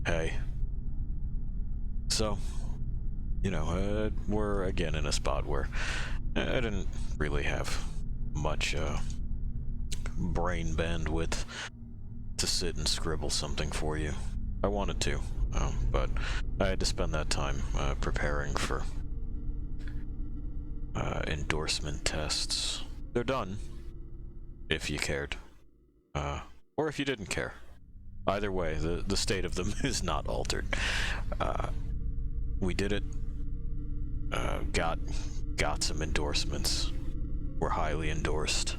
hey. So, you know, we're again in a spot where I didn't really have much brain bandwidth to sit and scribble something for you. I wanted to, but I had to spend that time preparing for endorsement tests. They're done, if you cared, or if you didn't care. Either way, the state of them is not altered. We did it. Got some endorsements. We're highly endorsed.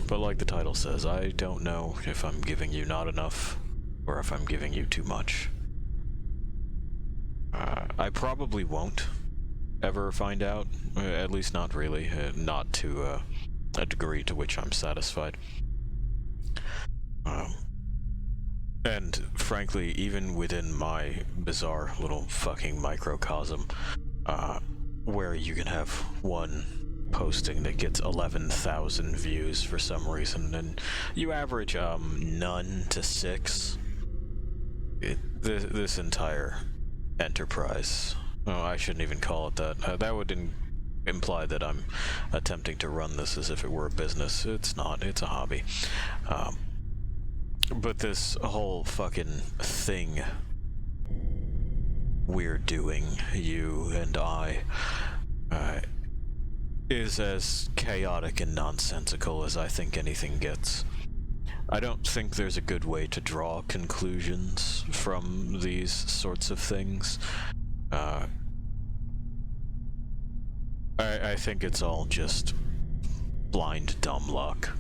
But like the title says, I don't know if I'm giving you not enough or if I'm giving you too much. I probably won't ever find out, at least not really, not to a degree to which I'm satisfied. And frankly, even within my bizarre little fucking microcosm, where you can have one posting that gets 11,000 views for some reason, and you average none to 6. This entire enterprise. Oh, I shouldn't even call it that. That would imply that I'm attempting to run this as if it were a business. It's not. It's a hobby. But this whole fucking thing we're doing, you and I, is as chaotic and nonsensical as I think anything gets. I don't think there's a good way to draw conclusions from these sorts of things. I think it's all just blind dumb luck.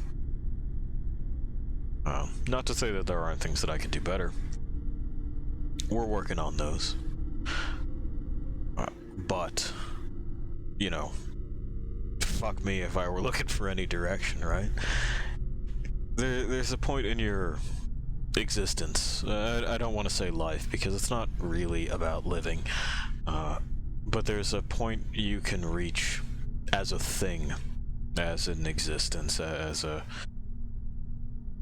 Not to say that there aren't things that I could do better. We're working on those. But, you know, fuck me if I were looking for any direction, right? There's a point in your existence, I don't want to say life, because it's not really about living, but there's a point you can reach as a thing, as an existence, as a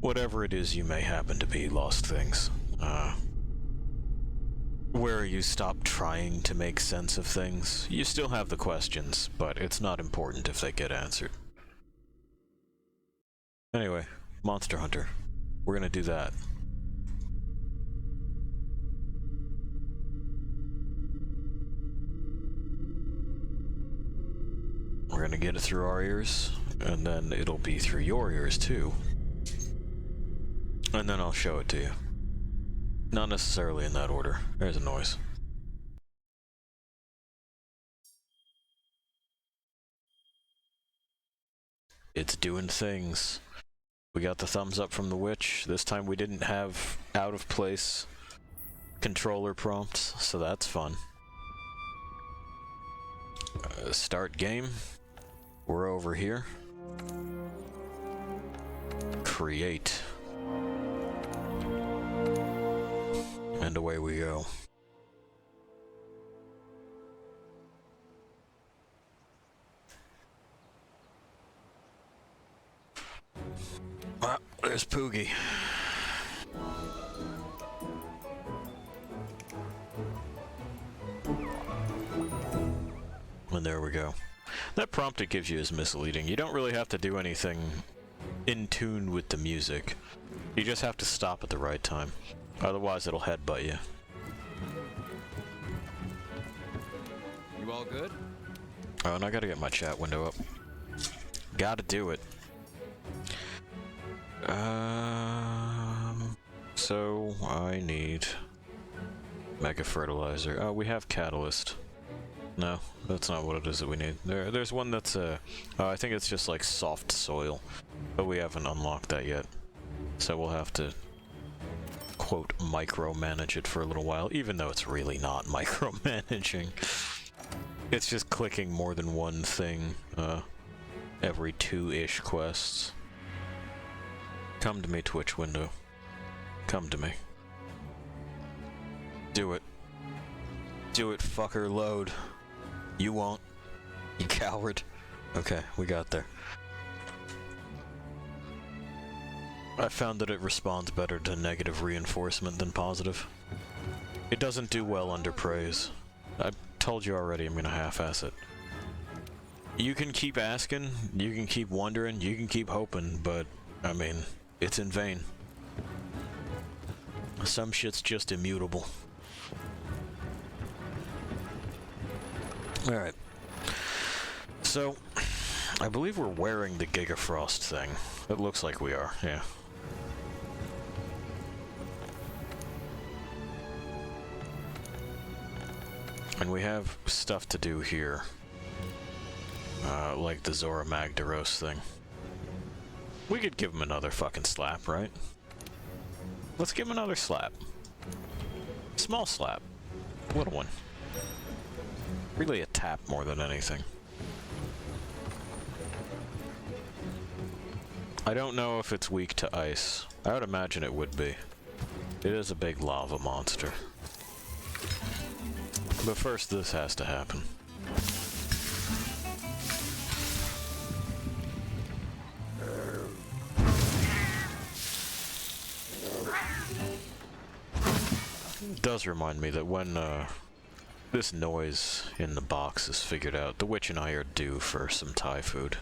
whatever it is you may happen to be, lost things, where you stop trying to make sense of things. You still have the questions, but it's not important if they get answered. Anyway, Monster Hunter. We're gonna do that. We're gonna get it through our ears, and then it'll be through your ears too. And then I'll show it to you. Not necessarily in that order. There's a noise. It's doing things. We got the thumbs up from the witch. This time we didn't have out of place controller prompts, so that's fun. Start game. We're over here. Create. And away we go. Ah, there's Poogie. And there we go. That prompt it gives you is misleading. You don't really have to do anything in tune with the music. You just have to stop at the right time. Otherwise it'll headbutt you. You all good? Oh, and I gotta get my chat window up. Gotta do it. So I need Mega Fertilizer. Oh, we have Catalyst. No, that's not what it is that we need. There's one that's I think it's just like soft soil, but we haven't unlocked that yet. So we'll have to, quote, micromanage it for a little while, even though it's really not micromanaging. It's just clicking more than one thing every 2-ish quests. Come to me, Twitch window. Come to me. Do it. Do it, fucker, load. You won't. You coward. Okay, we got there. I found that it responds better to negative reinforcement than positive. It doesn't do well under praise. I told you already I'm gonna half-ass it. You can keep asking, you can keep wondering, you can keep hoping, but, I mean, it's in vain. Some shit's just immutable. Alright. So, I believe we're wearing the Gigafrost thing. It looks like we are, yeah. And we have stuff to do here. Like the Zora Magdaros thing. We could give him another fucking slap, right? Let's give him another slap. Small slap. Little one. Really a tap more than anything. I don't know if it's weak to ice. I would imagine it would be. It is a big lava monster. But first, this has to happen. It does remind me that when this noise in the box is figured out, the witch and I are due for some Thai food.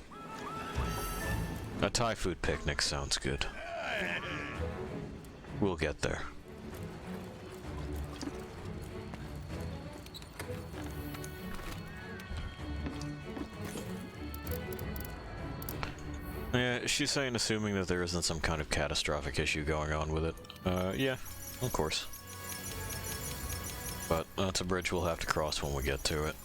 A Thai food picnic sounds good. We'll get there. Yeah, she's saying assuming that there isn't some kind of catastrophic issue going on with it. Yeah, of course. But that's a bridge we'll have to cross when we get to it.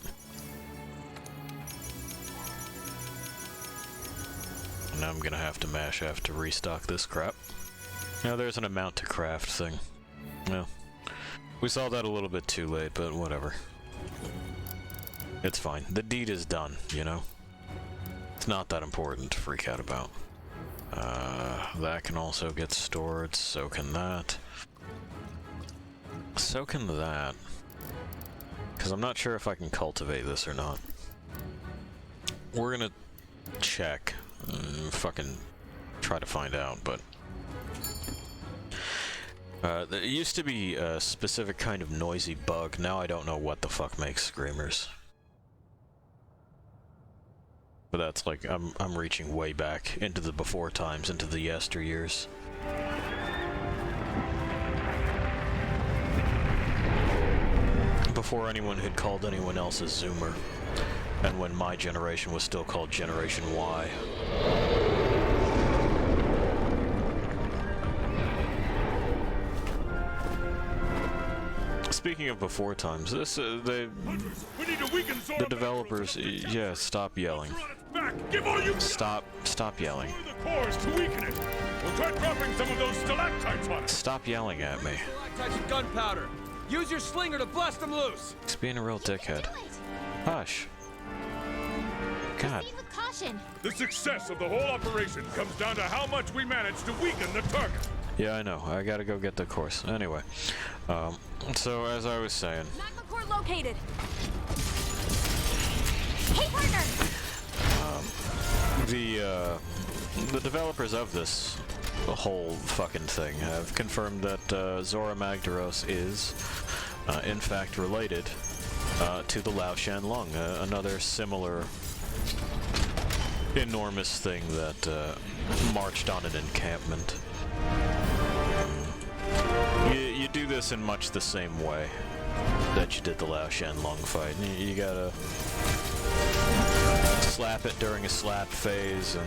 Now I'm gonna have to restock this crap. Now there's an amount to craft thing. Well, we saw that a little bit too late, but whatever. It's fine. The deed is done, you know? It's not that important to freak out about. That can also get stored, so can that. So can that. Because I'm not sure if I can cultivate this or not. We're gonna check. Fucking try to find out, but... there used to be a specific kind of noisy bug. Now I don't know what the fuck makes screamers. But that's like, I'm reaching way back into the before times, into the yesteryears. Before anyone had called anyone else a Zoomer. And when my generation was still called Generation Y. Speaking of before times, this, the developers, yeah, stop yelling. Stop yelling. We'll try dropping some of those stalactites on it. Stop yelling at me. Stalactites and gunpowder. Use your slinger to blast them loose. He's being a real dickhead. Hush. God. Proceed with caution. The success of the whole operation comes down to how much we manage to weaken the target. Yeah, I know. I gotta go get the course. Anyway, so as I was saying... Magma core located. Hey, partner! The developers of this whole fucking thing have confirmed that Zora Magdaros is, in fact, related to the Lao Shan Lung, another similar enormous thing that marched on an encampment. You do this in much the same way that you did the Lao Shan Lung fight. You gotta slap it during a slap phase and...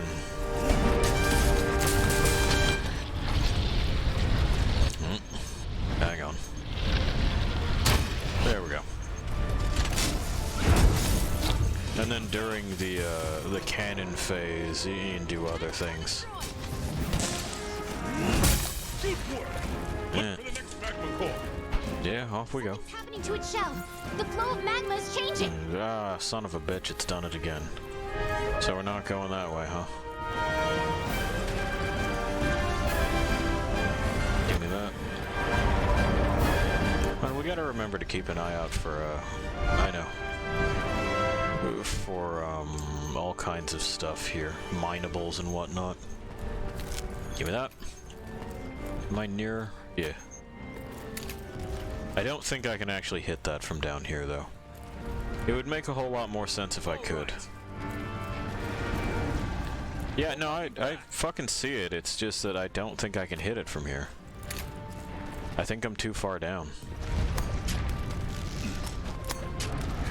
Hang on. There we go. And then during the cannon phase, you can do other things. Good work. Yeah. Look for the next magma core. Yeah, off we go. What's happening to its shell? The flow of magma is changing. Ah, son of a bitch, it's done it again. So we're not going that way, huh? Give me that. And we gotta remember to keep an eye out for, I know. For, all kinds of stuff here. Minables and whatnot. Give me that. Am I near? Yeah. I don't think I can actually hit that from down here, though. It would make a whole lot more sense if I could. Yeah, no, I fucking see it. It's just that I don't think I can hit it from here. I think I'm too far down.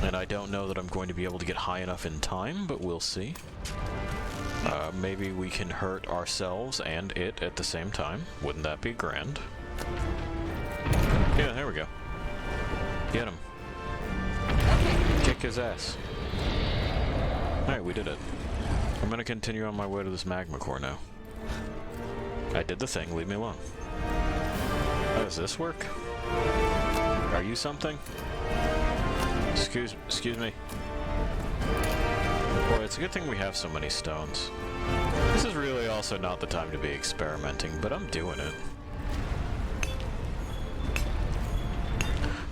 And I don't know that I'm going to be able to get high enough in time, but we'll see. Maybe we can hurt ourselves and it at the same time. Wouldn't that be grand? Yeah, there we go. Get him. Kick his ass. Alright, we did it. I'm gonna continue on my way to this magma core now. I did the thing, leave me alone. How does this work? Are you something? Excuse me. Boy, it's a good thing we have so many stones. This is really also not the time to be experimenting, but I'm doing it.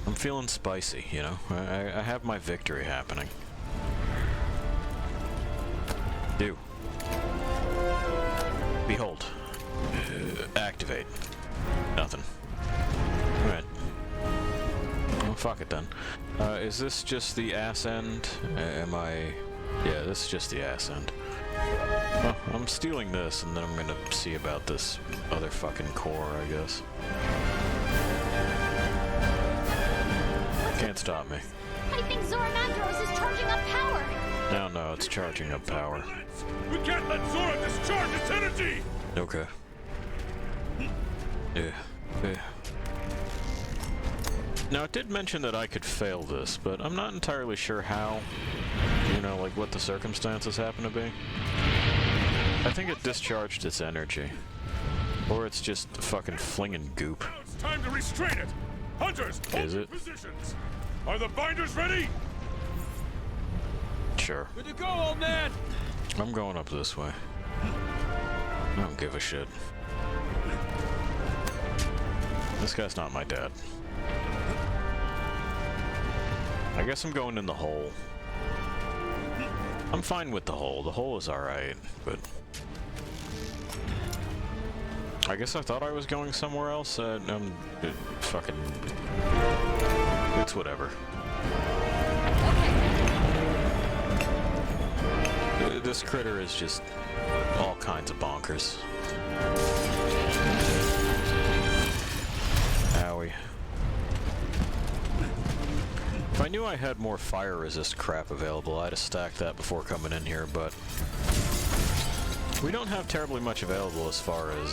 I'm feeling spicy, you know? I have my victory happening. Do. Behold. Activate. Nothing. Alright. Well, fuck it then. Is this just the ass end? Am I... Yeah, this is just the ass end. Well, I'm stealing this, and then I'm gonna see about this other fucking core, I guess. Can't stop me. I think Zora Magdaros is charging up power. No, it's charging up power. We can't let Zora discharge its energy! Okay. Yeah. Now, it did mention that I could fail this, but I'm not entirely sure how. You know, like what the circumstances happen to be. I think it discharged its energy. Or it's just fucking flinging goop. Now it's time to restrain it! Hunters, hold Is your it? positions! Are the binders ready? Sure. Good to go, old man! I'm going up this way. I don't give a shit. This guy's not my dad. I guess I'm going in the hole. I'm fine with the hole. The hole is alright, but... I guess I thought I was going somewhere else. Fucking... It's whatever. This critter is just all kinds of bonkers. Owie. If I knew I had more fire resist crap available, I'd have stacked that before coming in here, but we don't have terribly much available as far as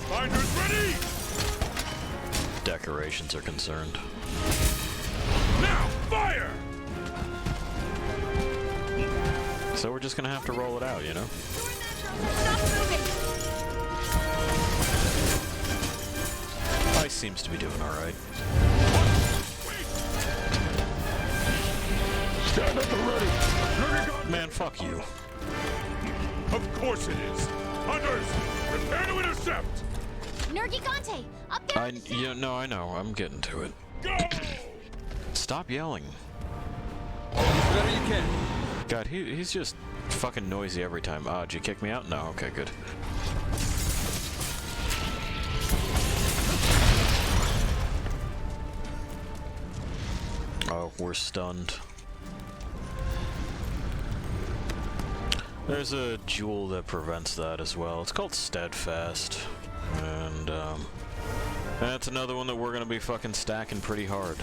Binders ready! decorations are concerned. Now, fire! So we're just gonna have to roll it out, you know? Stop moving. Ice seems to be doing alright. Stand up and ready! Man, fuck you. Of course it is! Hunters, prepare to intercept! Nergigante, up there. No, I know. I'm getting to it. Go! Stop yelling. Better you can. God, he's just fucking noisy every time. Did you kick me out? No, okay, good. Oh, we're stunned. There's a jewel that prevents that as well. It's called Steadfast. And, that's another one that we're gonna be fucking stacking pretty hard.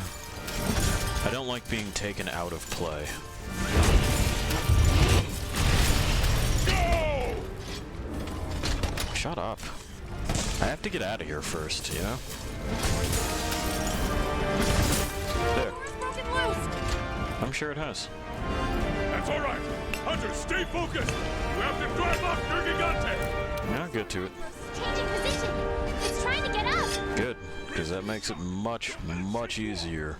I don't like being taken out of play. Go! Shut up. I have to get out of here first, you know? There. Door's broken loose. I'm sure it has. That's all right. Hunters, stay focused. We have to drive off Nergigante. Yeah, I'll get to it. It's changing position. It's trying to get up. Good, because that makes it much, much easier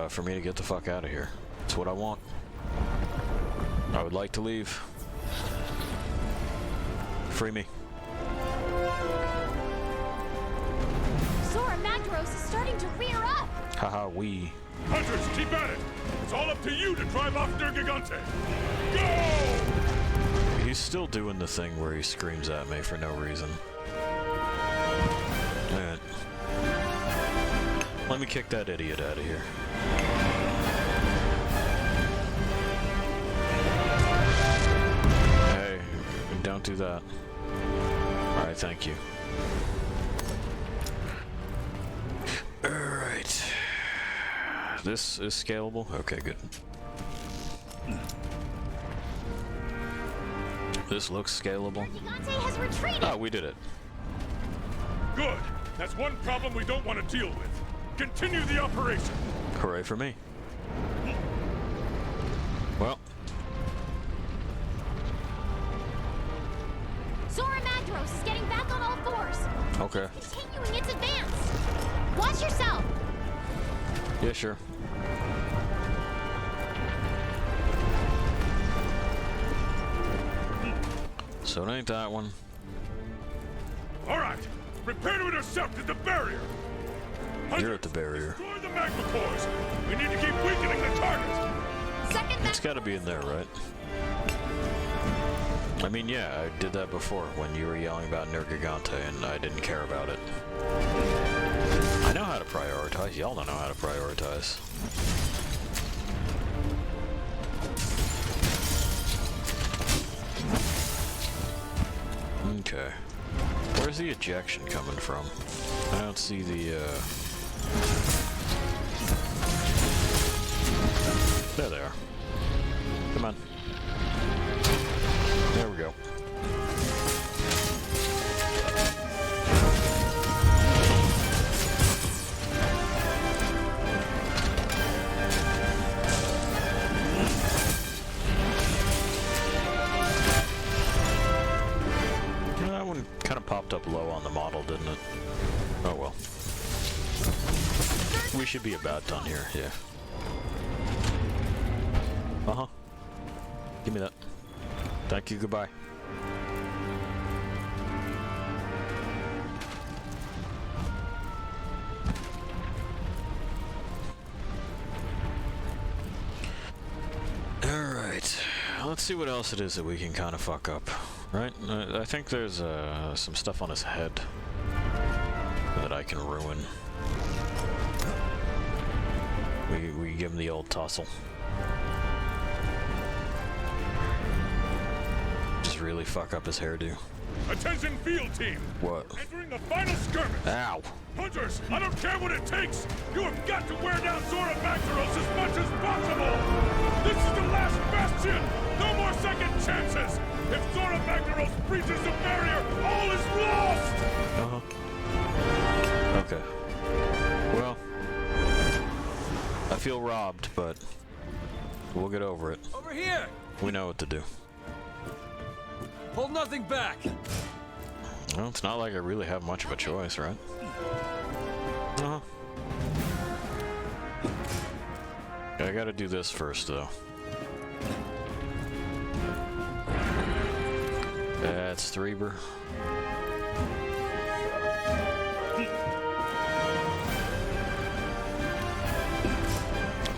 for me to get the fuck out of here. That's what I want. I would like to leave. Free me. Zora Magdaros is starting to rear up. Haha, we. Hunters, keep at it. It's all up to you to drive off Nergigante. Go! He's still doing the thing where he screams at me for no reason. Let me kick that idiot out of here. Hey, don't do that. Alright, thank you. Alright. This is scalable? Okay, good. This looks scalable. Gigante has retreated. Oh, we did it. Good. That's one problem we don't want to deal with. Continue the operation. Hooray for me. Well. Zora Magdaros is getting back on all fours. Okay. Continuing its advance. Watch yourself. Yeah, sure. So it ain't that one. All right. Prepare to intercept at the barrier. You're at the barrier. Destroy the magma cores. We need to keep weakening the target. Second It's gotta be in there, right? I mean, yeah, I did that before when you were yelling about Nergigante and I didn't care about it. I know how to prioritize. Y'all don't know how to prioritize. Okay. Where's the ejection coming from? I don't see the, There they are. Come on. There we go. That one kind of popped up low on the model, didn't it? Oh well. We should be about done here, yeah. Uh-huh. Give me that. Thank you, goodbye. Alright. Let's see what else it is that we can kind of fuck up. Right? I think there's some stuff on his head that I can ruin. We give him the old tussle. Just really fuck up his hairdo. Attention field team. What? Entering the final skirmish. Ow! Hunters, I don't care what it takes. You have got to wear down Zora Magdaros as much as possible. This is the last bastion. No more second chances. If Zora Magdaros breaches the barrier, all is lost. Uh-huh. Okay. Well, I feel robbed, but we'll get over it. Over here! We know what to do. Hold nothing back! Well, it's not like I really have much of a choice, right? Uh-huh. I gotta do this first, though. That's Threber.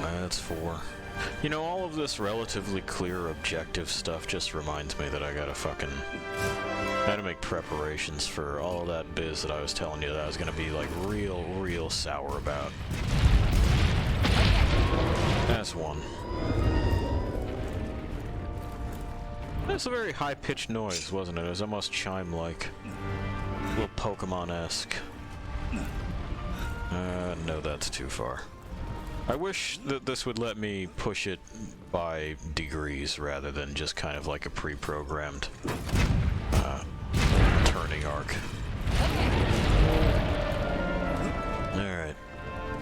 That's 4. You know, all of this relatively clear objective stuff just reminds me that I gotta make preparations for all of that biz that I was telling you that I was gonna be like real sour about. That's 1. That's a very high-pitched noise, wasn't it? It was almost chime-like. A little Pokemon-esque. No, that's too far. I wish that this would let me push it by degrees rather than just kind of like a pre-programmed turning arc. Alright.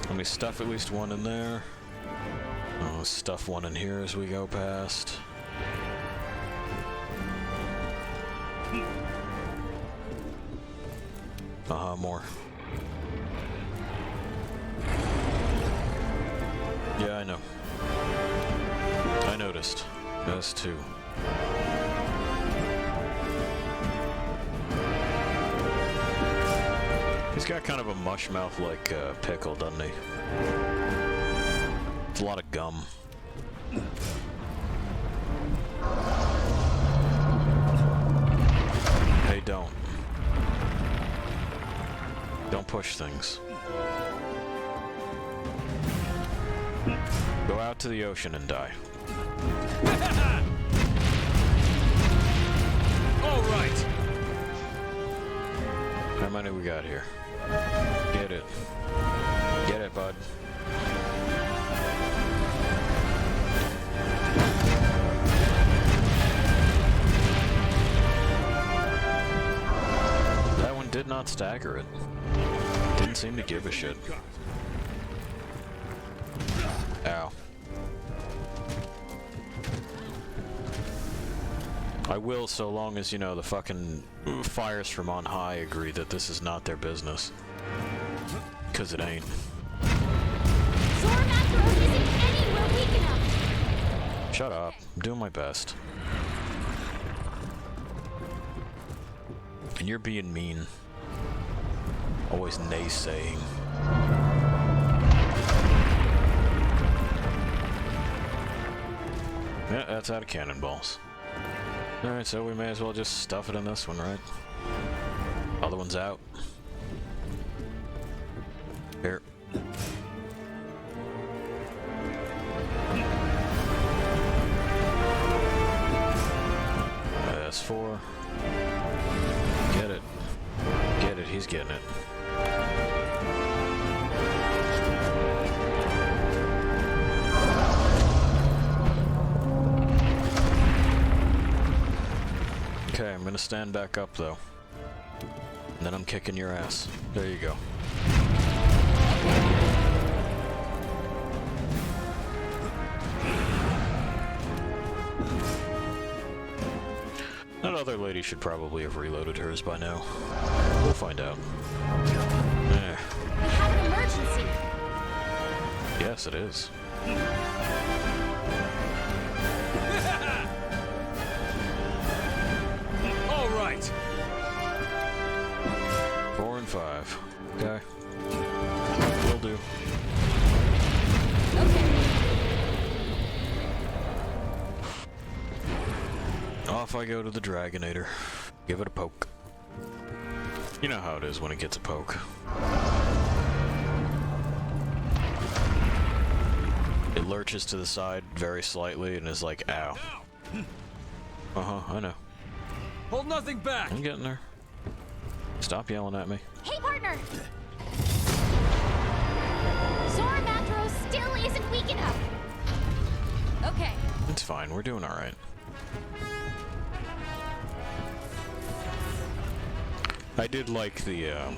Let me stuff at least 1 in there. I'll stuff 1 in here as we go past. More. Yeah, I know. I noticed. Us too. He's got kind of a mush mouth like Pickle, doesn't he? It's a lot of gum. Hey, don't. Don't push things. Go out to the ocean and die. All right. How many we got here? Get it. Get it, bud. That one did not stagger it. Didn't seem to give a shit. Ow. I will, so long as, you know, the fucking fires from on high agree that this is not their business. 'Cause it ain't. Zora Macros isn't anywhere weak enough. Shut up. I'm doing my best. And you're being mean. Always naysaying. Yeah, that's out of cannonballs. Alright, so we may as well just stuff it in this one, right? Other one's out. Here. That's 4. Get it. Get it, he's getting it. Okay, I'm gonna stand back up though. And then I'm kicking your ass. There you go. That other lady should probably have reloaded hers by now. We'll find out. We have an emergency. Yes, it is. All right. 4 and 5. Okay. Will do. Off I go to the Dragonator. Give it a poke. You know how it is when it gets a poke. It lurches to the side very slightly and is like, ow. I know. Hold nothing back. I'm getting there. Stop yelling at me. Hey, partner. Zora Macros still isn't weak enough. Okay. It's fine, we're doing alright. I did like the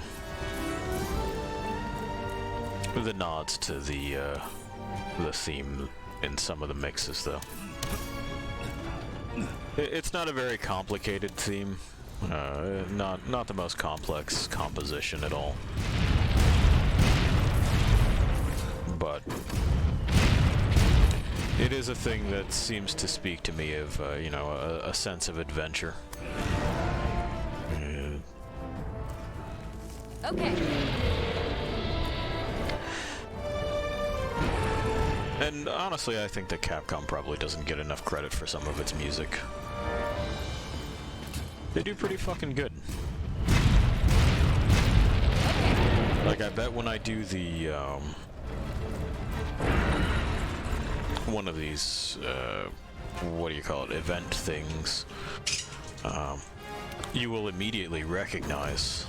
nods to the theme in some of the mixes, though. It's not a very complicated theme. Not the most complex composition at all. But it is a thing that seems to speak to me of, you know, a sense of adventure. Okay. And honestly, I think that Capcom probably doesn't get enough credit for some of its music. They do pretty fucking good. Like, I bet when I do the, one of these, what do you call it, event things, you will immediately recognize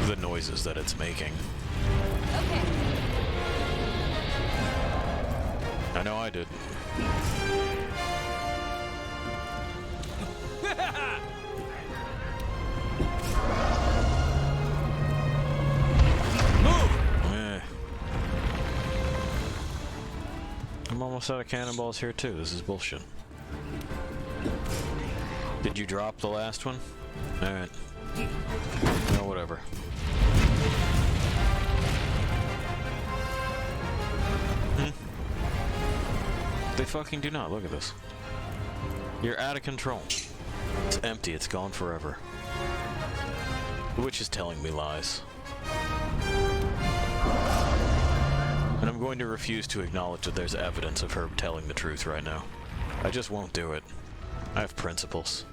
the noises that it's making. Okay. I know I did. I'm almost out of cannonballs here too. This is bullshit. Did you drop the last one? Alright. No, whatever. They fucking do not. Look at this. You're out of control. It's empty. It's gone forever. The witch is telling me lies. And I'm going to refuse to acknowledge that there's evidence of her telling the truth right now. I just won't do it. I have principles.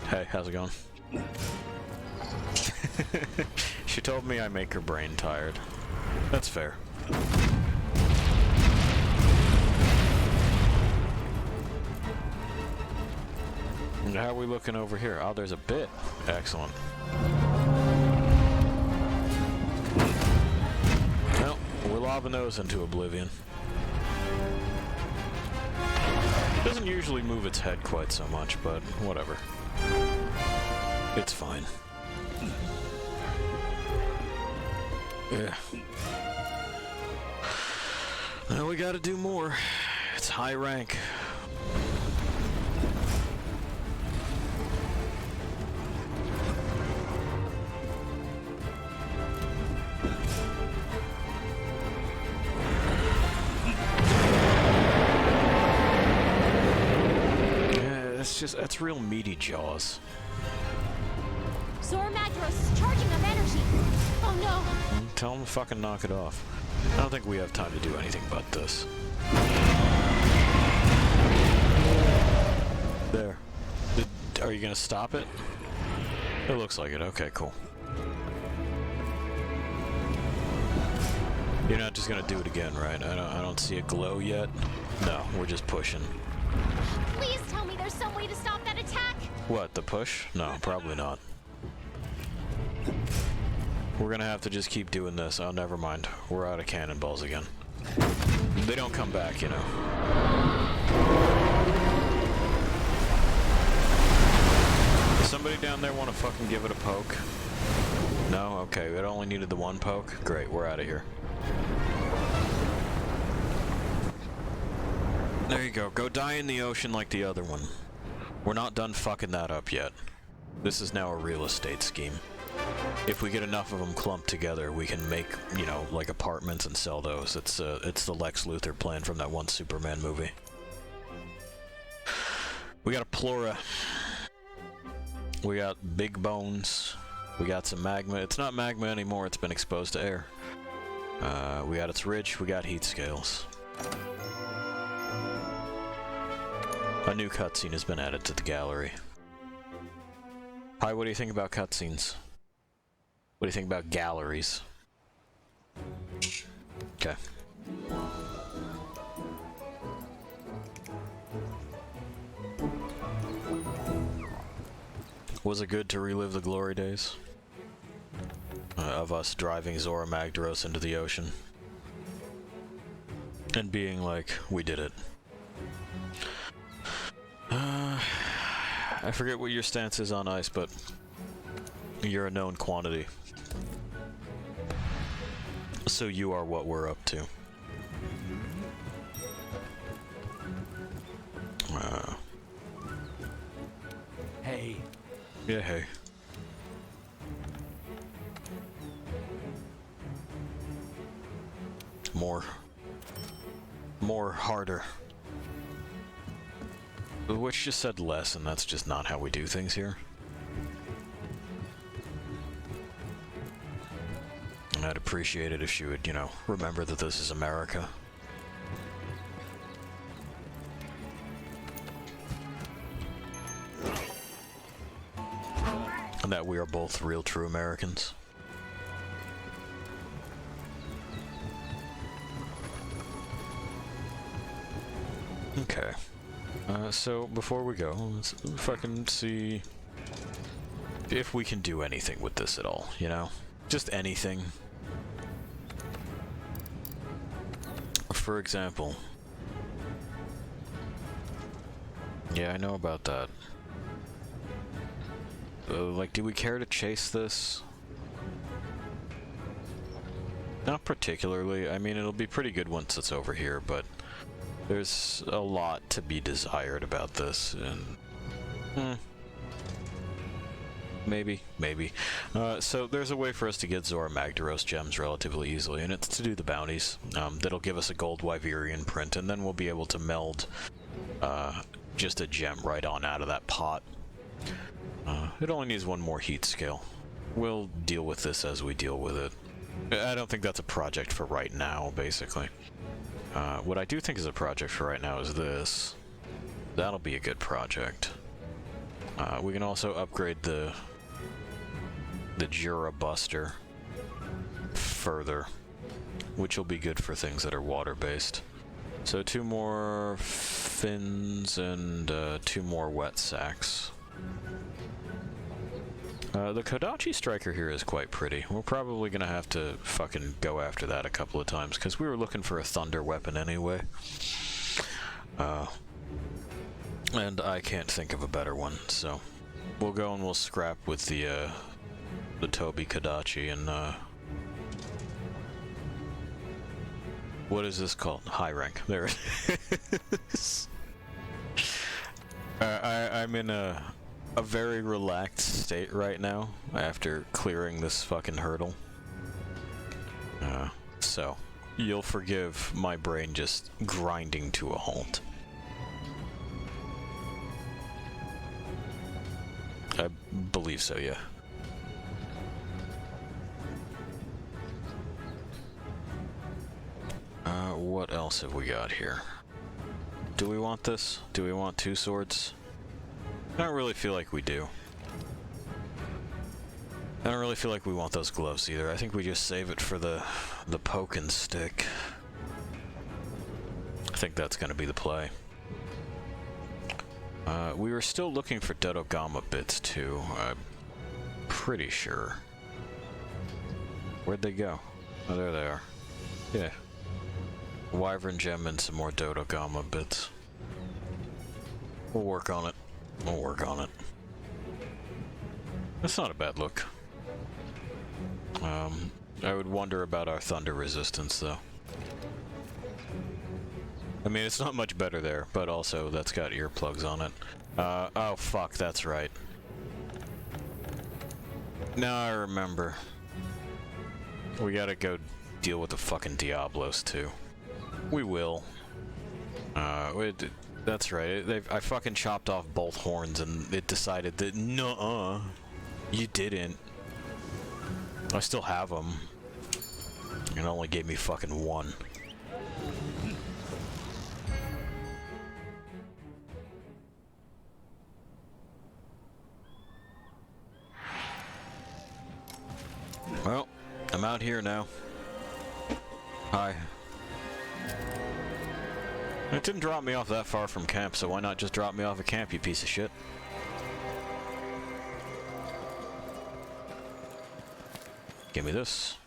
Hey, how's it going? She told me I make her brain tired. That's fair. And how are we looking over here? Oh, there's a bit. Excellent. Well, we're lobbing those into oblivion. Doesn't usually move its head quite so much, but whatever. It's fine. Yeah. Now we gotta do more. It's high rank. That's real meaty jaws. Zora Magdaros is charging up energy. Oh no. Tell him to fucking knock it off. I don't think we have time to do anything but this. There. Are you gonna stop it? It looks like it. Okay, cool. You're not just gonna do it again, right? I don't see a glow yet. No, we're just pushing. Please tell me there's some way to stop that attack. What, the push? No, probably not. We're gonna have to just keep doing this. Oh, never mind. We're out of cannonballs again. They don't come back, you know. Does somebody down there want to fucking give it a poke? No? Okay, it only needed the one poke? Great, we're out of here. There you go. Go die in the ocean like the other one. We're not done fucking that up yet. This is now a real estate scheme. If we get enough of them clumped together, we can make, you know, like apartments and sell those. It's the Lex Luthor plan from that one Superman movie. We got a Plura. We got big bones. We got some magma. It's not magma anymore, it's been exposed to air. We got its ridge, we got heat scales. A new cutscene has been added to the gallery. Hi, what do you think about cutscenes? What do you think about galleries? Okay. Was it good to relive the glory days? Of us driving Zora Magdaros into the ocean. And being like, we did it. I forget what your stance is on ice, but you're a known quantity. So you are what we're up to. Hey. Yeah, hey. More harder. Which just said less, and that's just not how we do things here. And I'd appreciate it if she would, you know, remember that this is America. And that we are both real true Americans. Okay. So before we go, let's fucking see if we can do anything with this at all, you know? Just anything. For example... Yeah, I know about that. Like, do we care to chase this? Not particularly. I mean, it'll be pretty good once it's over here, but... There's a lot to be desired about this, and... Maybe. So there's a way for us to get Zora Magdaros gems relatively easily, and it's to do the bounties. That'll give us a gold Wyverian print, and then we'll be able to meld just a gem right on out of that pot. It only needs one more heat scale. We'll deal with this as we deal with it. I don't think that's a project for right now, basically. What I do think is a project for right now is this. That'll be a good project. We can also upgrade the the Jura Buster further, which will be good for things that are water-based. So 2 more fins and 2 more wet sacks. The Kodachi Striker here is quite pretty. We're probably gonna have to fucking go after that a couple of times, because we were looking for a thunder weapon anyway. And I can't think of a better one, so we'll go and we'll scrap with the Toby Kodachi and, what is this called? High rank. There it is. I'm in a very relaxed state right now after clearing this fucking hurdle. So you'll forgive my brain just grinding to a halt. I believe so, yeah. What else have we got here? Do we want this? Do we want 2 swords? I don't really feel like we do. I don't really feel like we want those gloves either. I think we just save it for the poke and stick. I think that's gonna be the play. We were still looking for Dodogama bits too, I'm pretty sure. Where'd they go? Oh, there they are. Yeah. Wyvern gem and some more Dodogama bits. We'll work on it. We'll work on it. That's not a bad look. I would wonder about our thunder resistance though. I mean, it's not much better there, but also that's got earplugs on it. Oh fuck, that's right. Now I remember. We gotta go deal with the fucking Diablos too. We will. That's right. I fucking chopped off both horns and it decided that, nuh-uh, you didn't. I still have them. It only gave me fucking 1. Well, I'm out here now. Hi. It didn't drop me off that far from camp, so why not just drop me off at camp, you piece of shit? Give me this.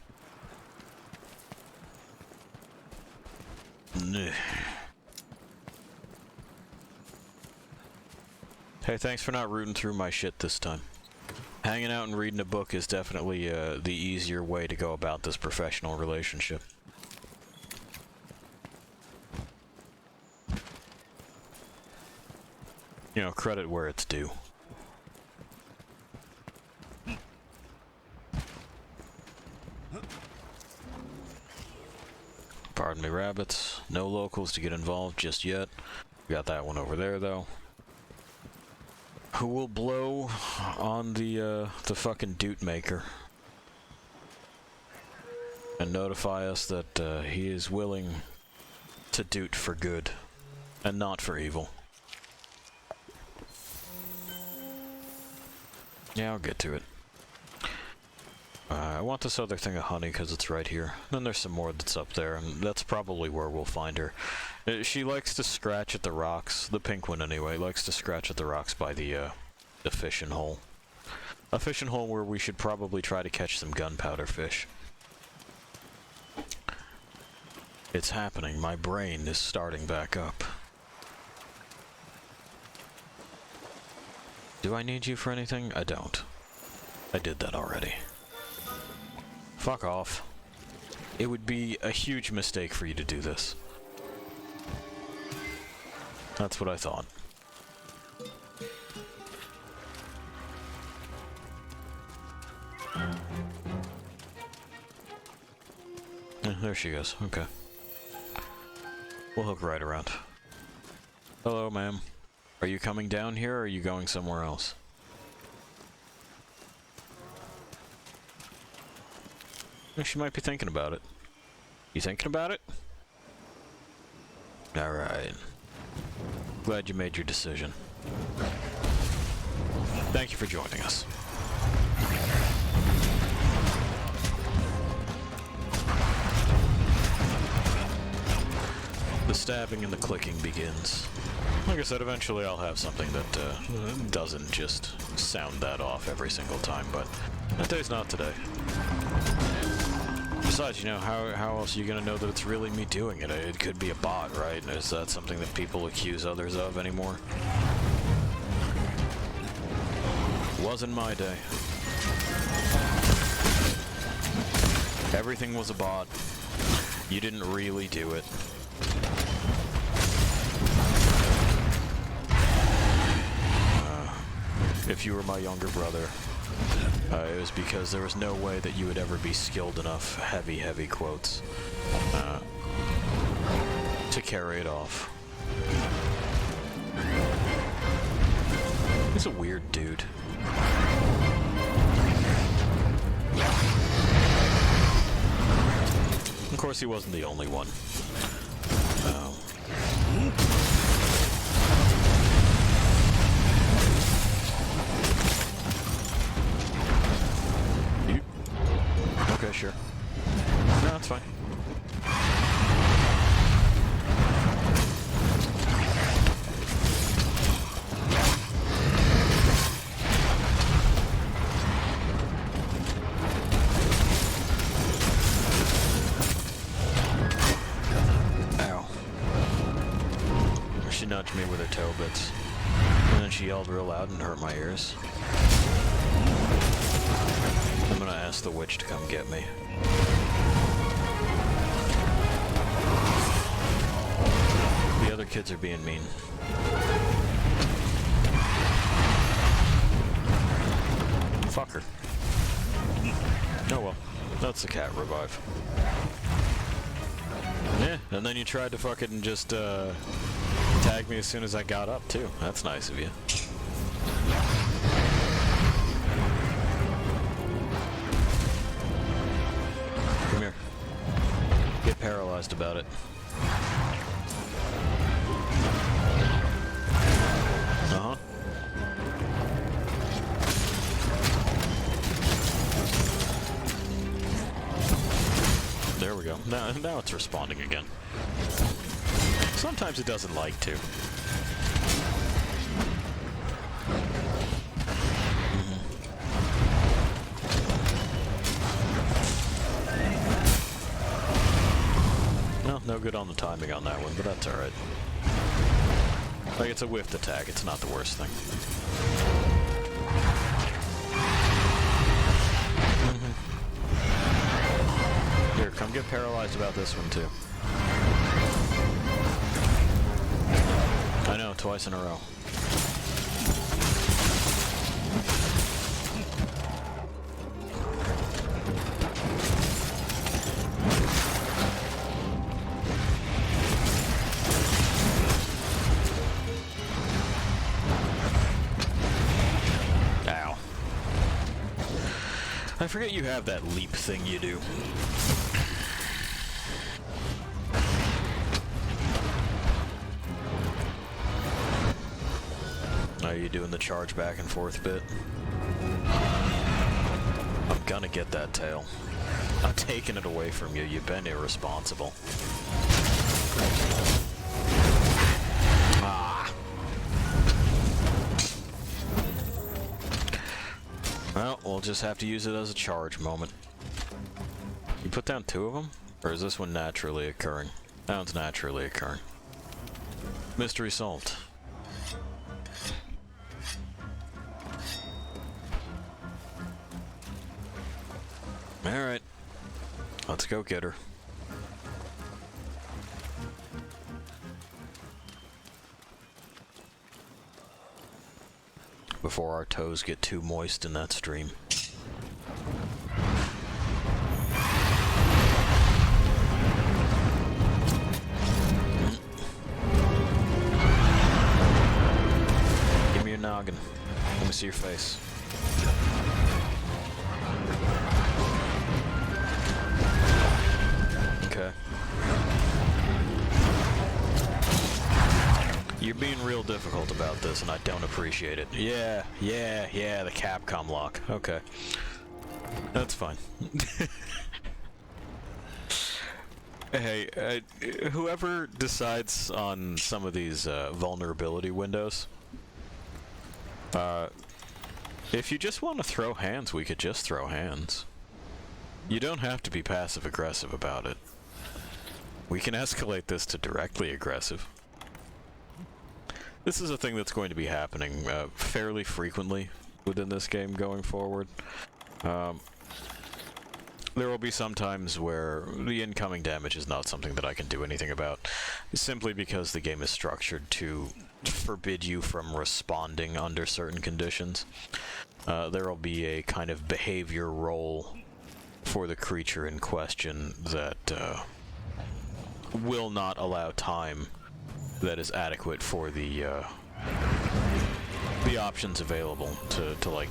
Hey, thanks for not rooting through my shit this time. Hanging out and reading a book is definitely the easier way to go about this professional relationship. You know, credit where it's due. Pardon me, rabbits. No locals to get involved just yet. We got that one over there, though. Who will blow on the fucking doot maker and notify us that he is willing to doot for good and not for evil. Yeah, I'll get to it. I want this other thing of honey because it's right here. Then there's some more that's up there, and that's probably where we'll find her. She likes to scratch at the rocks. The pink one, anyway, likes to scratch at the rocks by the fishing hole. A fishing hole where we should probably try to catch some gunpowder fish. It's happening. My brain is starting back up. Do I need you for anything? I don't. I did that already. Fuck off. It would be a huge mistake for you to do this. That's what I thought. There she goes. Okay. We'll hook right around. Hello, ma'am. Are you coming down here, or are you going somewhere else? She might be thinking about it. You thinking about it? Alright. Glad you made your decision. Thank you for joining us. stabbing and the clicking begins. Like I said, eventually I'll have something that doesn't just sound that off every single time, but that day's not today. Besides, you know, how else are you gonna know that it's really me doing it? It could be a bot, right? Is that something that people accuse others of anymore? Wasn't my day. Everything was a bot. You didn't really do it. If you were my younger brother, it was because there was no way that you would ever be skilled enough, heavy quotes, to carry it off. He's a weird dude. Of course, he wasn't the only one. Okay, sure. No, that's fine. Ow. She nudged me with her toe bits, and then she yelled real loud and hurt my ears. I'm gonna ask the witch to come get me. The other kids are being mean. Fuck her. Oh well, that's the cat revive. Yeah, and then you tried to fucking just tag me as soon as I got up too. That's nice of you. Come here. Get paralyzed about it. Uh-huh. There we go. Now it's responding again. Sometimes it doesn't like to. No good on the timing on that one, but that's alright. Like, it's a whiffed attack, it's not the worst thing. Here, come get paralyzed about this one, too. I know, twice in a row. I forget you have that leap thing you do. Are you doing the charge back and forth bit? I'm gonna get that tail. I'm taking it away from you. You've been irresponsible. Well, we'll just have to use it as a charge moment. You put down 2 of them? Or is this one naturally occurring? That one's naturally occurring. Mystery solved. Alright. Let's go get her. Before our toes get too moist in that stream. Give me your noggin. Let me see your face. Okay. You're being real difficult about this, and I don't appreciate it. Yeah, the Capcom lock. Okay. That's fine. Hey, whoever decides on some of these vulnerability windows, if you just want to throw hands, we could just throw hands. You don't have to be passive-aggressive about it. We can escalate this to directly aggressive. This is a thing that's going to be happening fairly frequently within this game going forward. There will be some times where the incoming damage is not something that I can do anything about, simply because the game is structured to forbid you from responding under certain conditions. There will be a kind of behavior role for the creature in question that will not allow time that is adequate for the options available to like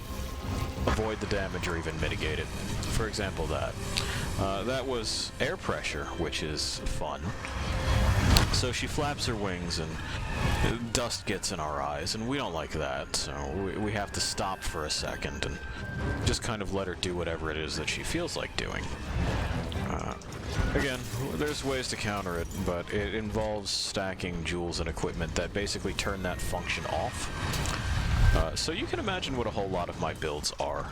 avoid the damage or even mitigate it. For example, that was air pressure, which is fun. So she flaps her wings and dust gets in our eyes, and we don't like that, so we have to stop for a second and just kind of let her do whatever it is that she feels like doing. Again, there's ways to counter it, but it involves stacking jewels and equipment that basically turn that function off. So you can imagine what a whole lot of my builds are.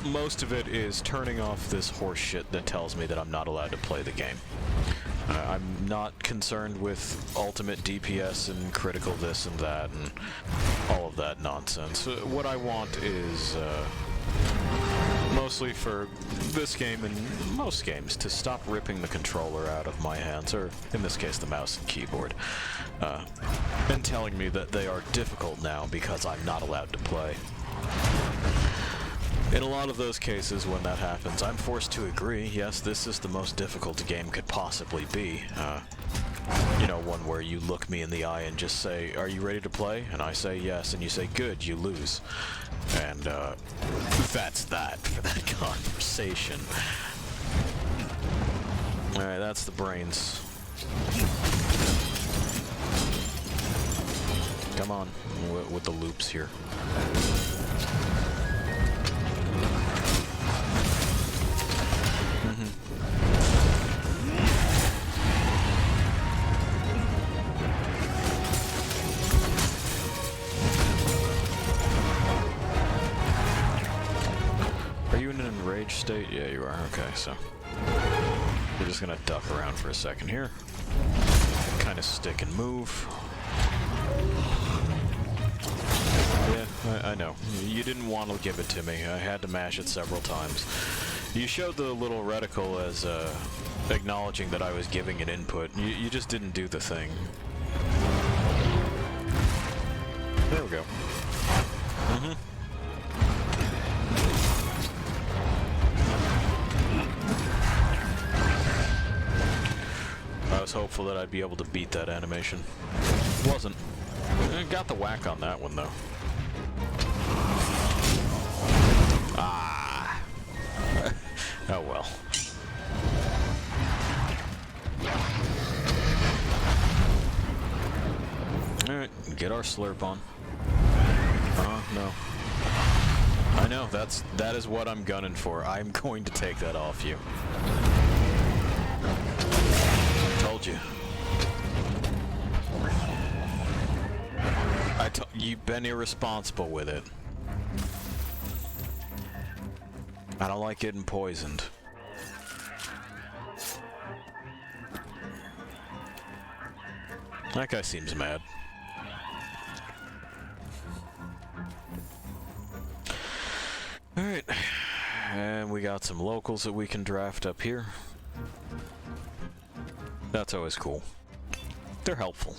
Most of it is turning off this horse shit that tells me that I'm not allowed to play the game. I'm not concerned with ultimate DPS and critical this and that and all of that nonsense. What I want is, mostly for this game and most games, to stop ripping the controller out of my hands, or in this case the mouse and keyboard, and telling me that they are difficult now because I'm not allowed to play. In a lot of those cases when that happens, I'm forced to agree, yes, this is the most difficult a game could possibly be. You know, one where you look me in the eye and just say, "Are you ready to play?" And I say yes, and you say, "Good, you lose." And that's that for that conversation. Alright, that's the brains. Come on, with the loops here. Are you in an enraged state? Yeah, you are. Okay, so we're just gonna duck around for a second here. Kind of stick and move. Yeah, I know. You didn't want to give it to me. I had to mash it several times. You showed the little reticle as acknowledging that I was giving it input. You just didn't do the thing. There we go. I was hopeful that I'd be able to beat that animation. Wasn't. Got the whack on that one, though. Ah. Oh well. Alright, get our slurp on. No. I know, that is what I'm gunning for. I'm going to take that off you. Told you. You've been irresponsible with it. I don't like getting poisoned. That guy seems mad. Alright. And we got some locals that we can draft up here. That's always cool. They're helpful.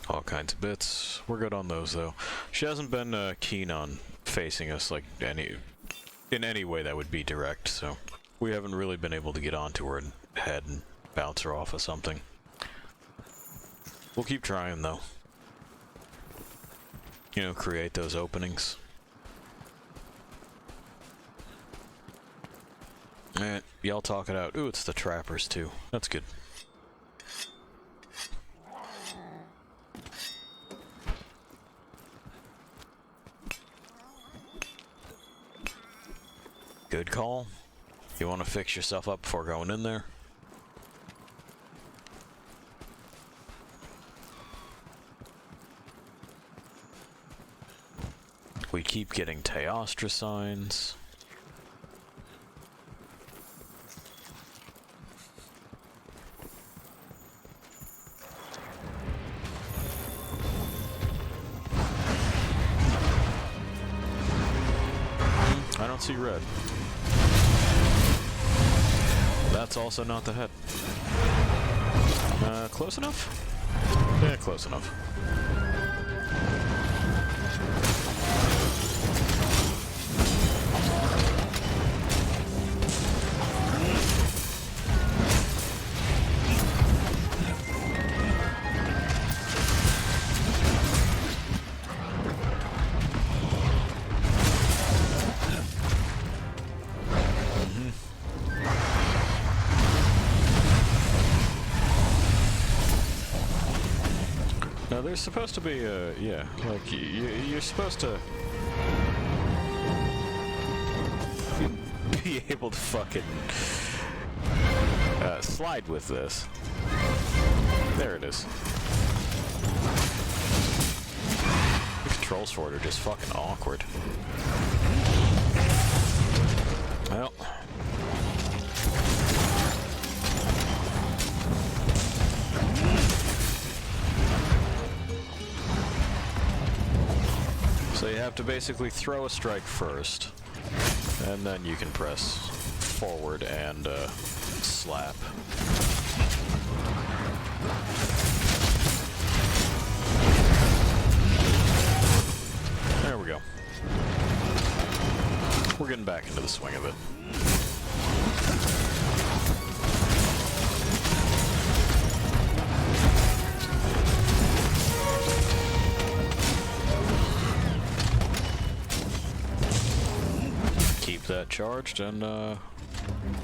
All kinds of bits. We're good on those, though. She hasn't been keen on facing us like in any way that would be direct, so we haven't really been able to get onto her head and bounce her off of something. We'll keep trying, though. You know, create those openings. Alright, y'all talk it out. Ooh, it's the trappers, too. That's good. Good call. You want to fix yourself up before going in there? We keep getting Teostra signs. I don't see red. That's also not the head. Close enough? Yeah, close enough. Now there's supposed to be a, yeah, like you're supposed to be able to fucking slide with this. There it is. The controls for it are just fucking awkward. Well. So you have to basically throw a strike first, and then you can press forward and slap. There we go. We're getting back into the swing of it. That charged and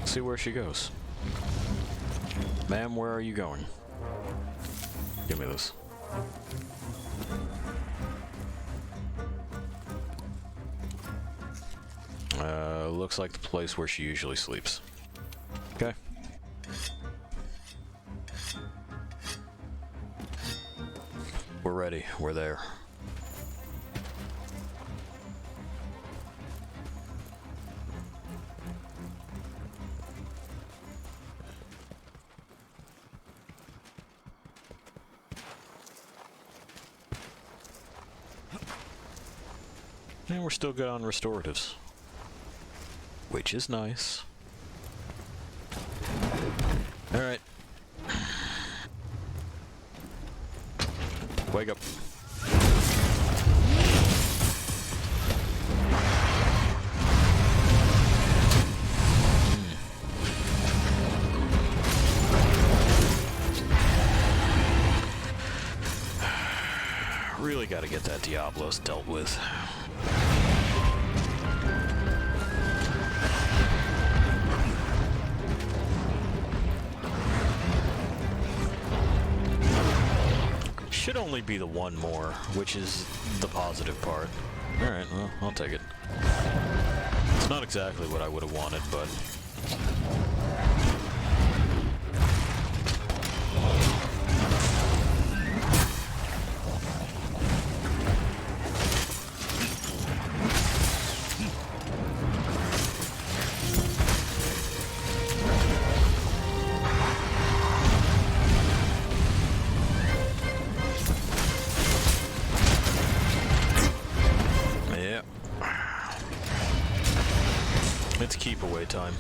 see where she goes. Ma'am, where are you going? Give me this. Looks like the place where she usually sleeps. Okay. We're ready. We're there. And we're still good on restoratives, which is nice. All right. Wake up. Really got to get that Diablos dealt with. Should only be the one more, which is the positive part. Alright, well, I'll take it. It's not exactly what I would have wanted, but... It's keep away time.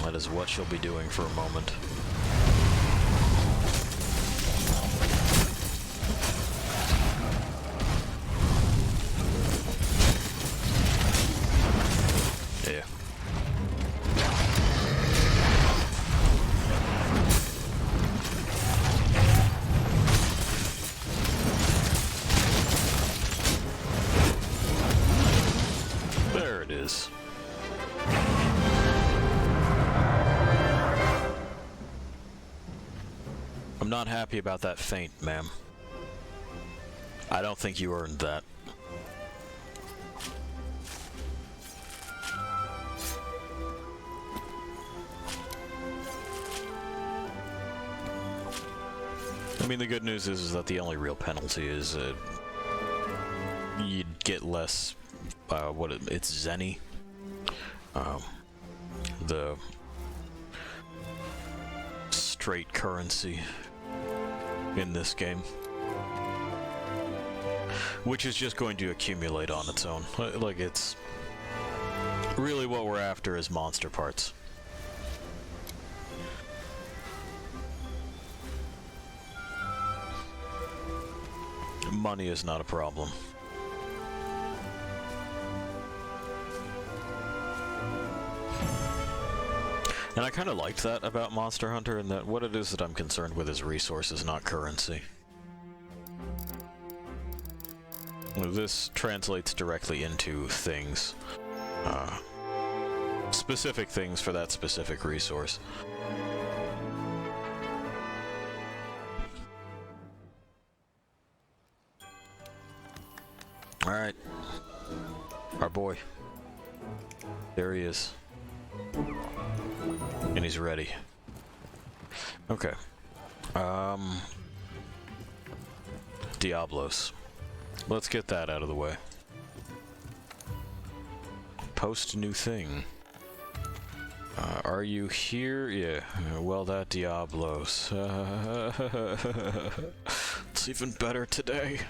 That is what she'll be doing for a moment. Yeah. I'm not happy about that feint, ma'am. I don't think you earned that. I mean, the good news is that the only real penalty is you'd get less, it's Zenny. The straight currency in this game. Which is just going to accumulate on its own. Like, it's... really what we're after is monster parts. Money is not a problem. And I kind of liked that about Monster Hunter, in that what it is that I'm concerned with is resources, not currency. This translates directly into things. Specific things for that specific resource. Alright. Our boy. There he is. And he's ready. Okay. Diablos. Let's get that out of the way. Post new thing. Are you here? Yeah. Well, that Diablos. It's even better today.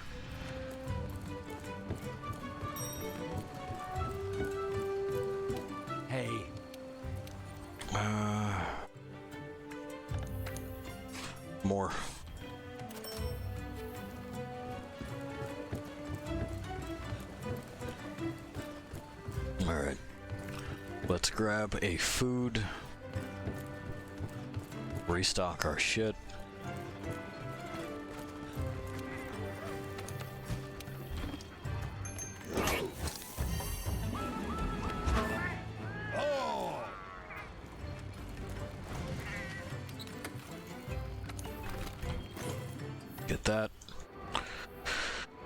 Hey. More. Alright. Let's grab a food. Restock our shit. Get that.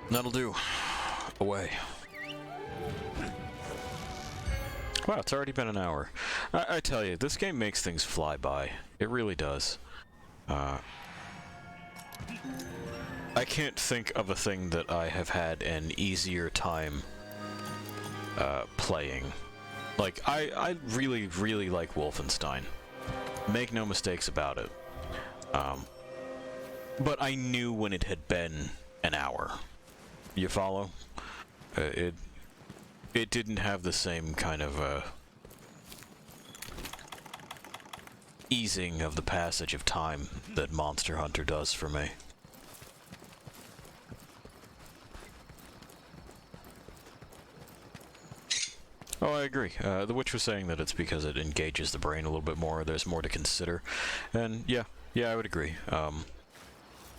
That'll do. Away. Wow, it's already been an hour. I tell you, this game makes things fly by. It really does. I can't think of a thing that I have had an easier time playing. Like, I really, really like Wolfenstein. Make no mistakes about it. But I knew when it had been an hour. You follow? It didn't have the same kind of easing of the passage of time that Monster Hunter does for me. Oh, I agree. The Witch was saying that it's because it engages the brain a little bit more, there's more to consider. And yeah, I would agree.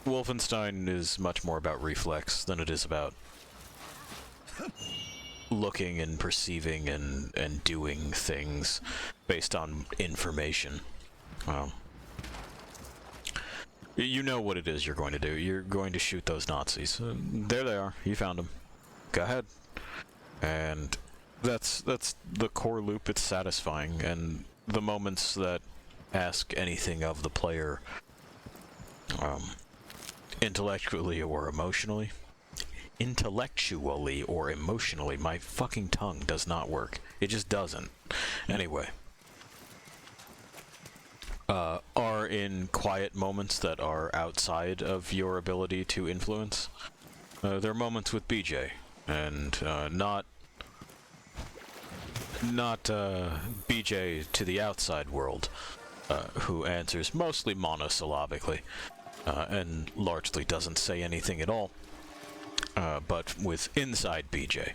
Wolfenstein is much more about reflex than it is about looking and perceiving and doing things based on information. You know what it is you're going to do. You're going to shoot those Nazis. There they are. You found them. Go ahead. And that's the core loop. It's satisfying. And the moments that ask anything of the player, intellectually or emotionally, my fucking tongue does not work. It just doesn't. Anyway. Are in quiet moments that are outside of your ability to influence. There are moments with BJ, and not BJ to the outside world, who answers mostly monosyllabically, and largely doesn't say anything at all. But with inside BJ,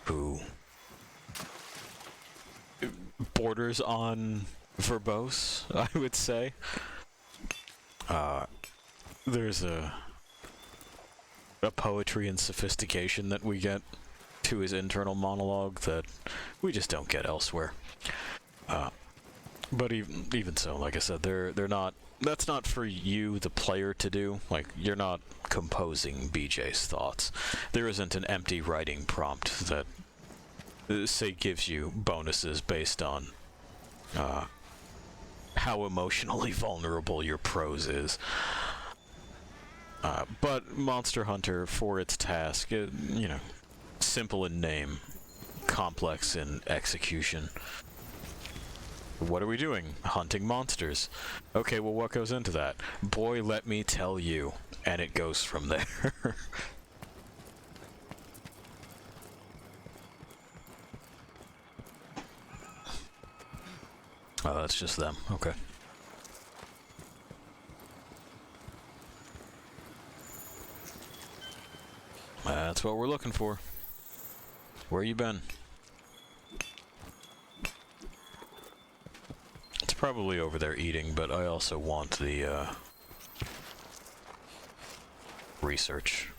who borders on verbose, I would say. There's a poetry and sophistication that we get to his internal monologue that we just don't get elsewhere. But even so, like I said, they're not. That's not for you, the player, to do. Like, you're not composing BJ's thoughts. There isn't an empty writing prompt that, say, gives you bonuses based on how emotionally vulnerable your prose is. But Monster Hunter, for its task, you know, simple in name, complex in execution. What are we doing? Hunting monsters. Okay, well, what goes into that? Boy, let me tell you. And it goes from there. Oh, that's just them. Okay. That's what we're looking for. Where you been? It's probably over there eating, but I also want the, research.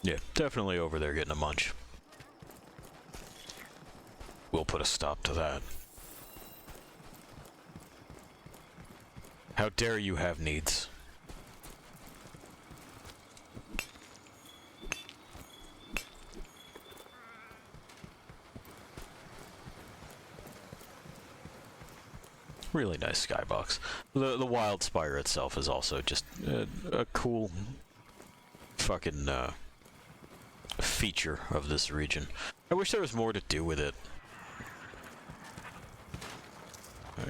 Yeah, definitely over there getting a munch. We'll put a stop to that. How dare you have needs? Really nice skybox. The wild spire itself is also just a cool fucking feature of this region. I wish there was more to do with it.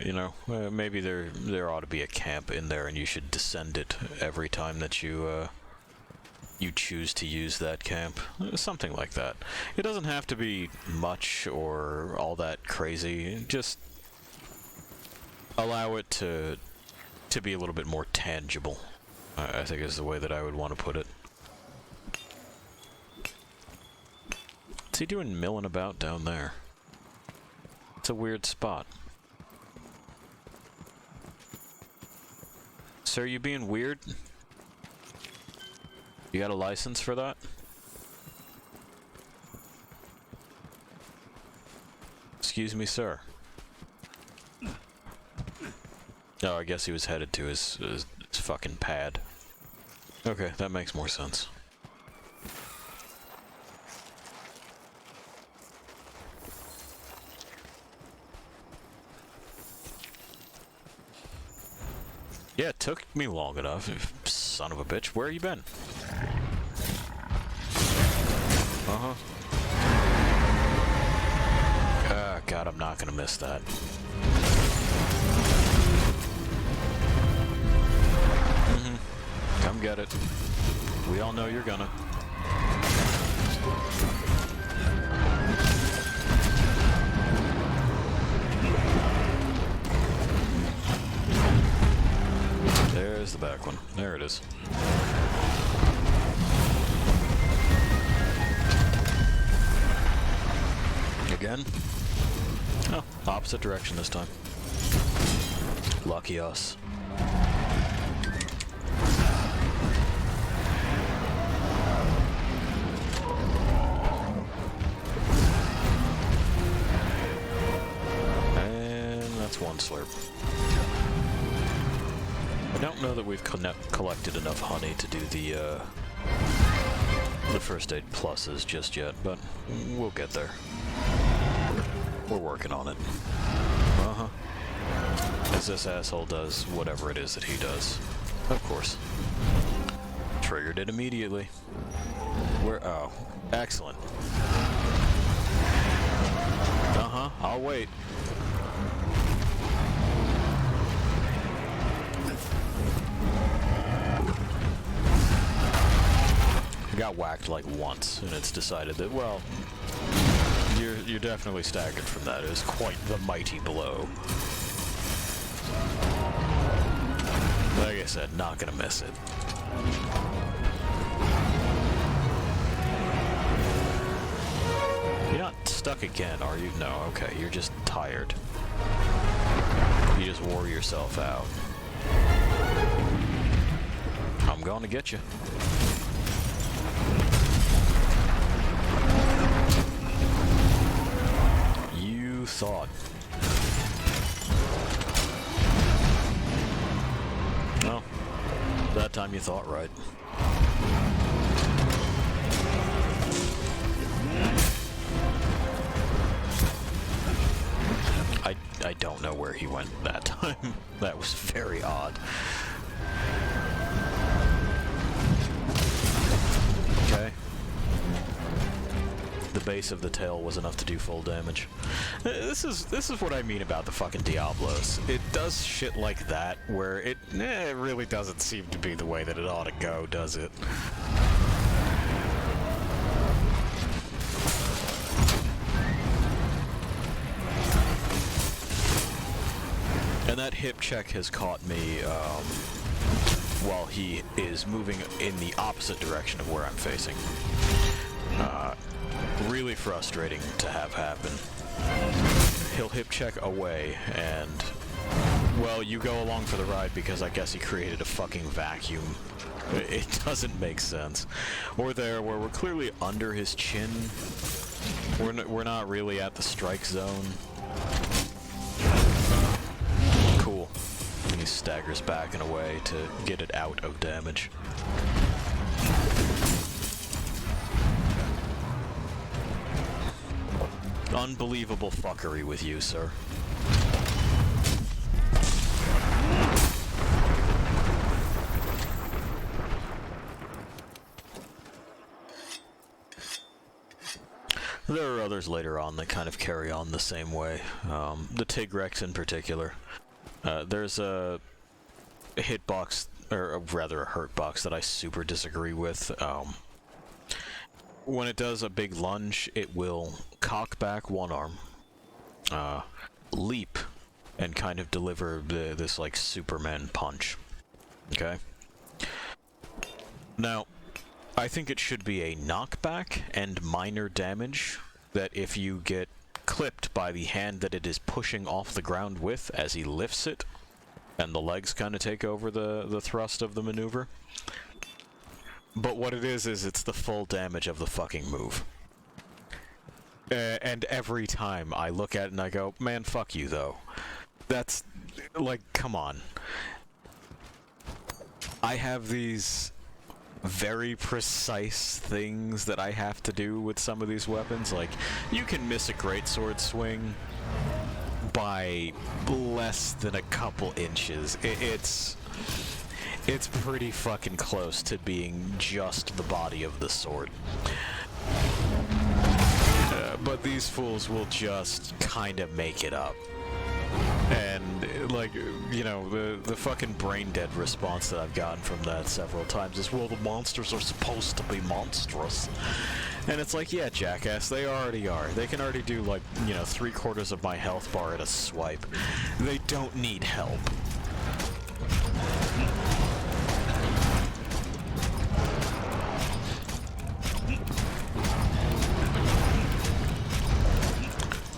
You know, maybe there ought to be a camp in there, and you should descend it every time that you choose to use that camp. Something like that. It doesn't have to be much or all that crazy. Just allow it to be a little bit more tangible. I think is the way that I would want to put it. What's he doing milling about down there? It's a weird spot. Sir, you being weird? You got a license for that? Excuse me, sir. Oh, I guess he was headed to his fucking pad. Okay, that makes more sense. Yeah, it took me long enough, son of a bitch. Where you been? Uh-huh. Ah, God, I'm not gonna miss that. Come get it. We all know you're gonna. There's the back one. There it is. Again? Oh, opposite direction this time. Lucky us. One slurp. I don't know that we've collected enough honey to do the first aid pluses just yet, but we'll get there. We're working on it. Uh-huh. As this asshole does whatever it is that he does. Of course. Triggered it immediately. Oh, excellent. Uh-huh, I'll wait. Got whacked like once, and it's decided that, well, you're definitely staggered from that. It was quite the mighty blow. Like I said, not gonna miss it. You're not stuck again, are you? No, okay, you're just tired. You just wore yourself out. I'm going to get you. You thought. Well, that time you thought right. I don't know where he went that time. That was very odd. Okay. The base of the tail was enough to do full damage. This is what I mean about the fucking Diablos. It does shit like that where it really doesn't seem to be the way that it ought to go, does it? And that hip check has caught me while he is moving in the opposite direction of where I'm facing. Really frustrating to have happen. He'll hip check away, and, well, you go along for the ride because I guess he created a fucking vacuum. It doesn't make sense. Or there, where we're clearly under his chin. We're not really at the strike zone. Cool. He staggers back in a way to get it out of damage. Unbelievable fuckery with you, sir. There are others later on that kind of carry on the same way. The Tigrex in particular. There's a hitbox, or rather a hurtbox, that I super disagree with. When it does a big lunge, it will cock back one arm, leap, and kind of deliver this like Superman punch. Okay? Now, I think it should be a knockback and minor damage, that if you get clipped by the hand that it is pushing off the ground with as he lifts it, and the legs kind of take over the thrust of the maneuver. But what it is it's the full damage of the fucking move. And every time I look at it and I go, man, fuck you, though. That's, like, come on. I have these very precise things that I have to do with some of these weapons. Like, you can miss a greatsword swing by less than a couple inches. It's pretty fucking close to being just the body of the sword. But these fools will just kind of make it up. And, like, you know, the fucking brain-dead response that I've gotten from that several times is, well, the monsters are supposed to be monstrous. And it's like, yeah, jackass, they already are. They can already do, like, you know, 3/4 of my health bar at a swipe. They don't need help.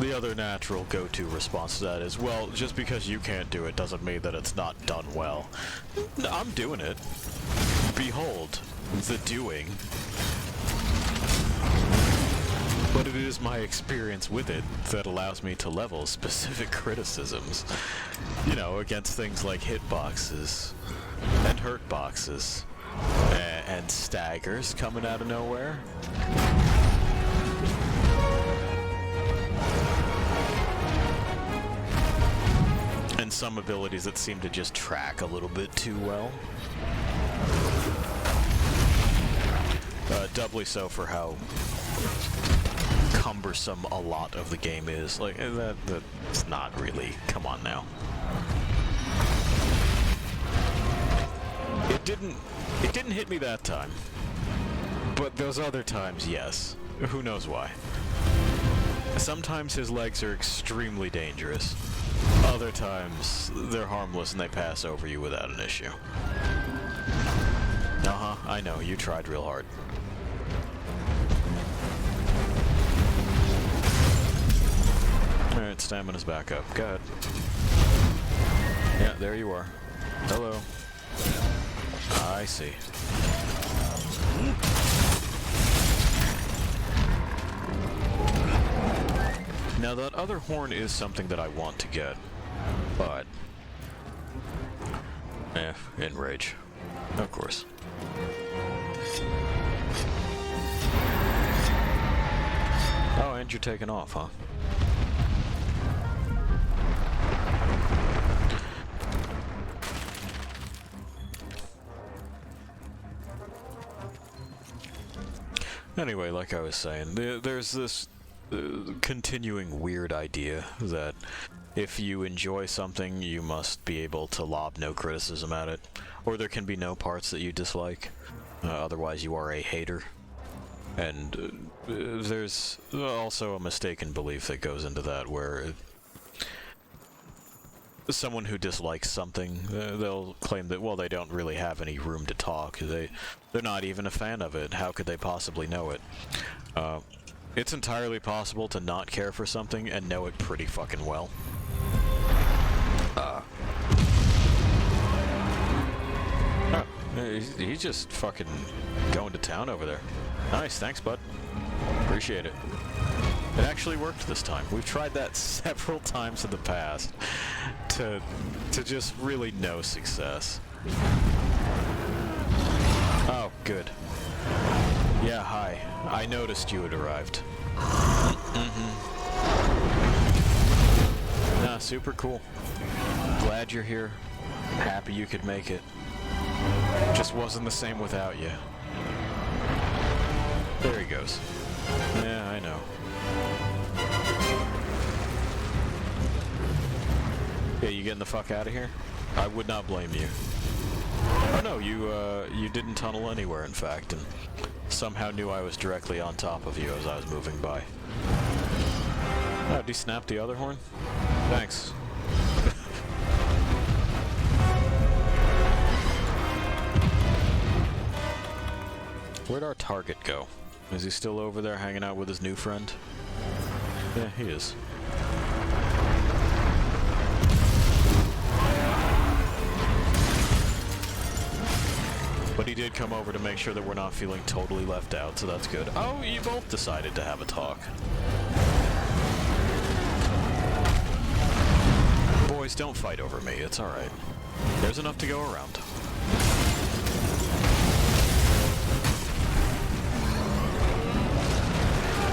The other natural go-to response to that is, well, just because you can't do it doesn't mean that it's not done well. I'm doing it. Behold, the doing. But it is my experience with it that allows me to level specific criticisms. You know, against things like hitboxes, and hurtboxes, and staggers coming out of nowhere. And some abilities that seem to just track a little bit too well. Doubly so for how cumbersome a lot of the game is. Like, that's not really... Come on now. It didn't hit me that time. But those other times, yes. Who knows why. Sometimes his legs are extremely dangerous. Other times, they're harmless and they pass over you without an issue. Uh-huh, I know, you tried real hard. Alright, stamina's back up. Go ahead. Yeah, there you are. Hello. I see. Now that other horn is something that I want to get, but... enrage. Of course. Oh, and you're taking off, huh? Anyway, like I was saying, there's this continuing weird idea that if you enjoy something, you must be able to lob no criticism at it, or there can be no parts that you dislike. Otherwise, you are a hater. And there's also a mistaken belief that goes into that, where someone who dislikes something, they'll claim that, well, they don't really have any room to talk. They're not even a fan of it. How could they possibly know it? It's entirely possible to not care for something and know it pretty fucking well. He's just fucking going to town over there. Nice, thanks, bud. Appreciate it. It actually worked this time. We've tried that several times in the past to just really no success. Oh, good. Yeah, hi. I noticed you had arrived. Nah, super cool. Glad you're here. Happy you could make it. Just wasn't the same without you. There he goes. Yeah, I know. Yeah, you getting the fuck out of here? I would not blame you. Oh no, you didn't tunnel anywhere, in fact, and somehow knew I was directly on top of you as I was moving by. Oh, did he snap the other horn? Thanks. Where'd our target go? Is he still over there hanging out with his new friend? Yeah, he is. But he did come over to make sure that we're not feeling totally left out, so that's good. Oh, you both decided to have a talk. Boys, don't fight over me, it's alright. There's enough to go around.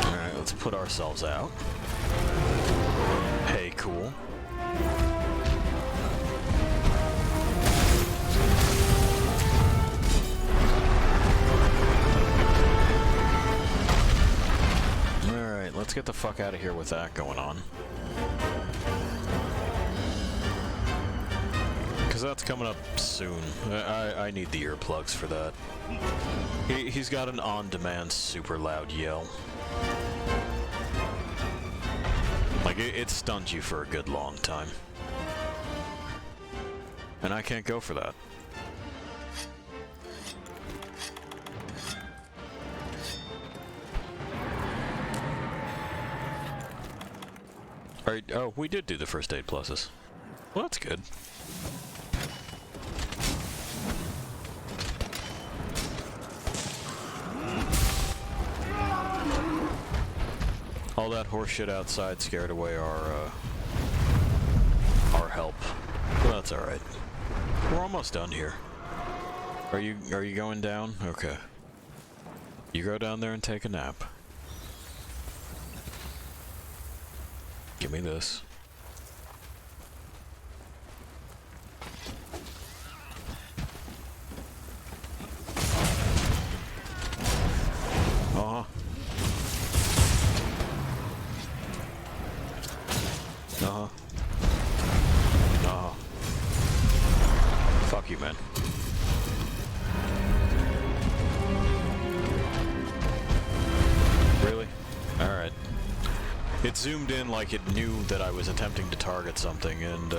Alright, let's put ourselves out. Hey, cool. Let's get the fuck out of here with that going on. Because that's coming up soon. I need the earplugs for that. He's got an on-demand super loud yell. Like, it stuns you for a good long time. And I can't go for that. Alright, oh, we did do the first aid pluses. Well, that's good. All that horse shit outside scared away our help. Well, that's alright. We're almost done here. Are you going down? Okay. You go down there and take a nap. Give me this. Uh-huh. Uh-huh. Uh-huh. Fuck you, man. Really? Alright. It zoomed in like it knew that I was attempting to target something, and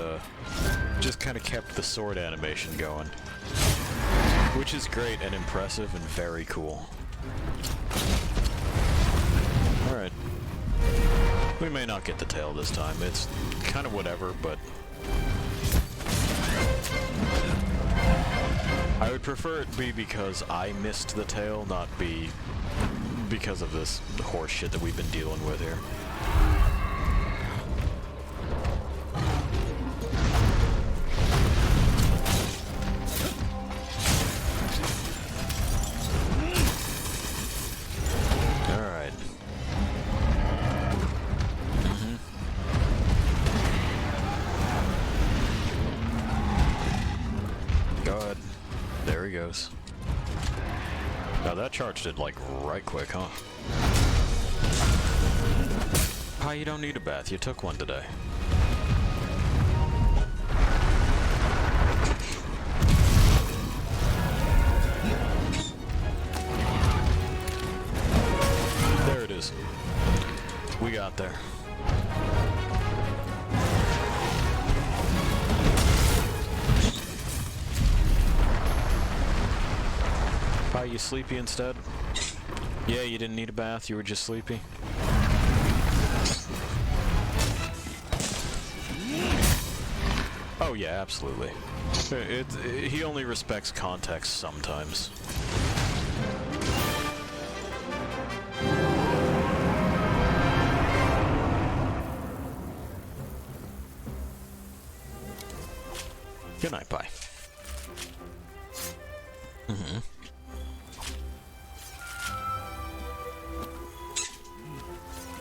just kind of kept the sword animation going. Which is great and impressive and very cool. Alright. We may not get the tail this time. It's kind of whatever, but I would prefer it be because I missed the tail, not be because of this horse shit that we've been dealing with here. Alright. Go ahead. There he goes. Now that charge did like right quick, huh? Hi, you don't need a bath. You took one today. There it is. We got there. Are you sleepy instead? Yeah, you didn't need a bath, you were just sleepy? Oh yeah, absolutely. He only respects context sometimes. Good night, bye.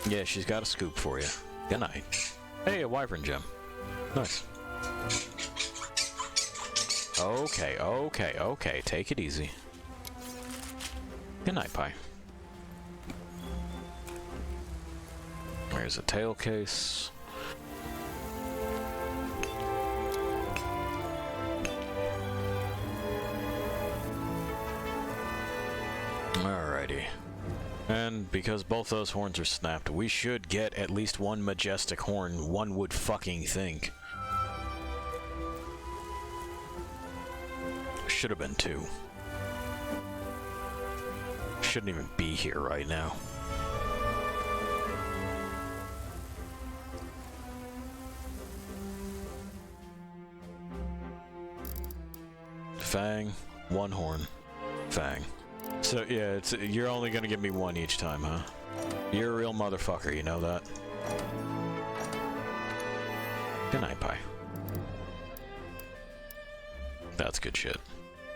Yeah, she's got a scoop for you. Good night. Hey, a wyvern gem. Nice. Okay, okay, okay. Take it easy. Good night, Pie. There's a tail case. Alrighty. And because both those horns are snapped, we should get at least one majestic horn, one would fucking think. Should have been two. Shouldn't even be here right now. Fang, one horn. Fang. So yeah, you're only gonna give me one each time, huh? You're a real motherfucker, you know that? Good night, Pie. That's good shit.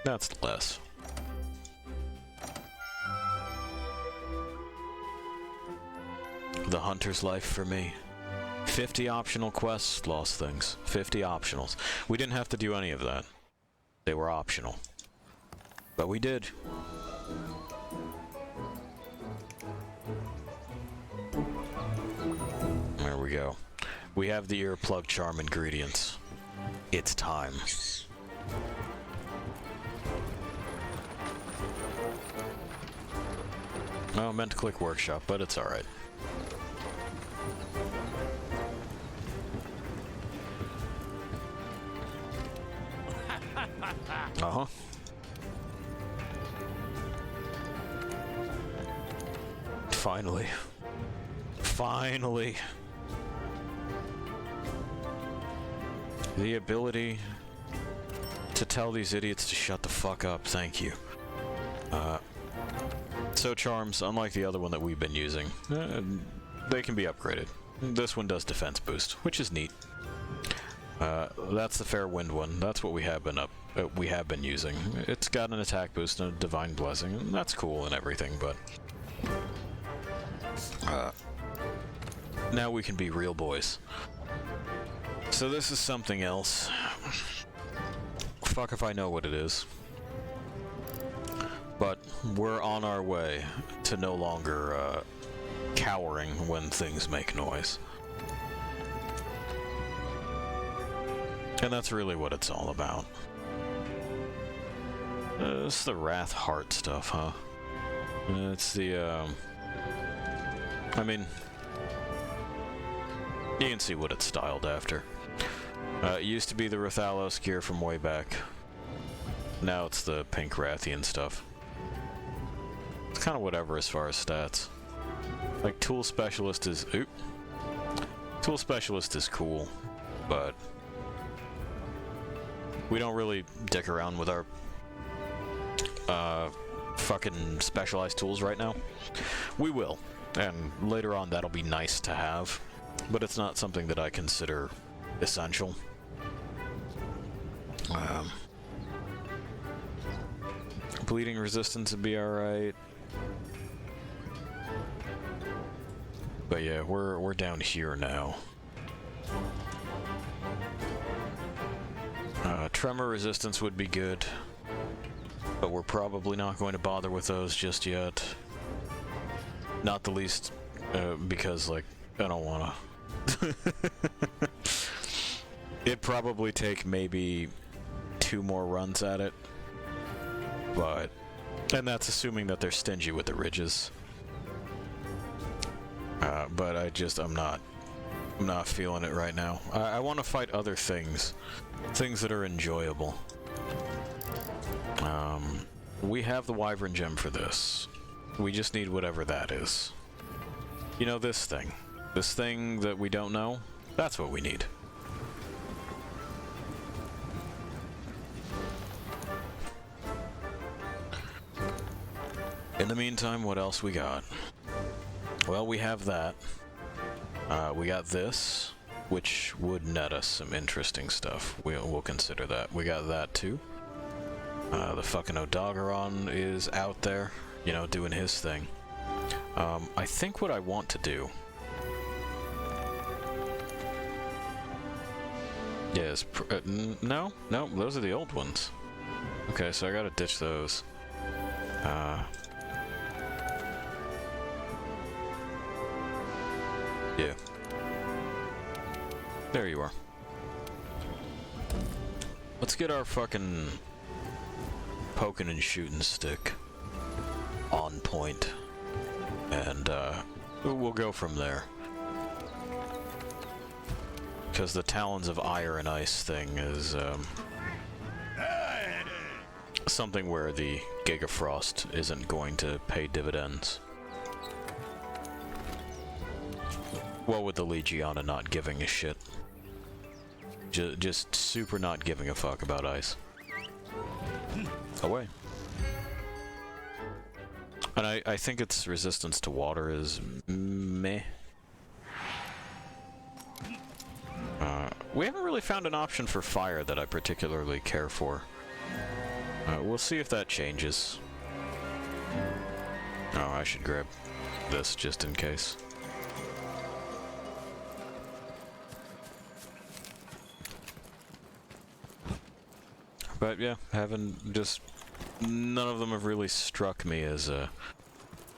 That's less. The hunter's life for me. 50 optional quests, lost things. 50 optionals. We didn't have to do any of that. They were optional. But we did. There we go. We have the earplug charm ingredients. It's time. Oh, I meant to click workshop, but it's alright. Uh-huh. Finally. Finally. The ability to tell these idiots to shut the fuck up, thank you. So charms, unlike the other one that we've been using, they can be upgraded. This one does defense boost, which is neat. That's the fair wind one. That's what we have been using. It's got an attack boost and a divine blessing, and that's cool and everything, but now we can be real boys. So this is something else. Fuck if I know what it is. But we're on our way to no longer cowering when things make noise. And that's really what it's all about. It's the Wrath Heart stuff, huh? It's the, I mean, you can see what it's styled after. It used to be the Rathalos gear from way back. Now it's the pink Rathian stuff. It's kind of whatever as far as stats. Like, Tool Specialist is... Oop. Tool Specialist is cool, but we don't really dick around with our fucking specialized tools right now. We will, and later on that'll be nice to have, but it's not something that I consider essential. Bleeding resistance would be alright. But yeah, we're down here now. Tremor resistance would be good, but we're probably not going to bother with those just yet. Not the least because, like, I don't wanna. It'd probably take maybe 2 more runs at it. But... and that's assuming that they're stingy with the ridges. But I'm not feeling it right now. I want to fight other things. Things that are enjoyable. We have the Wyvern Gem for this. We just need whatever that is. You know, this thing. This thing that we don't know? That's what we need. In the meantime, what else we got? Well, we have that. We got this, which would net us some interesting stuff. We'll consider that. We got that too. The fucking Odogaron is out there, you know, doing his thing. I think what I want to do... yes, no, those are the old ones. Okay, so I gotta ditch those. Yeah. There you are. Let's get our fucking poking and shooting stick on point. And, we'll go from there. Because the Talons of Ire and Ice thing is, something where the Gigafrost isn't going to pay dividends. Well, with the Legiana not giving a shit. Just super not giving a fuck about ice. Away. And I think its resistance to water is meh. We haven't really found an option for fire that I particularly care for. We'll see if that changes. Oh, I should grab this just in case. But yeah, none of them have really struck me as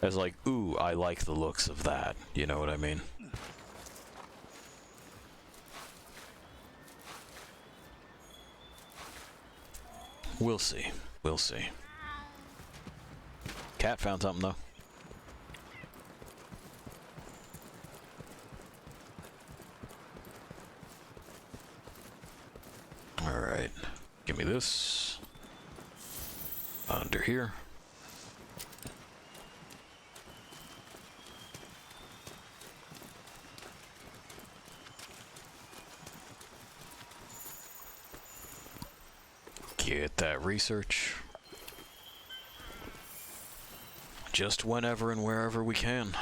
like, ooh, I like the looks of that. You know what I mean? We'll see. We'll see. Cat found something though. Alright. Give me this. Under here. Get that research. Just whenever and wherever we can.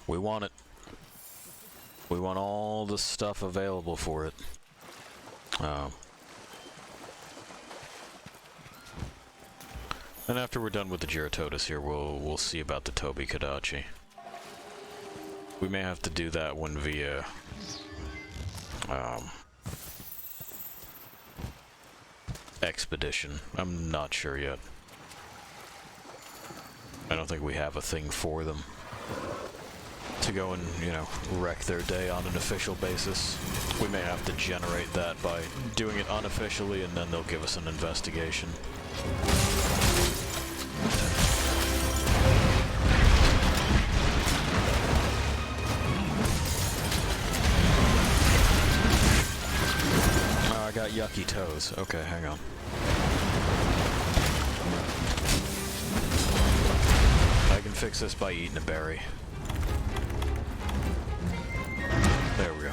We want it. We want all the stuff available for it. And after we're done with the Geratodus here, we'll see about the Toby Kadachi. We may have to do that one via expedition. I'm not sure yet. I don't think we have a thing for them to go and, you know, wreck their day on an official basis. We may have to generate that by doing it unofficially, and then they'll give us an investigation. Oh, I got yucky toes. Okay, hang on. I can fix this by eating a berry. There we go.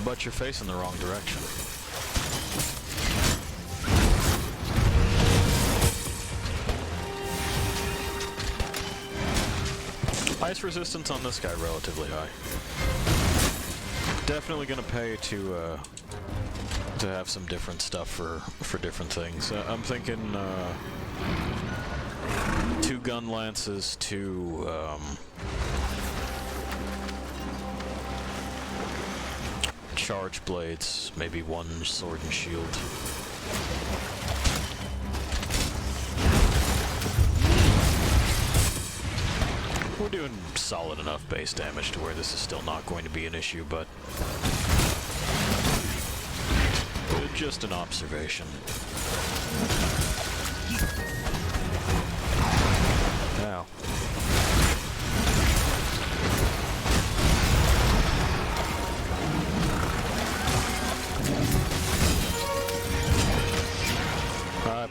But you're facing the wrong direction. Ice resistance on this guy relatively high. Definitely gonna pay to have some different stuff for different things. I'm thinking 2 gun lances, 2 charge blades, maybe 1 sword and shield. We're doing solid enough base damage to where this is still not going to be an issue, but just an observation. Now.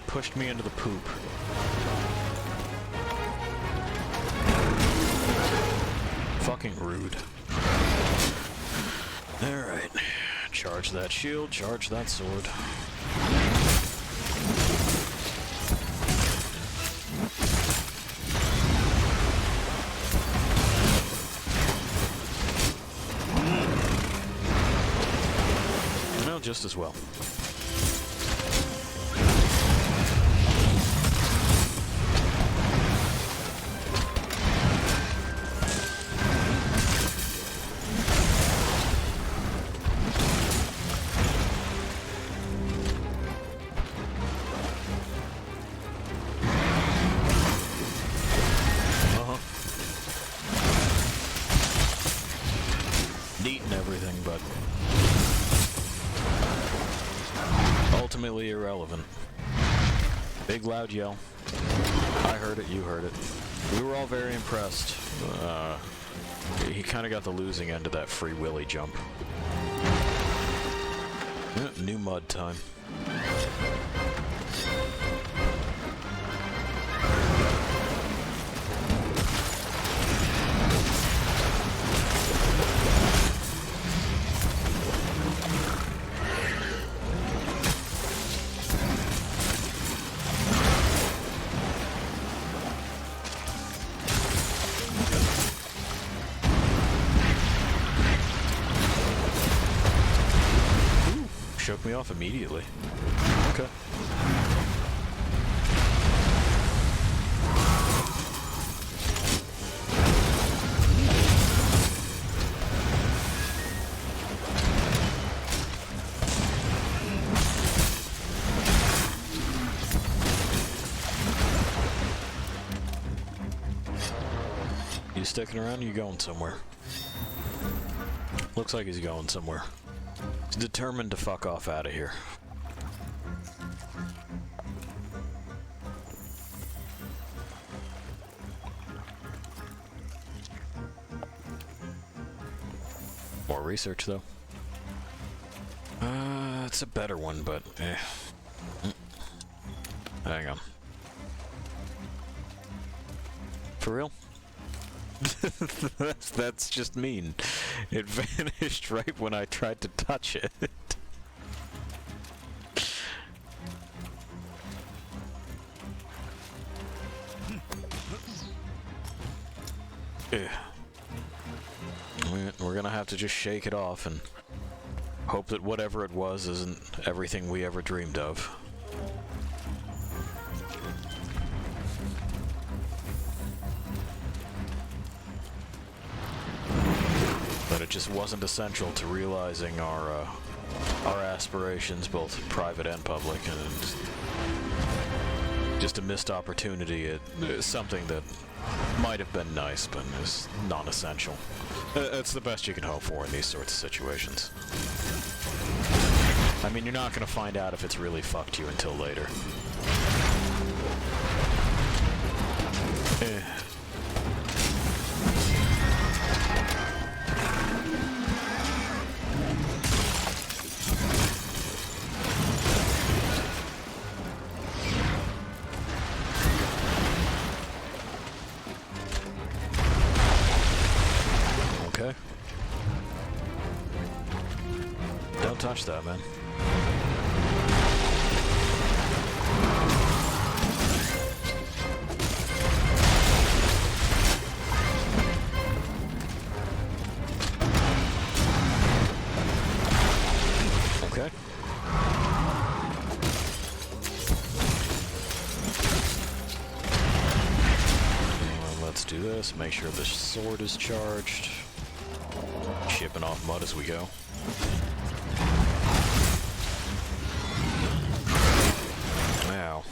Pushed me into the poop. Fucking rude. Alright. Charge that shield, charge that sword. Well, just as well. Neat and everything, but ultimately irrelevant. Big loud yell. I heard it, you heard it. We were all very impressed. He kind of got the losing end of that Free Willy jump. New mud time. Shook me off immediately. Okay. You sticking around or you going somewhere? Looks like he's going somewhere. He's determined to fuck off out of here. More research, though. It's a better one, but eh. Hang on. For real? That's just mean. It vanished right when I tried to touch it. We're gonna have to just shake it off and hope that whatever it was isn't everything we ever dreamed of. That it just wasn't essential to realizing our aspirations, both private and public, and just a missed opportunity at something that might have been nice, but is non-essential. It's the best you can hope for in these sorts of situations. I mean, you're not gonna find out if it's really fucked you until later. Okay. Don't touch that, man. Okay. let's do this. Make sure the sword is charged. Shipping off mud as we go. Wow.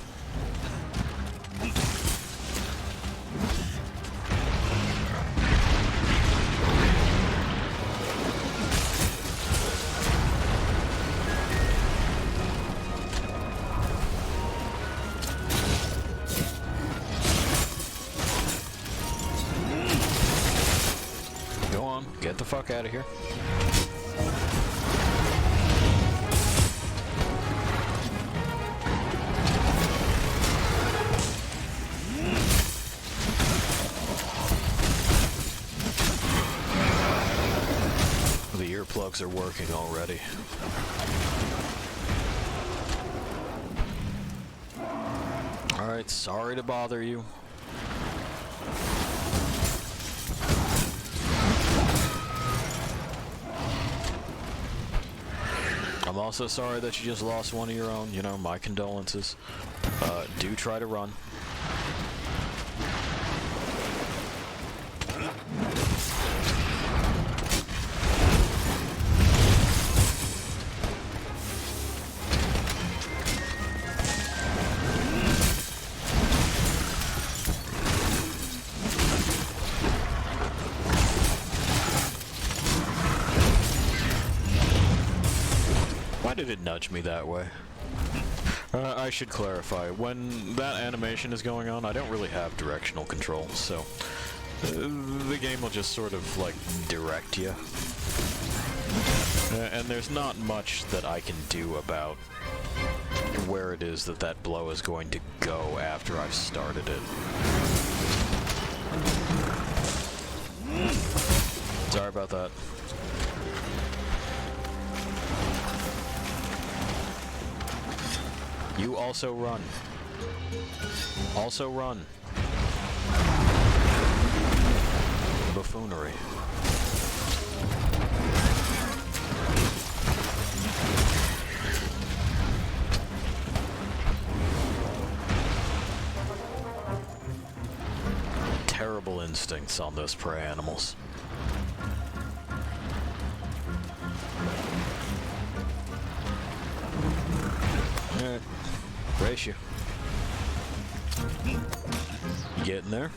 Get the fuck out of here. The earplugs are working already. Alright, sorry to bother you. I'm also sorry that you just lost one of your own, you know, my condolences. Do try to run. Why did it nudge me that way? I should clarify, when that animation is going on, I don't really have directional control, so the game will just sort of, like, direct you. And there's not much that I can do about where it is that that blow is going to go after I've started it. Sorry about that. You also run. Also run. Buffoonery. Terrible instincts on those prey animals. Alright. Brace you. Getting there.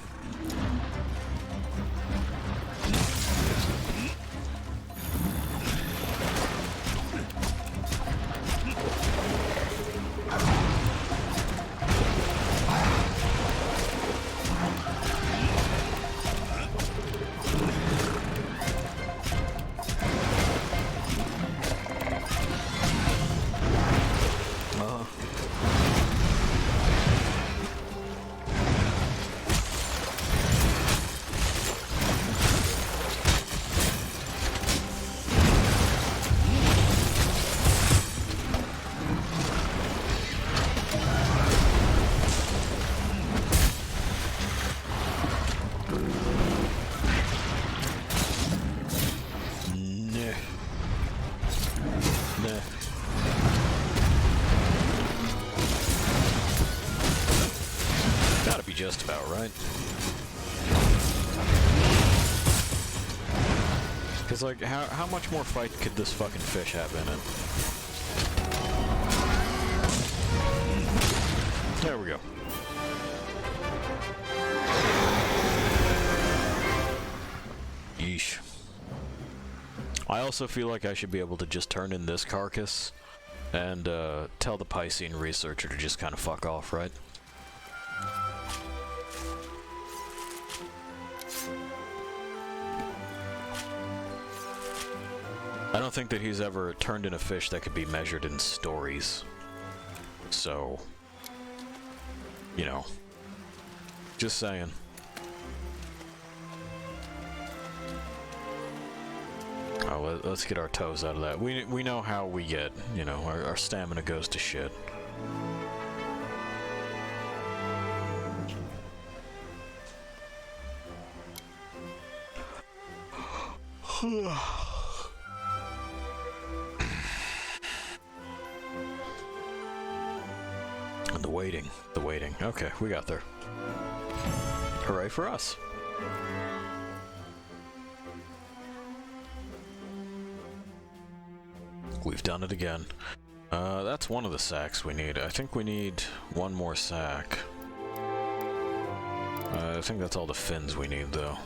Just about right. Because, like, how much more fight could this fucking fish have in it? There we go. Yeesh. I also feel like I should be able to just turn in this carcass and tell the Piscean researcher to just kind of fuck off, right? I don't think that he's ever turned in a fish that could be measured in stories. So, you know, just saying. Oh, let's get our toes out of that. We know how we get, you know, our stamina goes to shit. The waiting. Okay, we got there. Hooray for us. We've done it again. That's one of the sacks we need. I think we need one more sack. I think that's all the fins we need, though.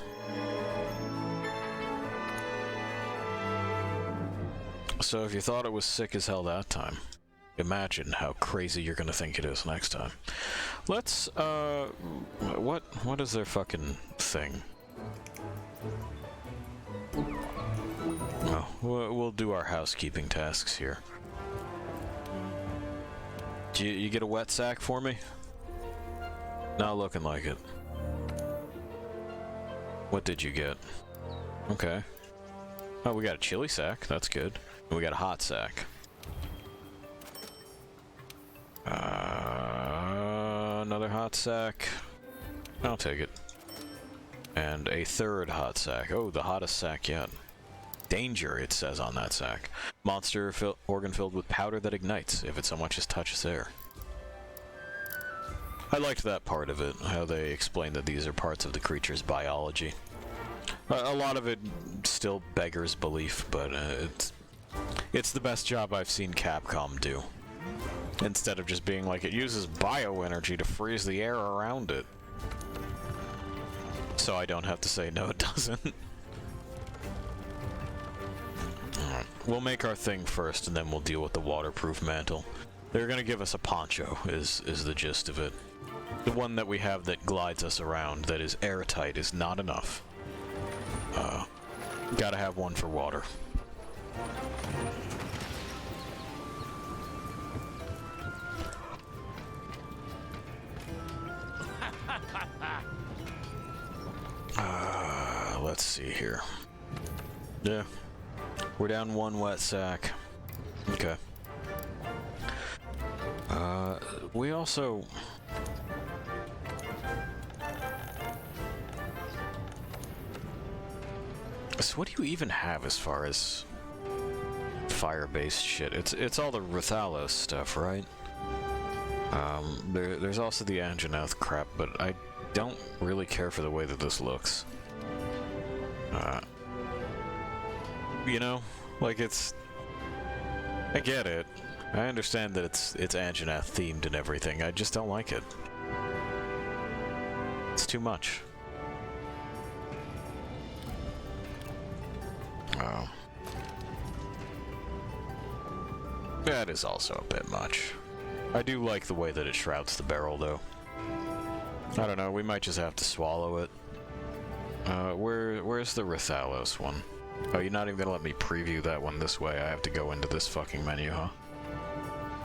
So if you thought it was sick as hell that time, imagine how crazy you're gonna think it is next time. Let's, what is their fucking thing? Oh, we'll do our housekeeping tasks here. Do you get a wet sack for me? Not looking like it. What did you get? Okay. Oh, we got a chili sack. That's good. And we got a hot sack. Another hot sack. I'll take it. And a third hot sack. Oh, the hottest sack yet. Danger, it says on that sack. Monster organ filled with powder that ignites if it so much as touches air. I liked that part of it, how they explained that these are parts of the creature's biology. A lot of it still beggars belief, but it's the best job I've seen Capcom do. Instead of just being like, it uses bioenergy to freeze the air around it. So I don't have to say, no, it doesn't. Alright, we'll make our thing first, and then we'll deal with the waterproof mantle. They're gonna give us a poncho, is the gist of it. The one that we have that glides us around, that is airtight, is not enough. Gotta have one for water. Let's see here. Yeah. We're down one wet sack. Okay. We also... So what do you even have as far as fire-based shit? It's all the Rathalos stuff, right? There's also the Anjanath crap, but I don't really care for the way that this looks. You know, like I get it. I understand that it's Anjanath themed and everything. I just don't like it. It's too much. Oh. That is also a bit much. I do like the way that it shrouds the barrel, though. I don't know, we might just have to swallow it. Where's the Rathalos one? Oh, you're not even gonna let me preview that one this way. I have to go into this fucking menu, huh?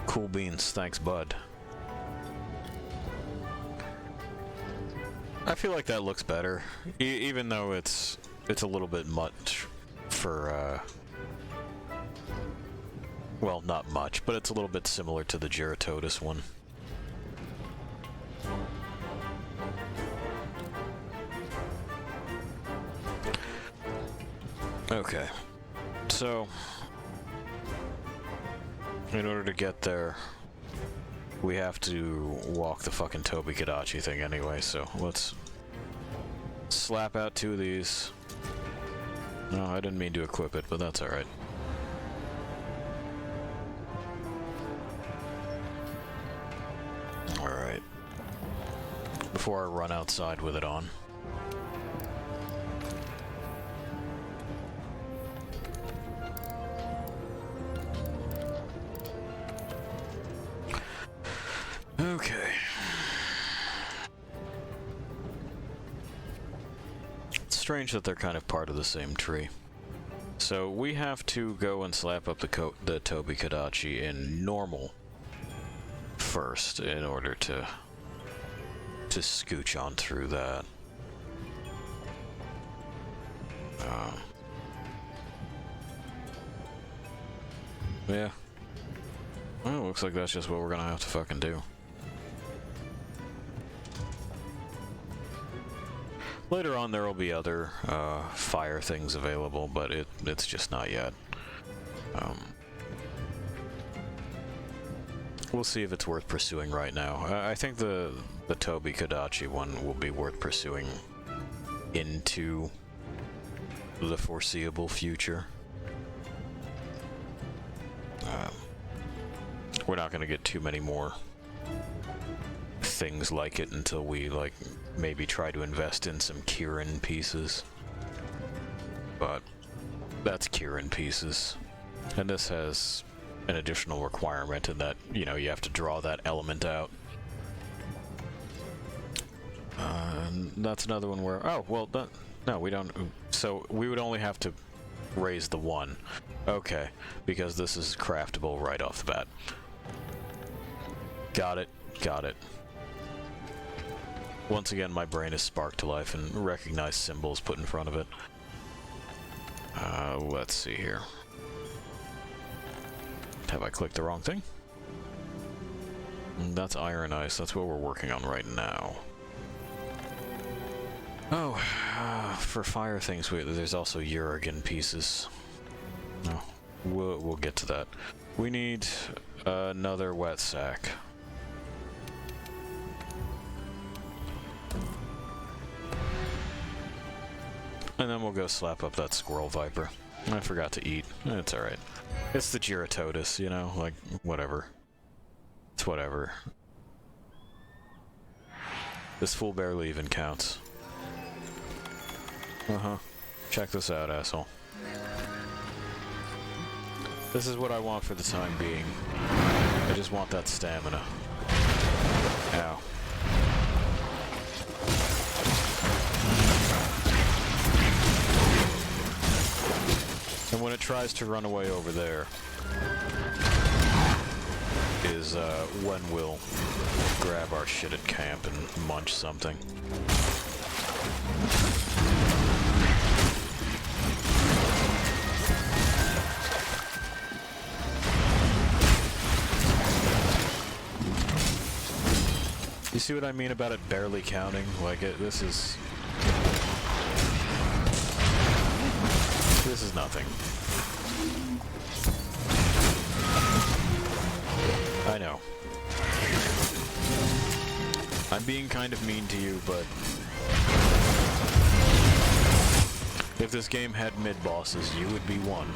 Cool beans, thanks, bud. I feel like that looks better, even though it's a little bit much for, well, not much, but it's a little bit similar to the Geratodus one. Okay, so in order to get there, we have to walk the fucking Tobi-Kadachi thing anyway, so let's slap out 2 of these. No, I didn't mean to equip it, but that's alright. Alright. Before I run outside with it on. Okay. It's strange that they're kind of part of the same tree. So we have to go and slap up the Tobi-Kadachi in normal first in order to scooch on through that. Yeah. Well, looks like that's just what we're gonna have to fucking do. Later on there will be other fire things available, but it's just not yet. We'll see if it's worth pursuing right now. I think the Tobi-Kadachi one will be worth pursuing into the foreseeable future. We're not going to get too many more things like it until we, like, maybe try to invest in some Kieran pieces. But that's Kieran pieces. And this has an additional requirement in that, you know, you have to draw that element out. That's another one where, oh, well, no, we don't, so we would only have to raise the one. Okay, because this is craftable right off the bat. Got it, got it. Once again, my brain is sparked to life and recognized symbols put in front of it. Let's see here. Have I clicked the wrong thing? That's iron ice, that's what we're working on right now. Oh, for fire things, there's also Urigan pieces. No, we'll get to that. We need another wet sack. And then we'll go slap up that squirrel viper. I forgot to eat. It's alright. It's the Giratodus, you know? Like, whatever. It's whatever. This fool barely even counts. Uh-huh. Check this out, asshole. This is what I want for the time being. I just want that stamina. Ow. And when it tries to run away over there, is when we'll grab our shit at camp and munch something. You see what I mean about it barely counting? Like, this is nothing. I know. I'm being kind of mean to you, but if this game had mid-bosses, you would be one.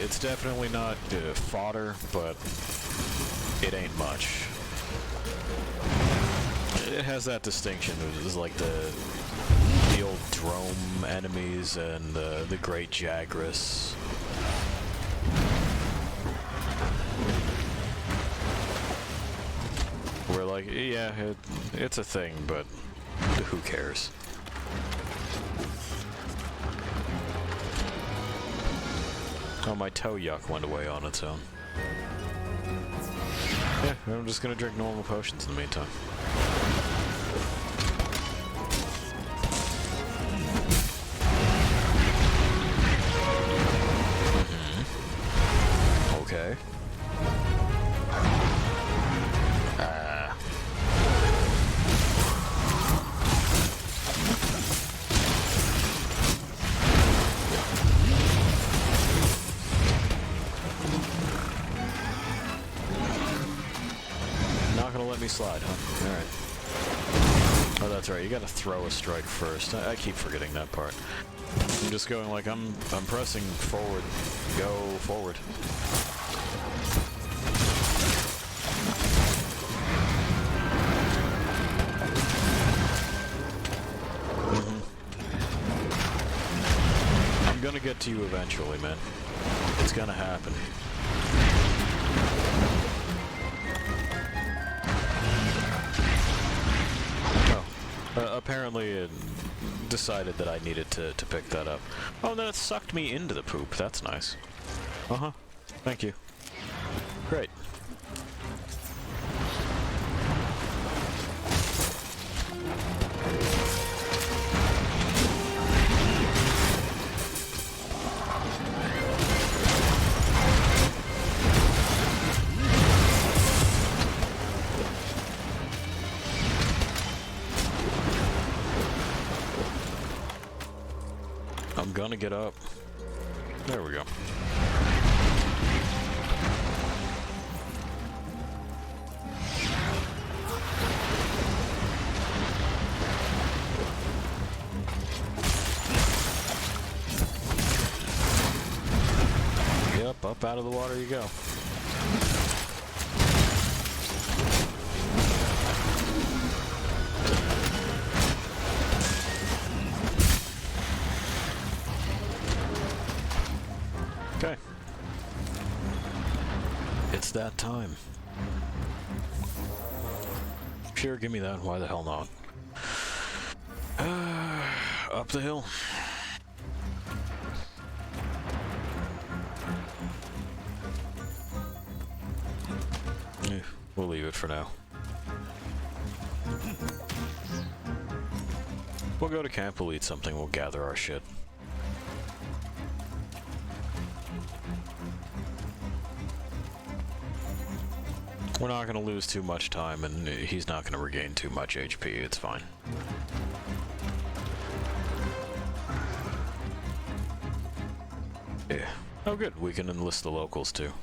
It's definitely not fodder, but it ain't much. It has that distinction. It's like the old drome enemies and the great Jagras. We're like, yeah, it's a thing, but who cares? Oh, my toe yuck went away on its own. Yeah, I'm just gonna drink normal potions in the meantime. Okay. Not gonna let me slide, huh? Alright. Oh, that's right, you gotta throw a strike first. I keep forgetting that part. I'm just going like, I'm pressing forward. Go forward. I'm gonna get to you eventually, man. It's gonna happen. Oh, apparently it decided that I needed to pick that up. Oh, and then it sucked me into the poop. That's nice. Uh-huh. Thank you. Great. I'm gonna get up. There we go. Up out of the water you go. Okay. It's that time. Sure, give me that. Why the hell not? Up the hill. We'll leave it for now. We'll go to camp, we'll eat something, we'll gather our shit. We're not gonna lose too much time, and he's not gonna regain too much HP, it's fine. Yeah. Oh good, we can enlist the locals too.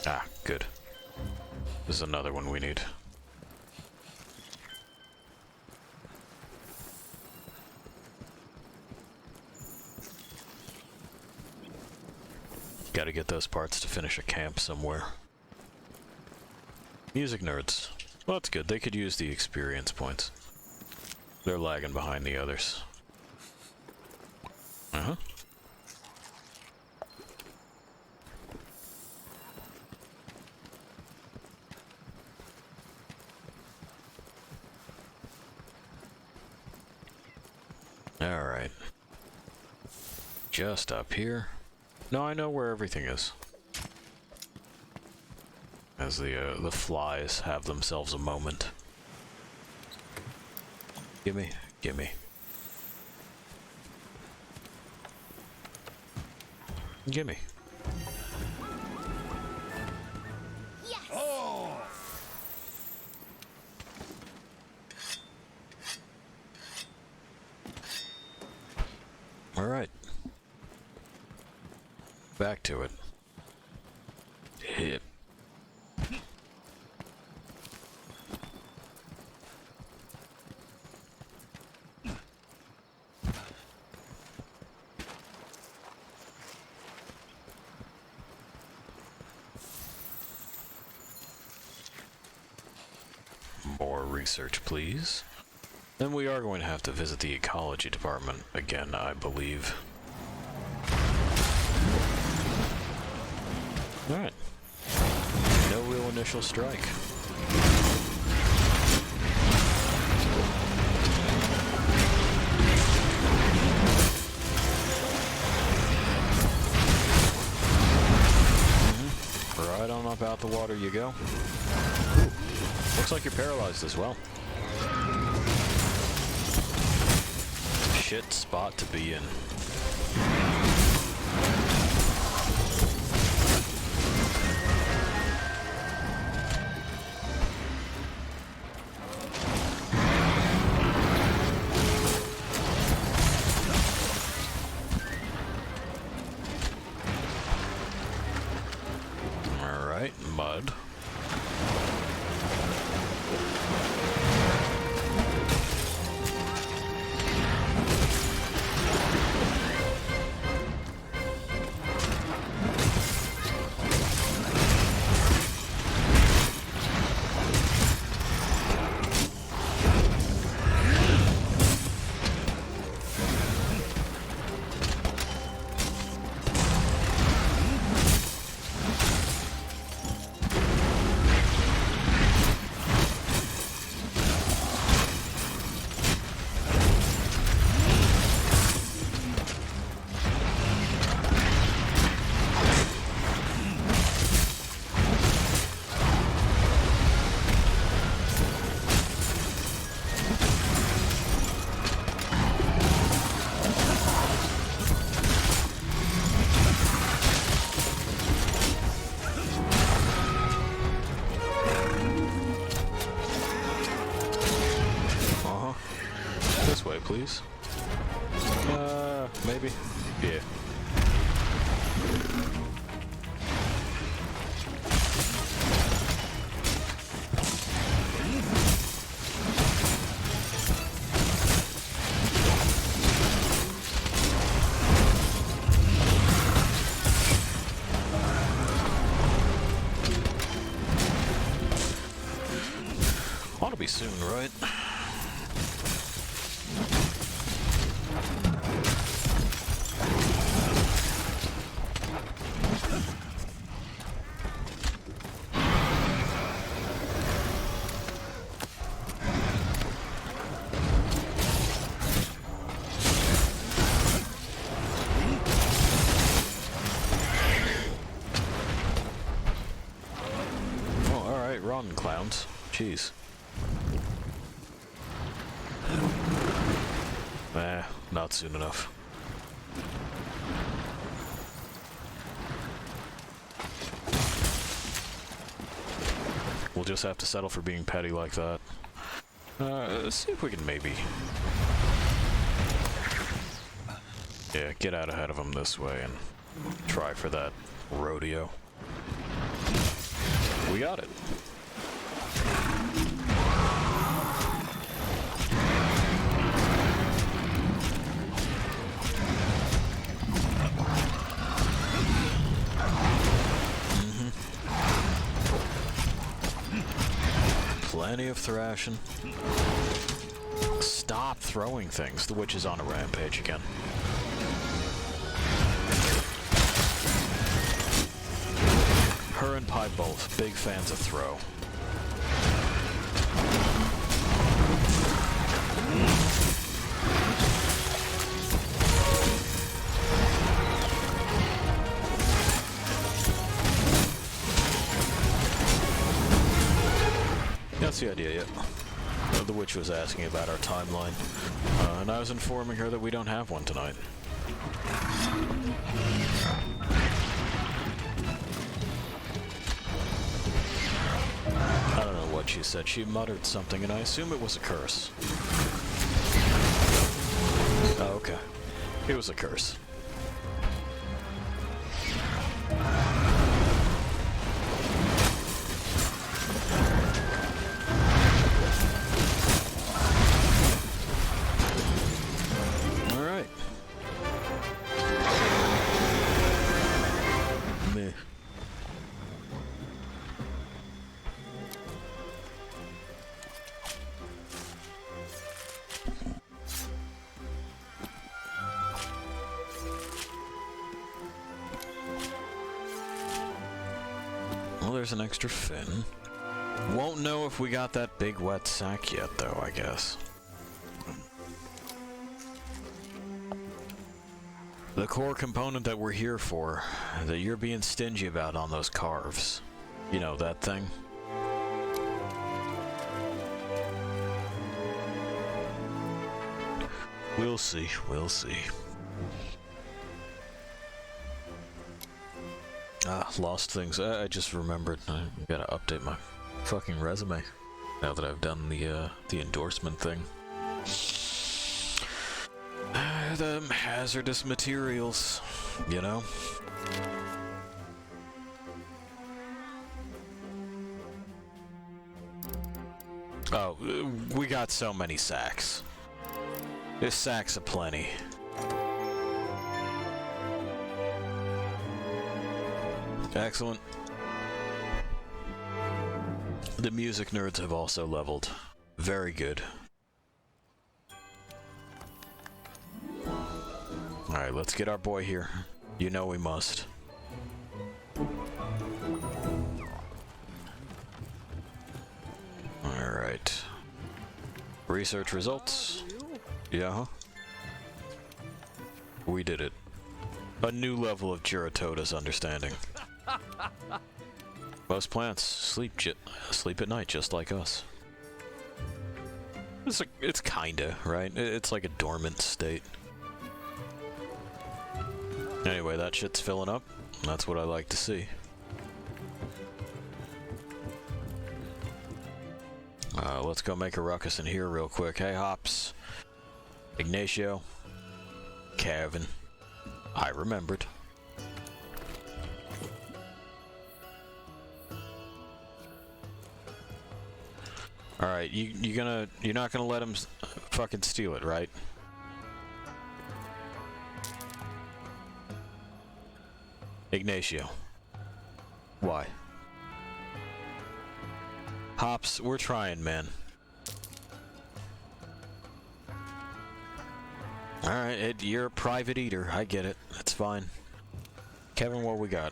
Ah, good. This is another one we need. Gotta get those parts to finish a camp somewhere. Music nerds. Well, that's good. They could use the experience points. They're lagging behind the others. Uh-huh. Alright. Just up here. No, I know where everything is. As the flies have themselves a moment. Gimme, gimme. Gimme. Yes. Oh! Alright. Back to it. Hit. More research, please. Then we are going to have to visit the ecology department again, I believe. Alright. No real initial strike. Right on up out the water you go. Ooh. Looks like you're paralyzed as well. Shit spot to be in. Alright, mud. This way, please. Maybe? Yeah. That'll be soon, right? Run, clowns. Jeez. Not soon enough. We'll just have to settle for being petty like that. Let's see if we can maybe... Yeah, get out ahead of him this way and try for that rodeo. We got it. Plenty of thrashing. Stop throwing things. The witch is on a rampage again. Her and Pie both big fans of throw. That's the idea, yep. The witch was asking about our timeline, and I was informing her that we don't have one tonight. I don't know what she said. She muttered something, and I assume it was a curse. Oh, okay. It was a curse. Well, there's an extra fin. Won't know if we got that big wet sack yet, though, I guess. The core component that we're here for, that you're being stingy about on those carves. You know, that thing? We'll see, we'll see. Lost things. I just remembered. I gotta update my fucking resume now that I've done the endorsement thing. The hazardous materials, you know? Oh, we got so many sacks. There's sacks aplenty. Excellent. The music nerds have also leveled. Very good. Alright, let's get our boy here. You know we must. Alright. Research results. Yeah, huh? We did it. A new level of Giratoda's understanding. Most plants sleep at night just like us. It's kinda, right? It's like a dormant state. Anyway, that shit's filling up. That's what I like to see. Let's go make a ruckus in here real quick. Hey, Hops. Ignacio. Kevin. I remembered. Alright, you're not gonna let him fucking steal it, right? Ignacio. Why? Hops, we're trying, man. Alright, you're a private eater. I get it. That's fine. Kevin, what we got?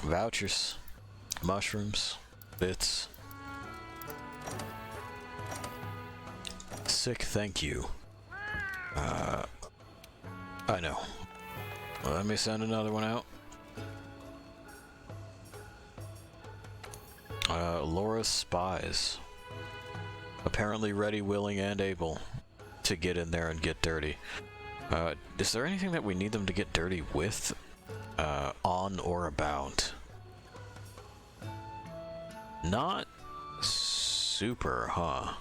Vouchers. Mushrooms. Bits. Sick, thank you. I know. Let me send another one out. Laura's spies. Apparently ready, willing, and able to get in there and get dirty. Is there anything that we need them to get dirty with? On or about? Not super, huh?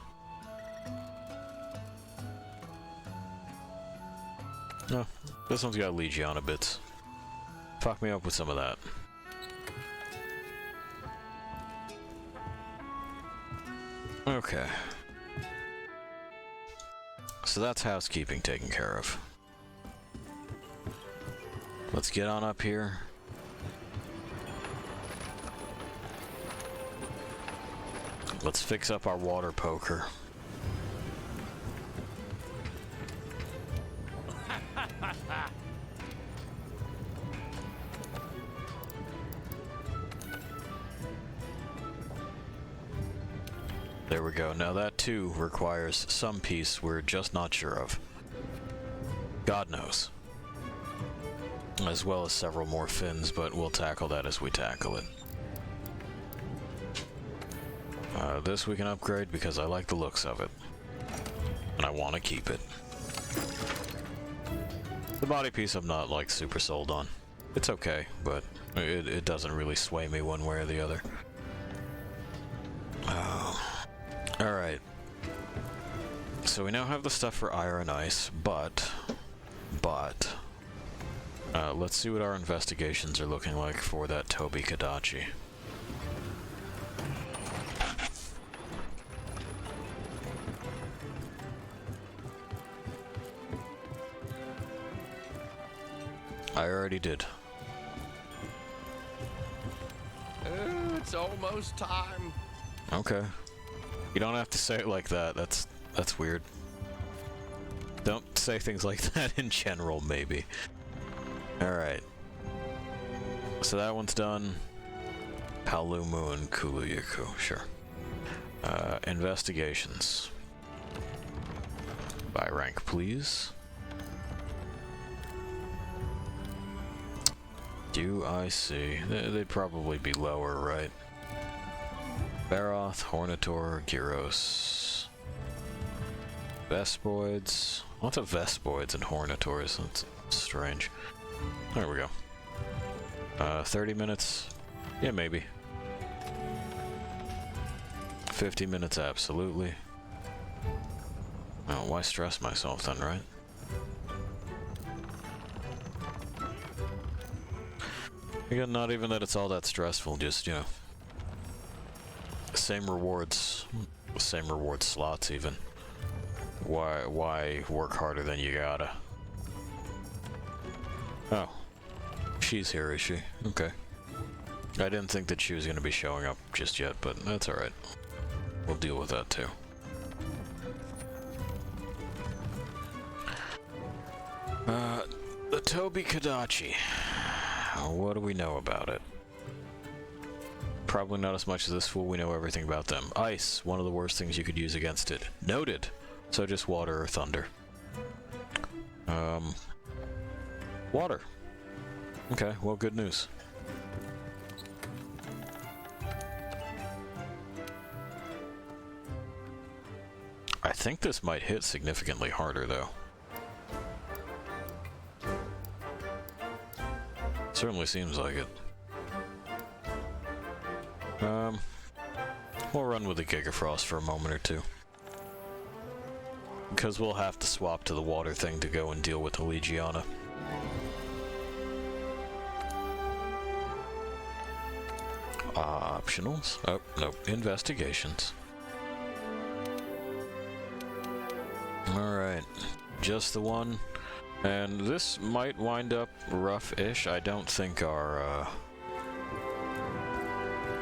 No, this one's got Legiana bits. Fuck me up with some of that. Okay. So that's housekeeping taken care of. Let's get on up here. Let's fix up our water poker. There we go. Now that too requires some piece we're just not sure of. God knows. As well as several more fins, but we'll tackle that as we tackle it. This we can upgrade because I like the looks of it. And I want to keep it. The body piece I'm not like super sold on. It's okay, but it doesn't really sway me one way or the other. Alright. So we now have the stuff for iron ice, but let's see what our investigations are looking like for that Toby Kadachi. I already did. It's almost time. Okay. You don't have to say it like that. That's weird. Don't say things like that in general, maybe. Alright. So that one's done. Palumu and Kuluyuku, sure. Investigations. By rank, please. Do I see? They'd probably be lower, right? Baroth, Hornator, Gyros. Vespoids. Lots of Vespoids and Hornators. That's strange. There we go. 30 minutes? Yeah, maybe. 50 minutes, absolutely. Oh, why stress myself then, right? Again, not even that it's all that stressful, just, you know, same rewards slots even. Why work harder than you gotta? Oh, she's here, is she? Okay. I didn't think that she was gonna be showing up just yet, but that's alright. We'll deal with that too. The Toby Kadachi. What do we know about it? Probably not as much as this fool. We know everything about them. Ice, one of the worst things you could use against it. Noted. So just water or thunder. Water. Okay, well, good news. I think this might hit significantly harder, though. Certainly seems like it. We'll run with the Gigafrost for a moment or two. Because we'll have to swap to the water thing to go and deal with the Legiana. Optionals? Oh, no. Investigations. Alright. Just the one. And this might wind up rough-ish. I don't think our,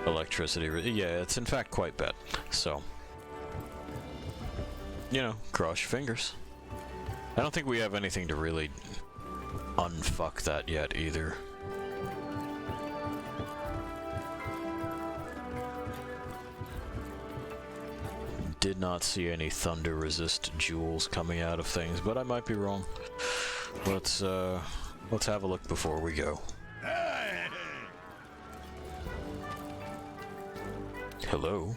electricity... Yeah, it's in fact quite bad. So... you know, cross your fingers. I don't think we have anything to really unfuck that yet either. Did not see any thunder resist jewels coming out of things, but I might be wrong. Let's have a look before we go. Hello.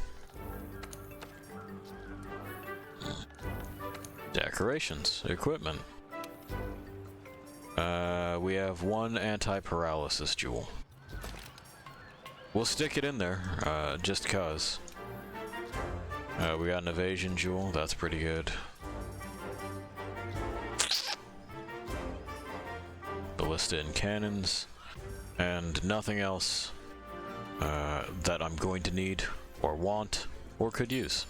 Decorations, equipment. We have one anti-paralysis jewel. We'll stick it in there, just cause. We got an evasion jewel, that's pretty good. Ballista and cannons, and nothing else that I'm going to need, or want, or could use.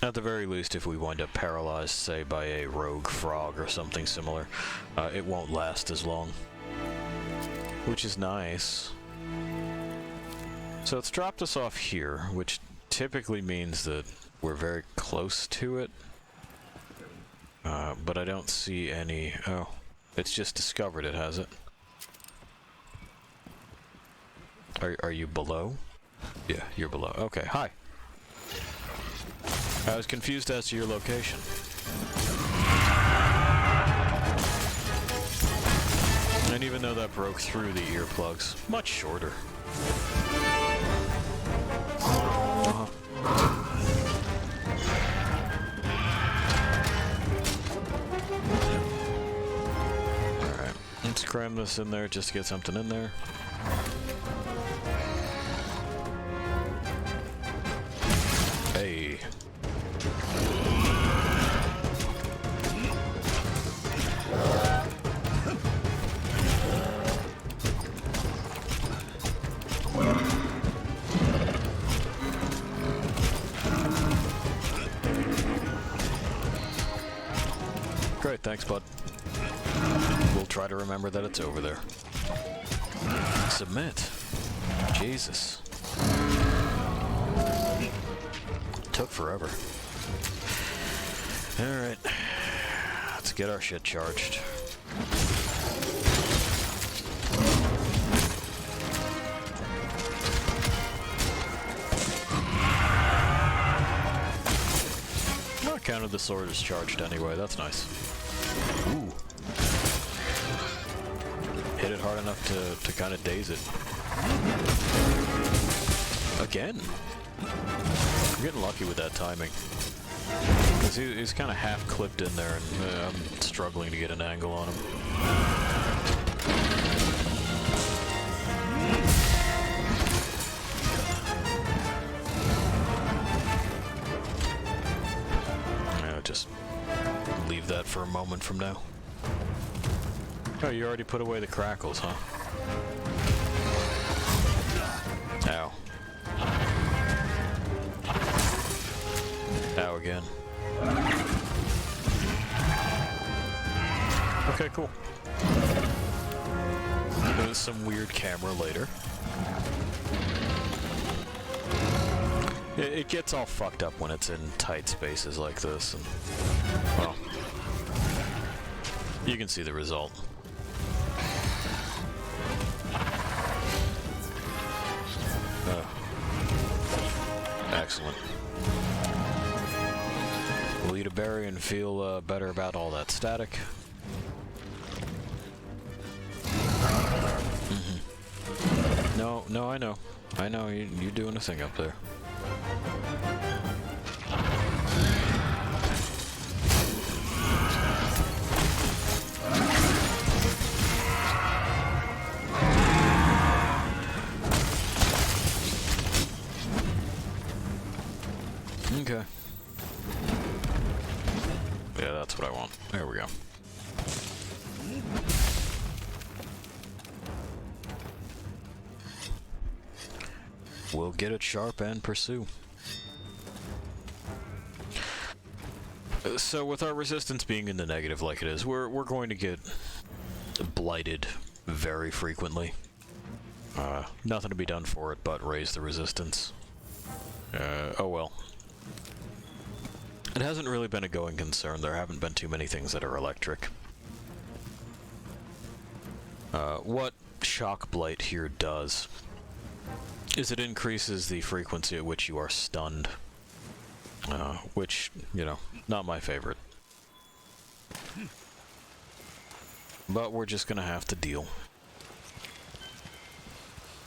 At the very least, if we wind up paralyzed, say, by a rogue frog or something similar, it won't last as long. Which is nice. So it's dropped us off here, which typically means that we're very close to it. But I don't see any... Oh, it's just discovered it, has it? Are you below? Yeah, you're below. Okay, hi. I was confused as to your location. And even though that broke through the earplugs, much shorter. Alright, let's cram this in there just to get something in there. Hey. Great, thanks, bud. We'll try to remember that it's over there. Submit. Jesus. Took forever. Alright. Let's get our shit charged. I counted the sword as charged anyway, that's nice. Ooh. Hit it hard enough to kind of daze it. Again? I'm getting lucky with that timing. Because he's kind of half clipped in there, and I'm struggling to get an angle on him. I'll just leave that for a moment from now. Oh, you already put away the crackles, huh? Ow. Ow again. Okay, cool. There's some weird camera later. It gets all fucked up when it's in tight spaces like this, and well, you can see the result. Excellent. We'll eat a berry and feel better about all that static. No, I know. I know, you're doing a thing up there. Okay. Yeah, that's what I want. There we go. We'll get it sharp and pursue. So with our resistance being in the negative like it is, we're going to get blighted very frequently. Nothing to be done for it but raise the resistance. Oh well. It hasn't really been a going concern. There haven't been too many things that are electric. What Shock Blight here does is it increases the frequency at which you are stunned. Which, you know, not my favorite. But we're just gonna have to deal.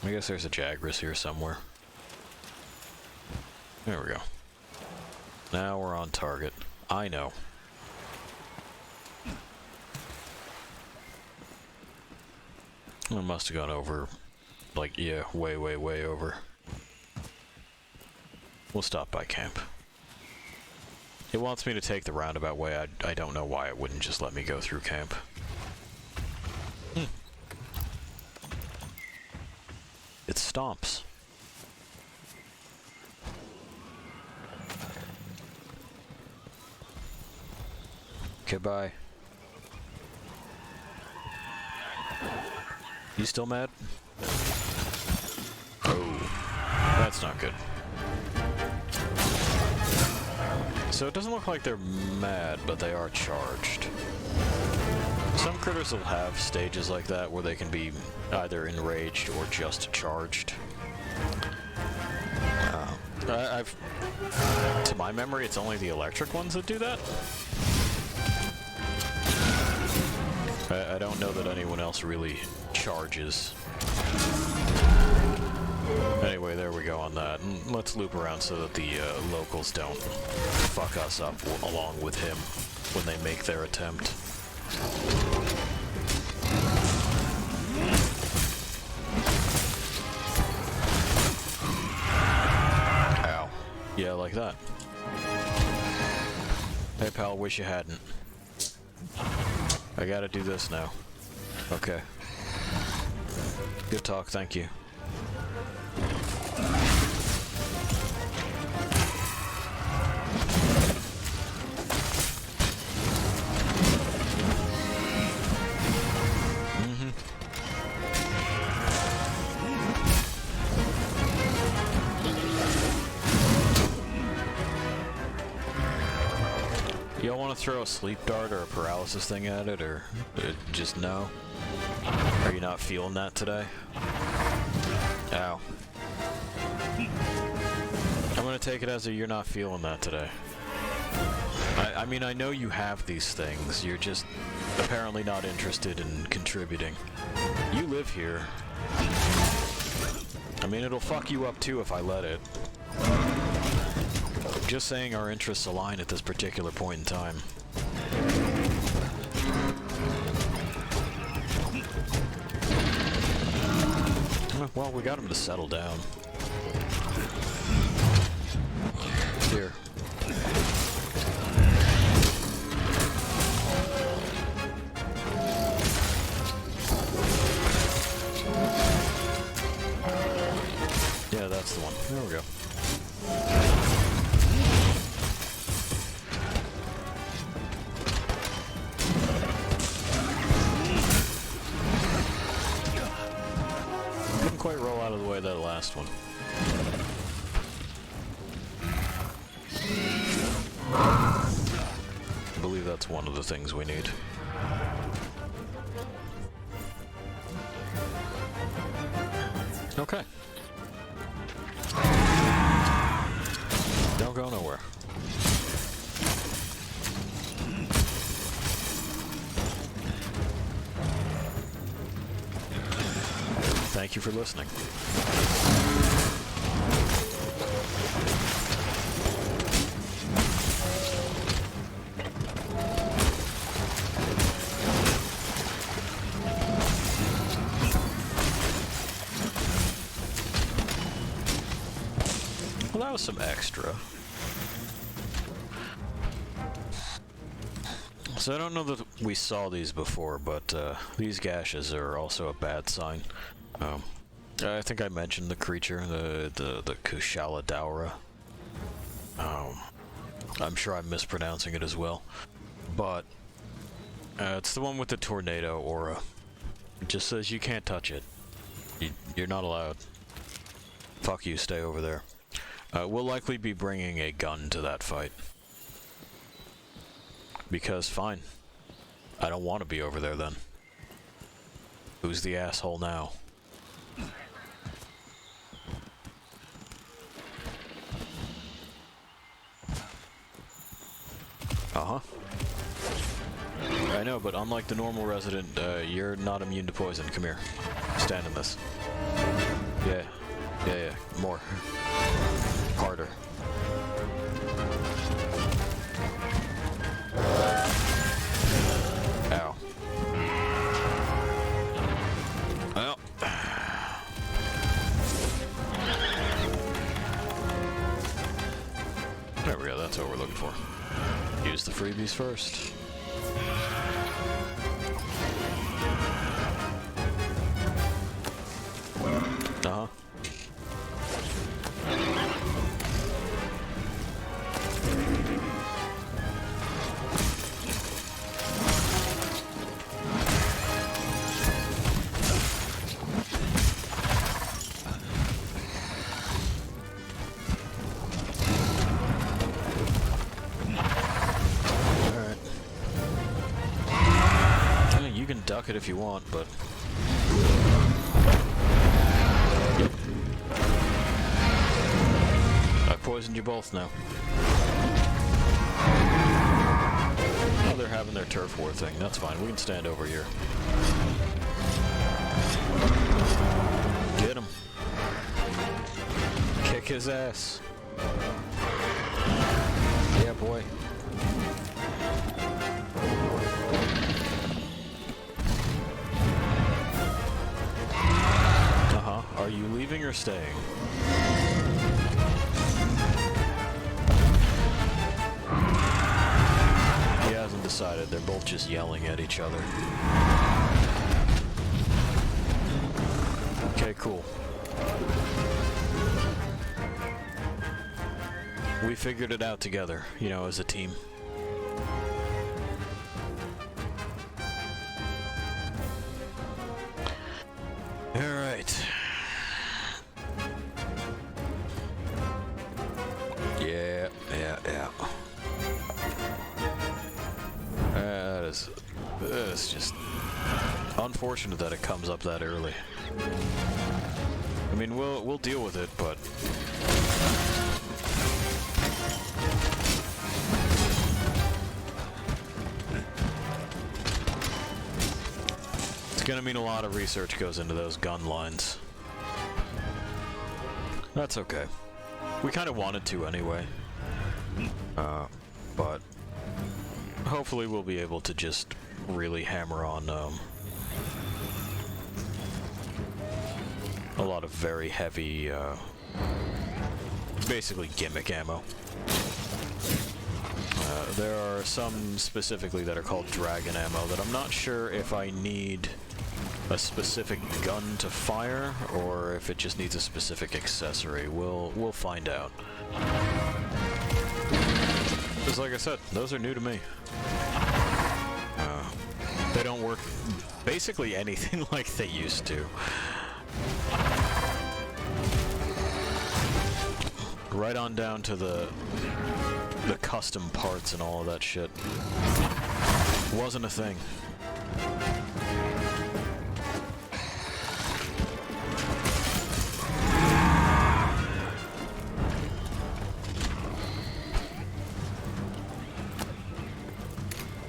I guess there's a Jagras here somewhere. There we go. Now we're on target. I know. I must have gone over, like, yeah, way, way, way over. We'll stop by camp. It wants me to take the roundabout way. I don't know why it wouldn't just let me go through camp. It stomps. Okay, bye. You still mad? Oh, that's not good. So it doesn't look like they're mad, but they are charged. Some critters will have stages like that where they can be either enraged or just charged. To my memory, it's only the electric ones that do that. I don't know that anyone else really charges. Anyway, there we go on that. And let's loop around so that the locals don't fuck us up along with him when they make their attempt. Ow. Yeah, like that. Hey pal, wish you hadn't. I gotta do this now. Okay. Good talk, thank you. Y'all want to throw a sleep dart or a paralysis thing at it, or just no? Are you not feeling that today? Ow. I'm gonna take it as a you're not feeling that today. I mean, I know you have these things, you're just apparently not interested in contributing. You live here. I mean, it'll fuck you up too if I let it. Just saying our interests align at this particular point in time. Well, we got him to settle down. Here. Yeah, that's the one. There we go. Quite roll out of the way that last one. I believe that's one of the things we need. Okay. Don't go nowhere. Thank you for listening. Well, that was some extra. So I don't know that we saw these before, but these gashes are also a bad sign. I think I mentioned the creature, the Kushala Daura. I'm sure I'm mispronouncing it as well, but it's the one with the tornado aura. It just says you can't touch it. You're not allowed. Fuck you, stay over there. We'll likely be bringing a gun to that fight. Because, fine. I don't want to be over there then. Who's the asshole now? Uh-huh. I know, but unlike the normal resident, you're not immune to poison. Come here. Stand in this. Yeah. Yeah. More. Harder. Ow. Well. There we go, that's what we're looking for. Use the freebies first. Uh-huh. Duck it if you want, but I poisoned you both now. Oh, they're having their turf war thing. That's fine. We can stand over here. Get him. Kick his ass. Yeah, boy. Are you leaving or staying? He hasn't decided. They're both just yelling at each other. Okay, cool. We figured it out together, you know, as a team. Alright. Yeah. It's just unfortunate that it comes up that early. I mean, we'll deal with it, but it's gonna mean a lot of research goes into those gun lines. That's okay. We kind of wanted to anyway. But hopefully we'll be able to just really hammer on a lot of very heavy, basically gimmick ammo. There are some specifically that are called dragon ammo that I'm not sure if I need a specific gun to fire or if it just needs a specific accessory. We'll find out. Because like I said, those are new to me. They don't work basically anything like they used to. Right on down to the custom parts and all of that shit. Wasn't a thing.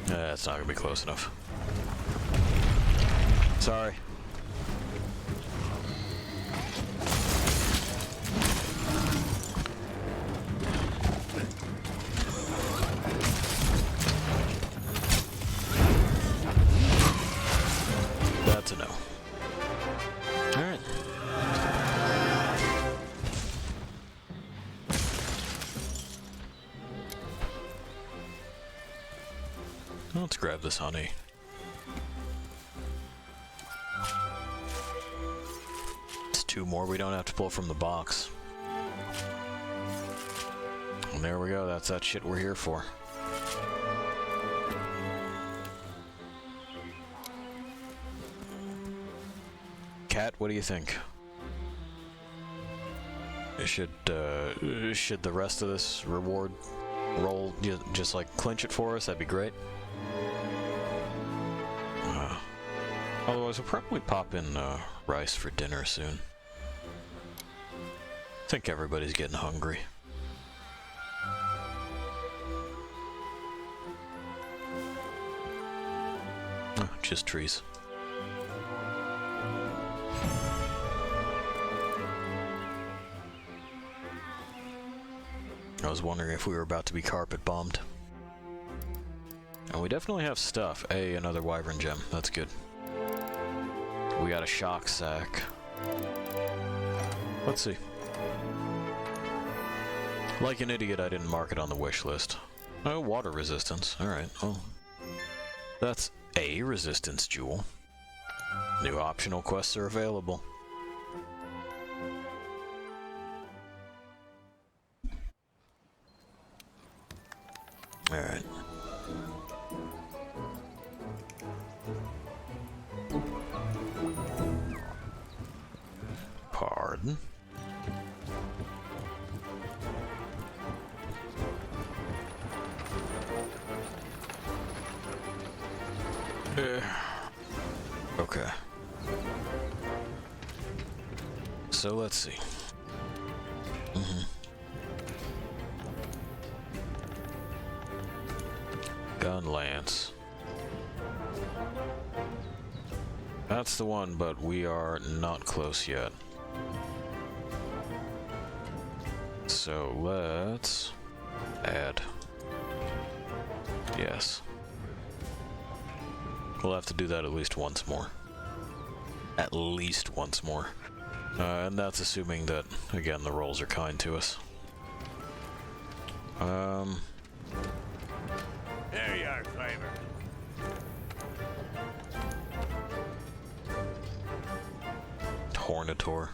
That's not gonna be close enough. Sorry. That's a no. Alright. Let's grab this honey. It's two more we don't have to pull from the box. And there we go, that's that shit we're here for. Chat, what do you think? Should the rest of this reward roll just like clinch it for us? That'd be great. Otherwise, we'll probably pop in rice for dinner soon. I think everybody's getting hungry. Oh, just trees. I was wondering if we were about to be carpet bombed. And we definitely have stuff. Another wyvern gem. That's good. We got a shock sack. Let's see. Like an idiot, I didn't mark it on the wish list. Oh, water resistance. Alright, well. That's a resistance jewel. New optional quests are available. Alright. Pardon? Okay. So let's see. Gun lance. That's the one, but we are not close yet. So let's add. Yes. We'll have to do that at least once more. At least once more. And that's assuming that, again, the rolls are kind to us. There you are, Flavor. Hornator.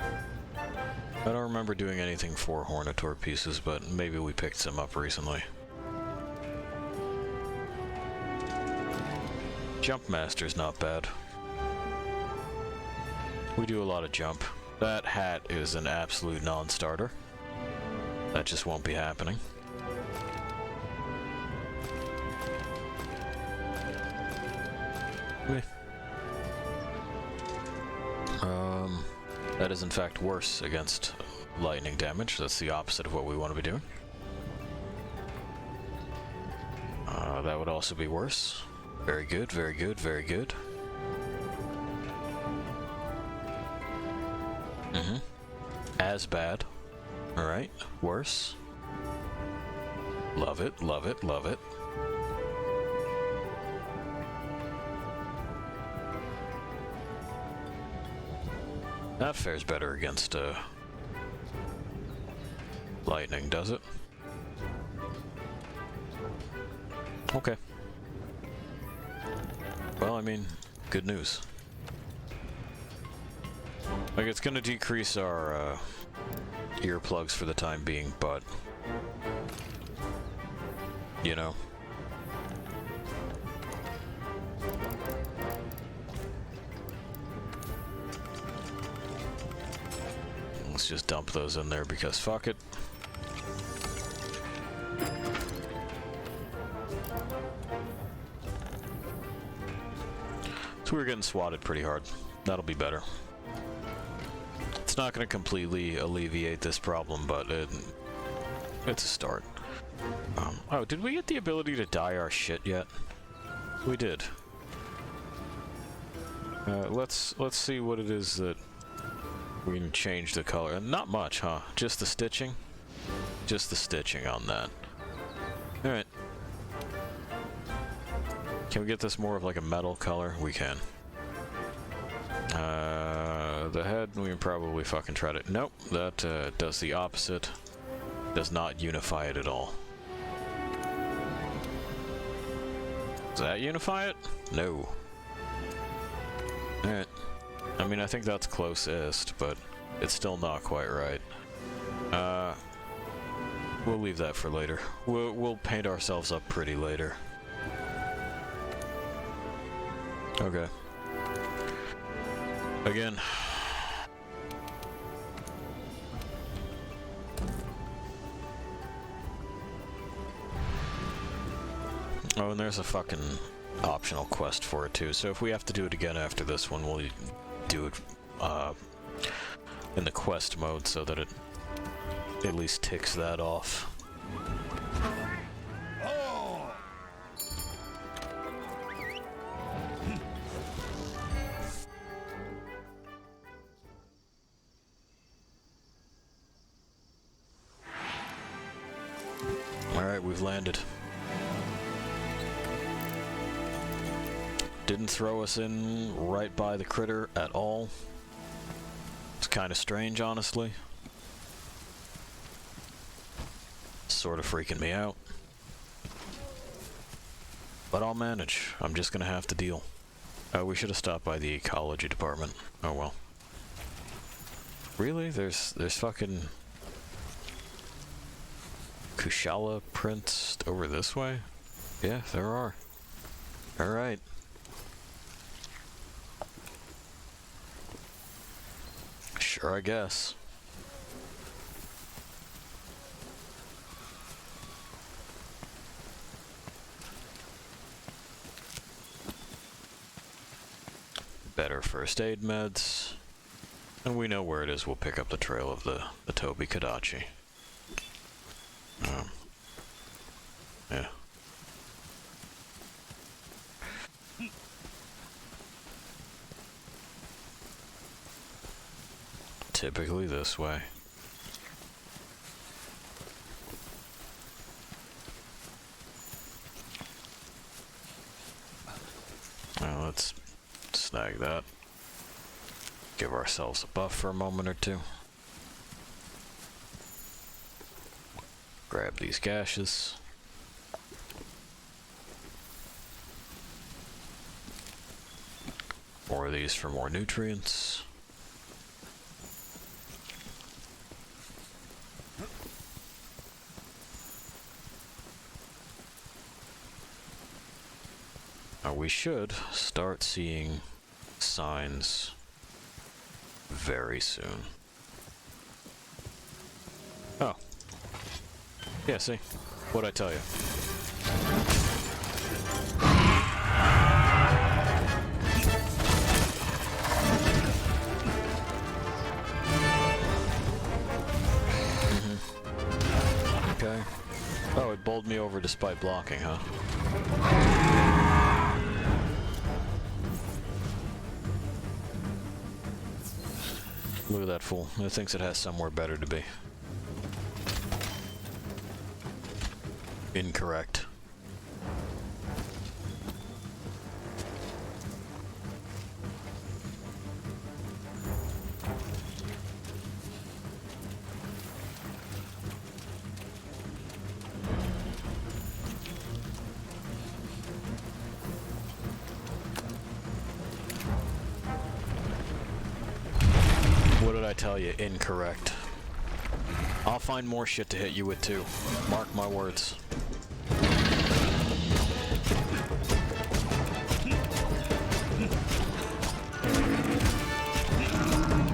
I don't remember doing anything for Hornator pieces, but maybe we picked some up recently. Jump Master's not bad. We do a lot of jump. That hat is an absolute non-starter. That just won't be happening. That is in fact worse against lightning damage. That's the opposite of what we want to be doing. That would also be worse. Very good, very good, very good. As bad. Alright, worse. Love it, love it, love it. That fares better against lightning, does it? Okay. Well, I mean, good news. Like, it's gonna decrease our earplugs for the time being, but you know. Let's just dump those in there because fuck it. So we're getting swatted pretty hard. That'll be better. It's not going to completely alleviate this problem, but it's a start. Oh, did we get the ability to dye our shit yet? We did. Let's see what it is that we can change the color. Not much, huh? Just the stitching? Just the stitching on that. Alright. Can we get this more of like a metal color? We can. The head, we can probably fucking try to... Nope, that does the opposite. Does not unify it at all. Does that unify it? No. Alright. I mean, I think that's closest, but it's still not quite right. We'll leave that for later. We'll paint ourselves up pretty later. Okay. Again. Oh, and there's a fucking optional quest for it too, so if we have to do it again after this one, we'll do it in the quest mode so that it at least ticks that off. Alright, we've landed. Didn't throw us in right by the critter at all. It's kind of strange, honestly. Sort of freaking me out. But I'll manage. I'm just gonna have to deal. We should have stopped by the ecology department. Oh well. Really? There's fucking Kushala prints over this way? Yeah, there are. Alright. Sure, I guess. Better first aid meds. And we know where it is. We'll pick up the trail of the Toby Kadachi. Yeah. Typically this way. Now let's snag that. Give ourselves a buff for a moment or two. Grab these gashes. More of these for more nutrients. Now we should start seeing signs very soon. Oh. Yeah, see? What'd I tell you? Okay. Oh, it bowled me over despite blocking, huh? Look at that fool. It thinks it has somewhere better to be. Incorrect. What did I tell you? Incorrect. I'll find more shit to hit you with too. Mark my words.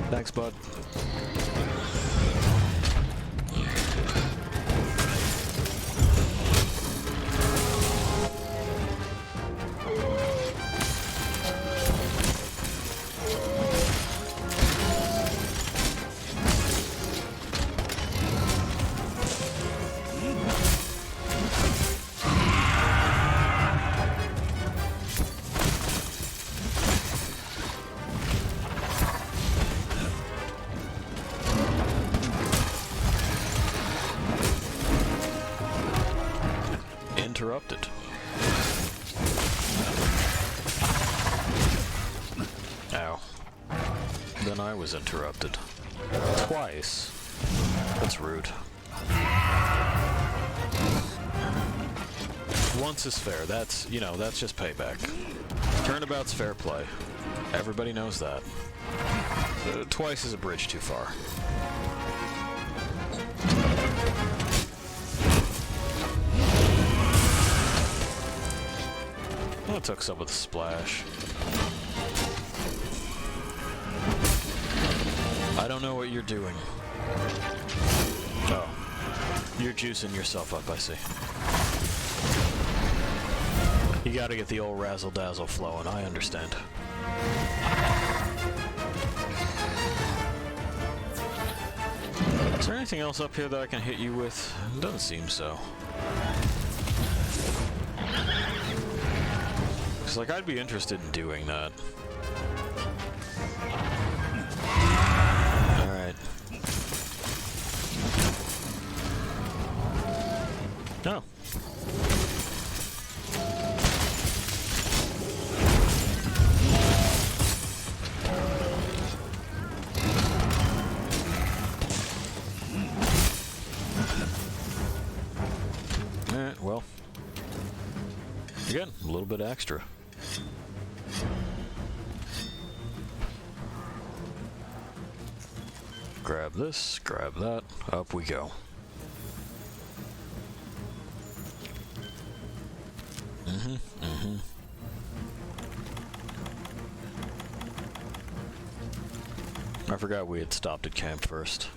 Thanks, bud. Interrupted. Ow. Then I was interrupted. Twice. That's rude. Once is fair. That's, you know, that's just payback. Turnabout's fair play. Everybody knows that. Twice is a bridge too far. I took some of the splash. I don't know what you're doing. Oh. You're juicing yourself up, I see. You gotta get the old razzle-dazzle flowing, I understand. Is there anything else up here that I can hit you with? It doesn't seem so. It's like I'd be interested in doing that. Alright. No. Alright, well. Again, a little bit extra. Grab this, grab that, up we go. I forgot we had stopped at camp first.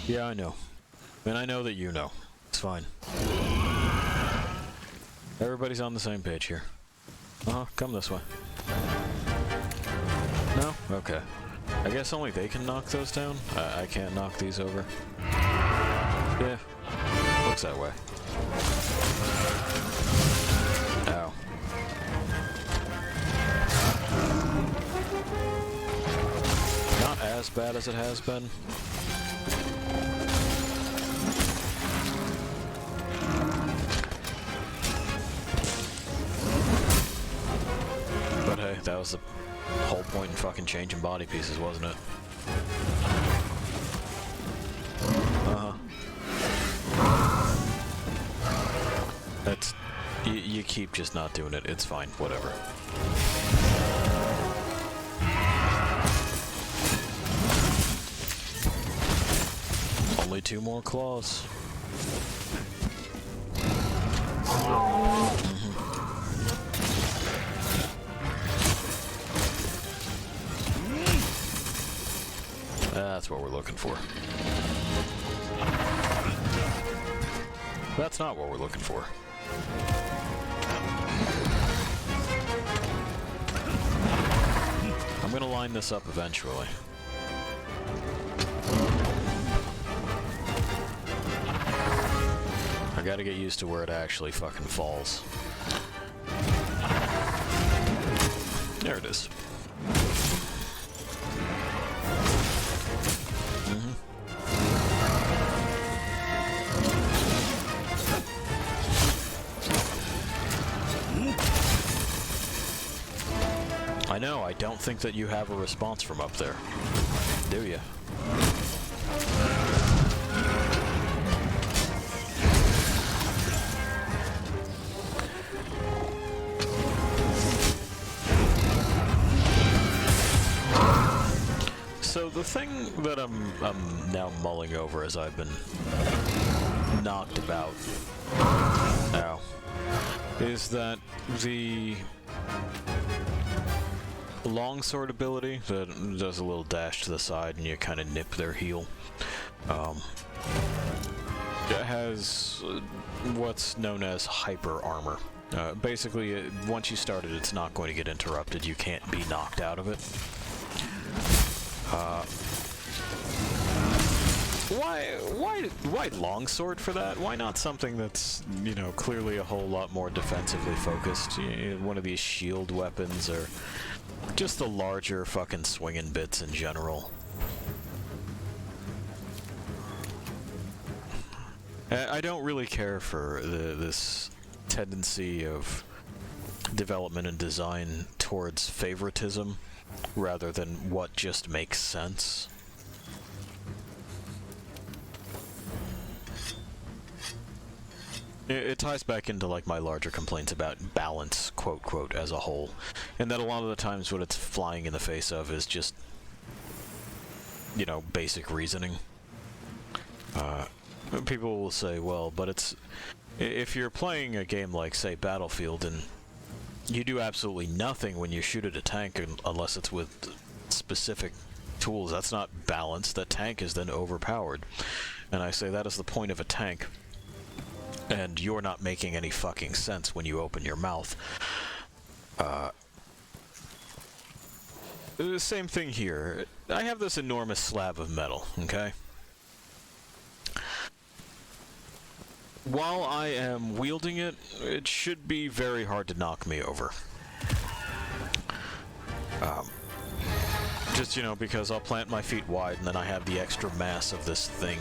Yeah, I know. And I know that you know. It's fine. Everybody's on the same page here. Come this way. No? Okay. I guess only they can knock those down? I can't knock these over. Yeah. Looks that way. Ow. Not as bad as it has been. But hey, that was the whole point in fucking changing body pieces, wasn't it? That's... You keep just not doing it. It's fine. Whatever. Only 2 more claws. That's what we're looking for. That's not what we're looking for. I'm gonna line this up eventually. I gotta get used to where it actually fucking falls. There it is. I know, I don't think that you have a response from up there. Do you? So the thing that I'm now mulling over as I've been knocked about now is that the longsword ability that does a little dash to the side and you kind of nip their heel. It has what's known as hyper armor. Basically, once you start it, it's not going to get interrupted. You can't be knocked out of it. Why longsword for that? Why not something that's, you know, clearly a whole lot more defensively focused? One of these shield weapons or just the larger fucking swinging bits in general. I don't really care for this tendency of development and design towards favoritism rather than what just makes sense. It ties back into like my larger complaints about balance, quote, quote, as a whole. And that a lot of the times what it's flying in the face of is just, you know, basic reasoning. People will say, well, but it's... If you're playing a game like, say, Battlefield, and you do absolutely nothing when you shoot at a tank unless it's with specific tools. That's not balanced. That tank is then overpowered. And I say that is the point of a tank. And you're not making any fucking sense when you open your mouth. Same thing here. I have this enormous slab of metal, okay? While I am wielding it, it should be very hard to knock me over. Just, you know, because I'll plant my feet wide and then I have the extra mass of this thing.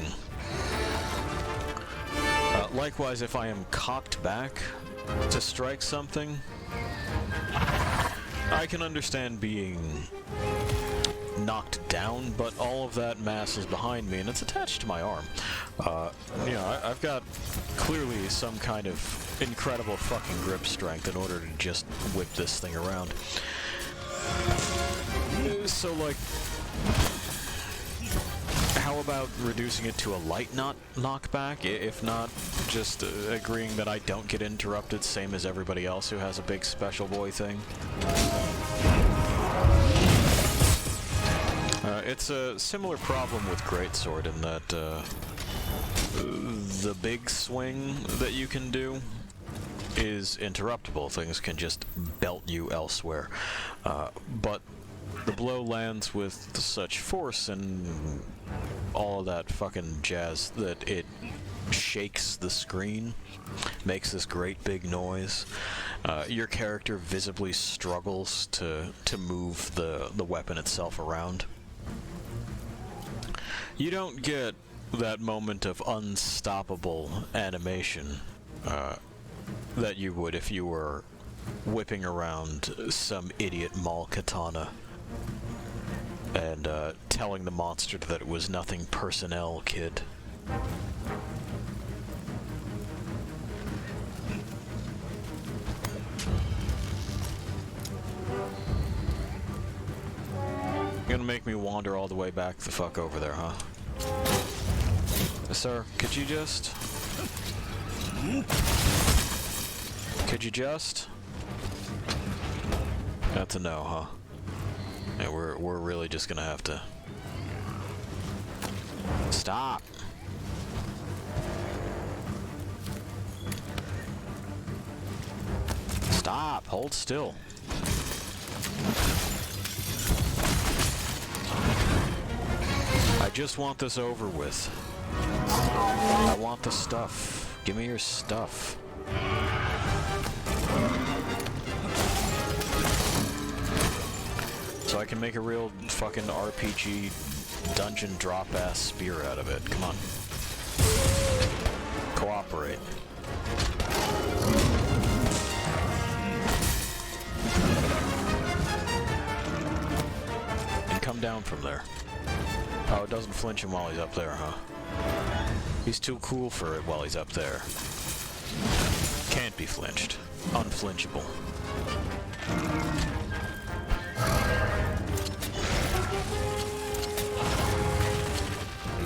Likewise, if I am cocked back to strike something, I can understand being knocked down, but all of that mass is behind me and it's attached to my arm. You know, I've got clearly some kind of incredible fucking grip strength in order to just whip this thing around. So, like, how about reducing it to a light knockback? If not, just agreeing that I don't get interrupted, same as everybody else who has a big special boy thing. It's a similar problem with Greatsword in that the big swing that you can do is interruptible. Things can just belt you elsewhere. But the blow lands with such force and all of that fucking jazz that it shakes the screen, makes this great big noise. Your character visibly struggles to move the weapon itself around. You don't get that moment of unstoppable animation that you would if you were whipping around some idiot mall katana and telling the monster that it was nothing personnel, kid. You're gonna make me wander all the way back the fuck over there, huh? Sir, could you just... Could you just... That's a no, huh? Yeah, we're really just gonna have to... Stop! Stop! Hold still. I just want this over with. I want the stuff. Give me your stuff. So I can make a real fucking RPG dungeon drop-ass spear out of it. Come on. Cooperate. And come down from there. Oh, it doesn't flinch him while he's up there, huh? He's too cool for it while he's up there. Can't be flinched. Unflinchable.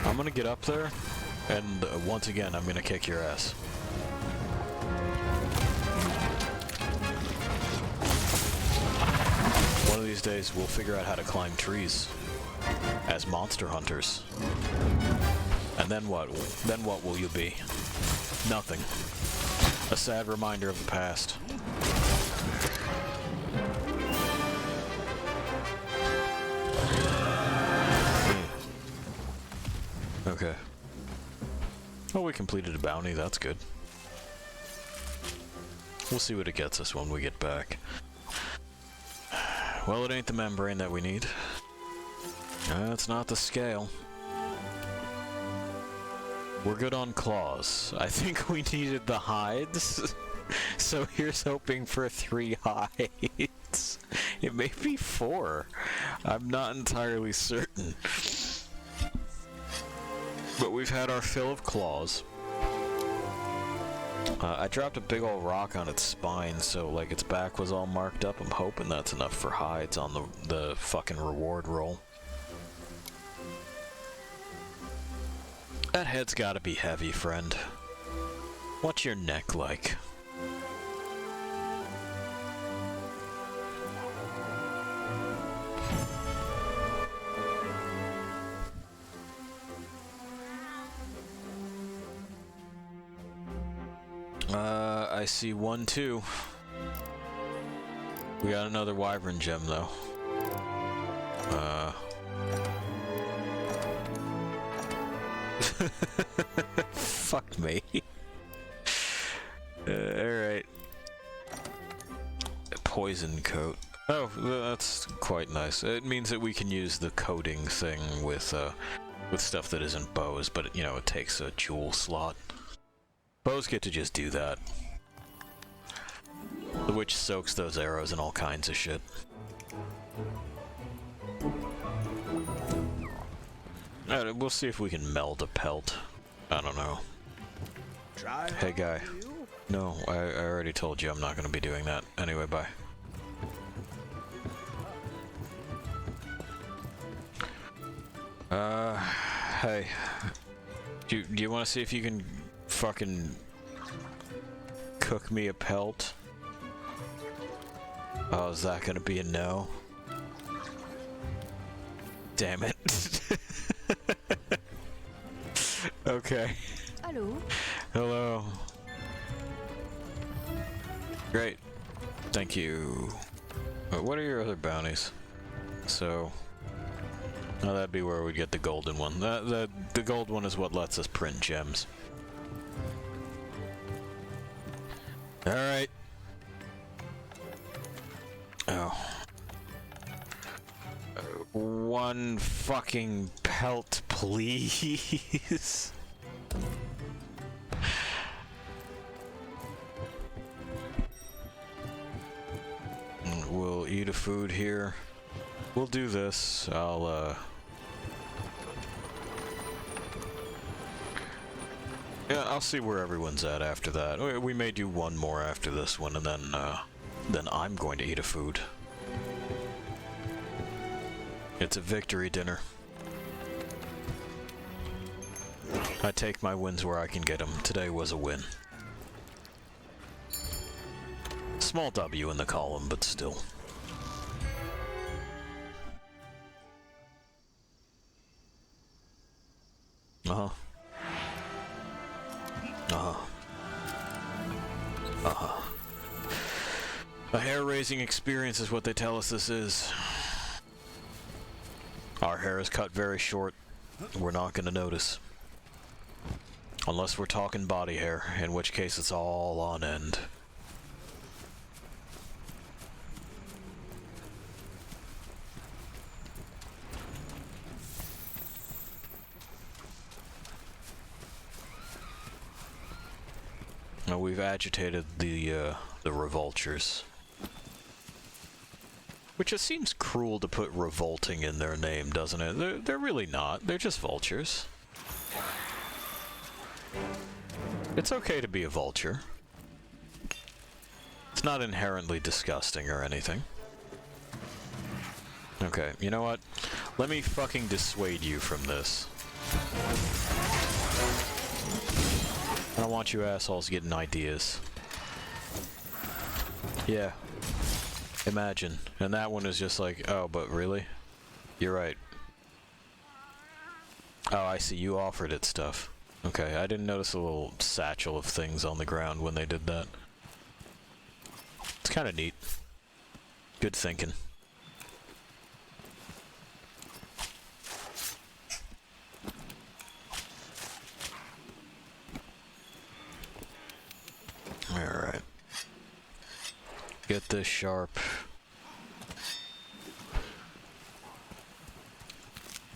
I'm gonna get up there, and once again, I'm gonna kick your ass. One of these days, we'll figure out how to climb trees as monster hunters. And then what? Then what will you be? Nothing. A sad reminder of the past. Okay. Oh, we completed a bounty. That's good. We'll see what it gets us when we get back. Well, it ain't the membrane that we need. It's not the scale. We're good on claws. I think we needed the hides. So here's hoping for 3 hides. It may be 4. I'm not entirely certain. But we've had our fill of claws. I dropped a big old rock on its spine, so like its back was all marked up. I'm hoping that's enough for hides on the fucking reward roll. That head's gotta be heavy, friend. What's your neck like? I see 1, 2. We got another wyvern gem, though. Fuck me. Alright. Poison coat. Oh, that's quite nice. It means that we can use the coating thing with stuff that isn't bows, but, you know, it takes a jewel slot. Bows get to just do that. The witch soaks those arrows in all kinds of shit. Alright, we'll see if we can meld a pelt. I don't know. Hey guy. No, I already told you I'm not going to be doing that. Anyway, bye. Hey. Do you want to see if you can fucking cook me a pelt? Oh, is that gonna be a no? Damn it. Okay. Hello. Hello. Great. Thank you. What are your other bounties? So... oh, that'd be where we get the golden one. The gold one is what lets us print gems. Alright. Oh. One fucking pelt, please. We'll eat a food here. We'll do this. Yeah, I'll see where everyone's at after that. We may do one more after this one, and then I'm going to eat a food. It's a victory dinner. I take my wins where I can get them. Today was a win. Small W in the column, but still. Uh-huh. Uh-huh. Uh-huh. A hair-raising experience is what they tell us this is. Our hair is cut very short. We're not gonna notice. Unless we're talking body hair, in which case it's all on end. Now we've agitated the revoltures. Which it seems cruel to put revolting in their name, doesn't it? They're really not. They're just vultures. It's okay to be a vulture. It's not inherently disgusting or anything. Okay, you know what? Let me fucking dissuade you from this. I don't want you assholes getting ideas. Yeah. Imagine. And that one is just like, oh, but really? You're right. Oh, I see. You offered it stuff. Okay, I didn't notice a little satchel of things on the ground when they did that. It's kind of neat. Good thinking. Alright. Get this sharp.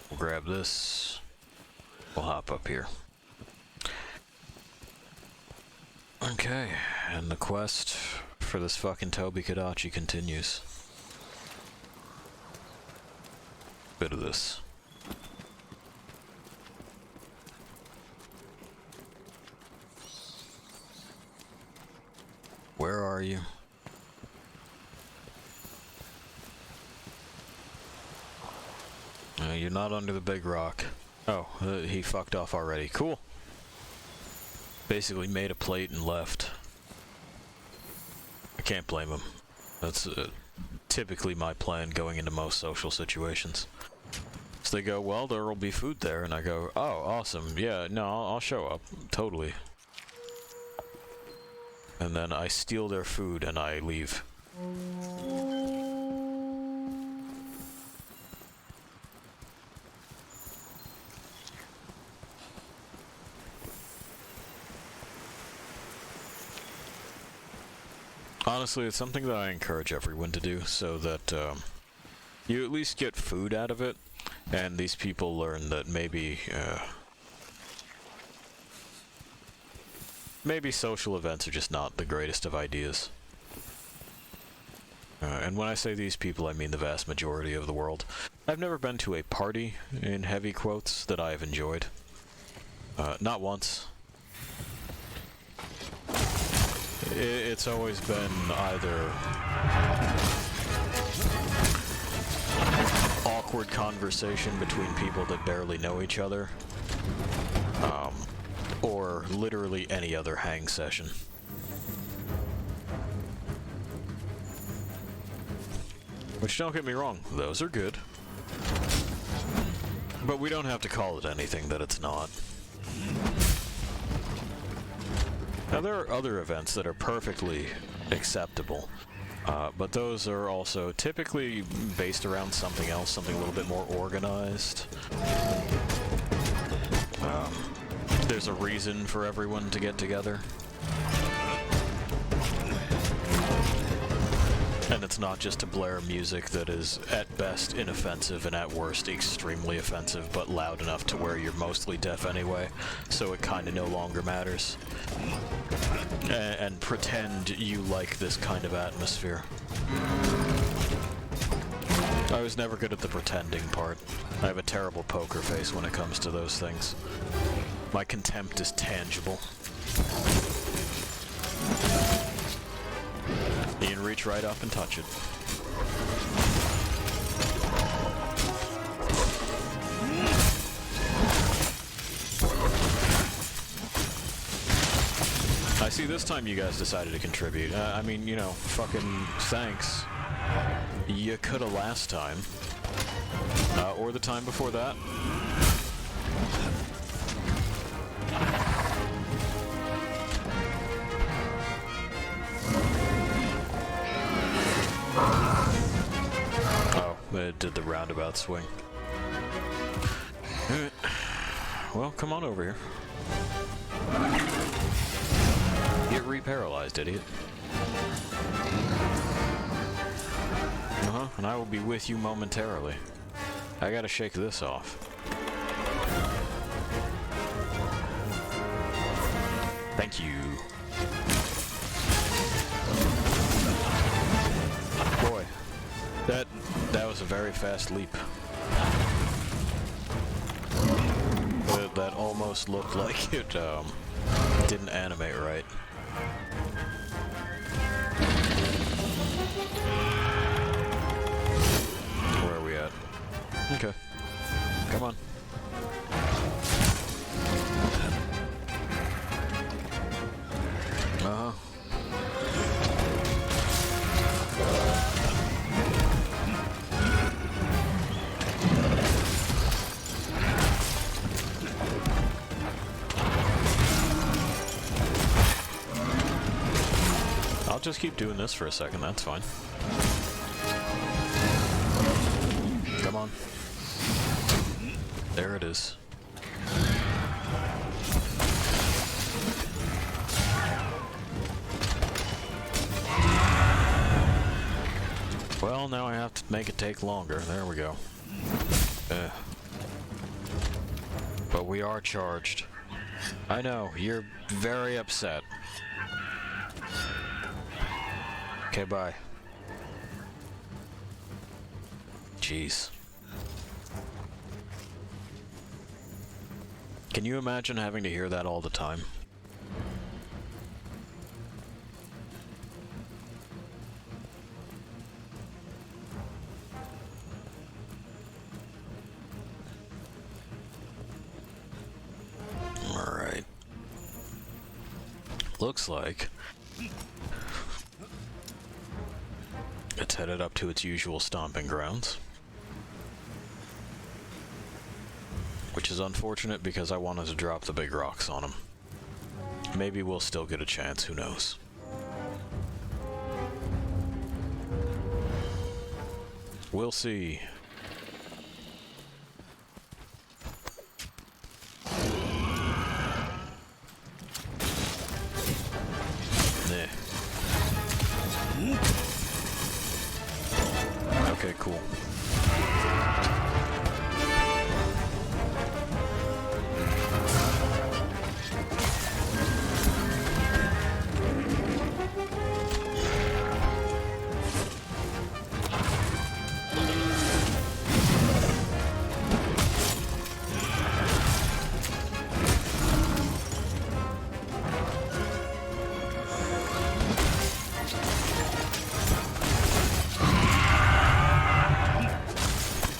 We'll grab this. We'll hop up here. Okay, and the quest for this fucking Toby Kadachi continues. Bit of this. Where are you? You're not under the big rock. Oh, he fucked off already. Cool. Basically made a plate and left. I can't blame him. That's typically my plan going into most social situations. So they go, well, there will be food there, and I go, oh, awesome. Yeah, no, I'll show up. Totally. And then I steal their food and I leave. Honestly, it's something that I encourage everyone to do, so that you at least get food out of it, and these people learn that maybe social events are just not the greatest of ideas. And when I say these people, I mean the vast majority of the world. I've never been to a party, in heavy quotes, that I have enjoyed. Not once. It's always been either awkward conversation between people that barely know each other, or literally any other hang session. Which, don't get me wrong, those are good. But we don't have to call it anything that it's not. Now, there are other events that are perfectly acceptable, but those are also typically based around something else, something a little bit more organized. There's a reason for everyone to get together. And it's not just to blare music that is at best inoffensive and at worst extremely offensive, but loud enough to where you're mostly deaf anyway, so it kind of no longer matters. And pretend you like this kind of atmosphere. I was never good at the pretending part. I have a terrible poker face when it comes to those things. My contempt is tangible. You can reach right up and touch it. I see this time you guys decided to contribute. I mean, you know, fucking thanks. You coulda last time. Or the time before that. Oh, it did the roundabout swing. Alright. Well, come on over here. Get re-paralyzed, idiot. Uh-huh, and I will be with you momentarily. I gotta shake this off. Thank you. Boy, that was a very fast leap. That almost looked like it didn't animate right. Where are we at? Okay. Come on. Uh-huh. I'll just keep doing this for a second, that's fine. Come on. There it is. Well, now I have to make it take longer. There we go. But we are charged. I know, you're very upset. Okay, bye. Jeez. Can you imagine having to hear that all the time? Alright. Looks like it's headed up to its usual stomping grounds. Which is unfortunate because I wanted to drop the big rocks on him. Maybe we'll still get a chance, who knows. We'll see. Nah. Okay, cool.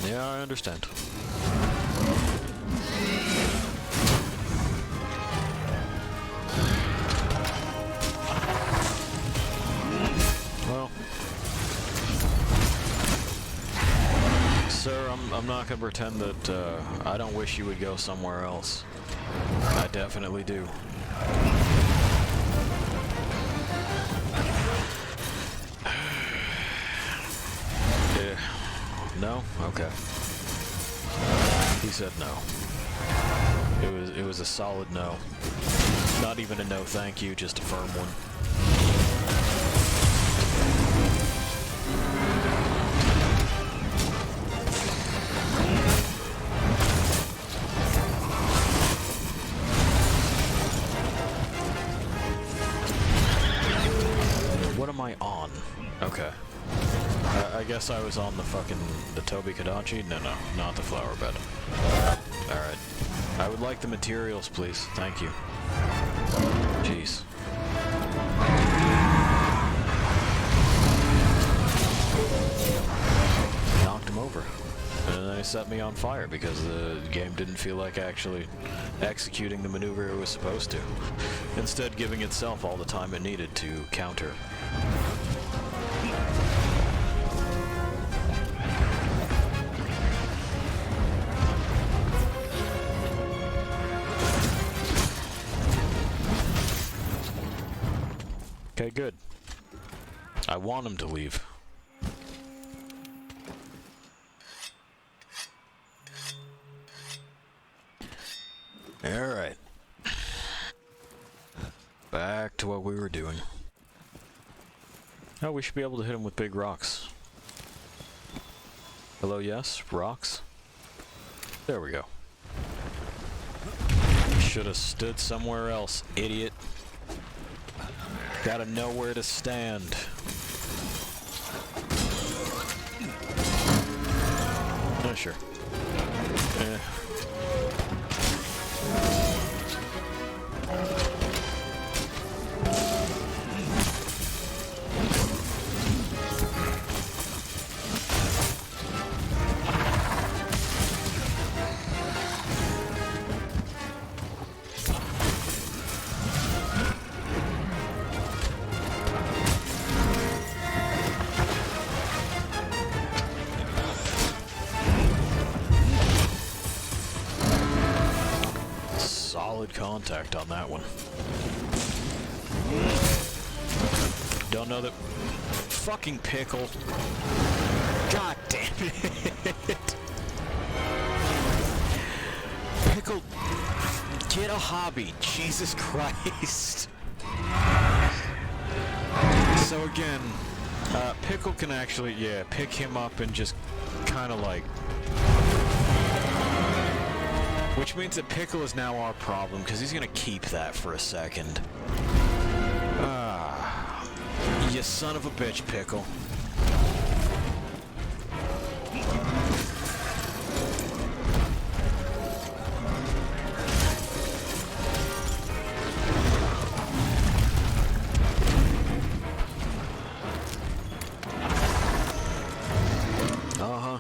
Yeah, I understand. Well, sir, I'm not gonna pretend that I don't wish you would go somewhere else. I definitely do. Yeah. No? Okay. He said no. It was a solid no. Not even a no thank you, just a firm one. What am I on? Okay. I guess I was on the Toby Kadachi? No, not the flower bed. Alright. I would like the materials, please. Thank you. Jeez. Knocked him over. And then he set me on fire because the game didn't feel like actually executing the maneuver it was supposed to. Instead, giving itself all the time it needed to counter. Okay, good. I want him to leave. Alright. Back to what we were doing. Oh, we should be able to hit him with big rocks. Hello, yes? Rocks? There we go. Should have stood somewhere else, idiot. Gotta know where to stand. Oh, sure. Solid contact on that one. Don't know that. Fucking pickle. God damn it. Pickle. Get a hobby. Jesus Christ. So again, Pickle can actually, yeah, pick him up and just kind of like. Which means that Pickle is now our problem, because he's gonna keep that for a second. Ah, you son of a bitch, Pickle. Uh-huh.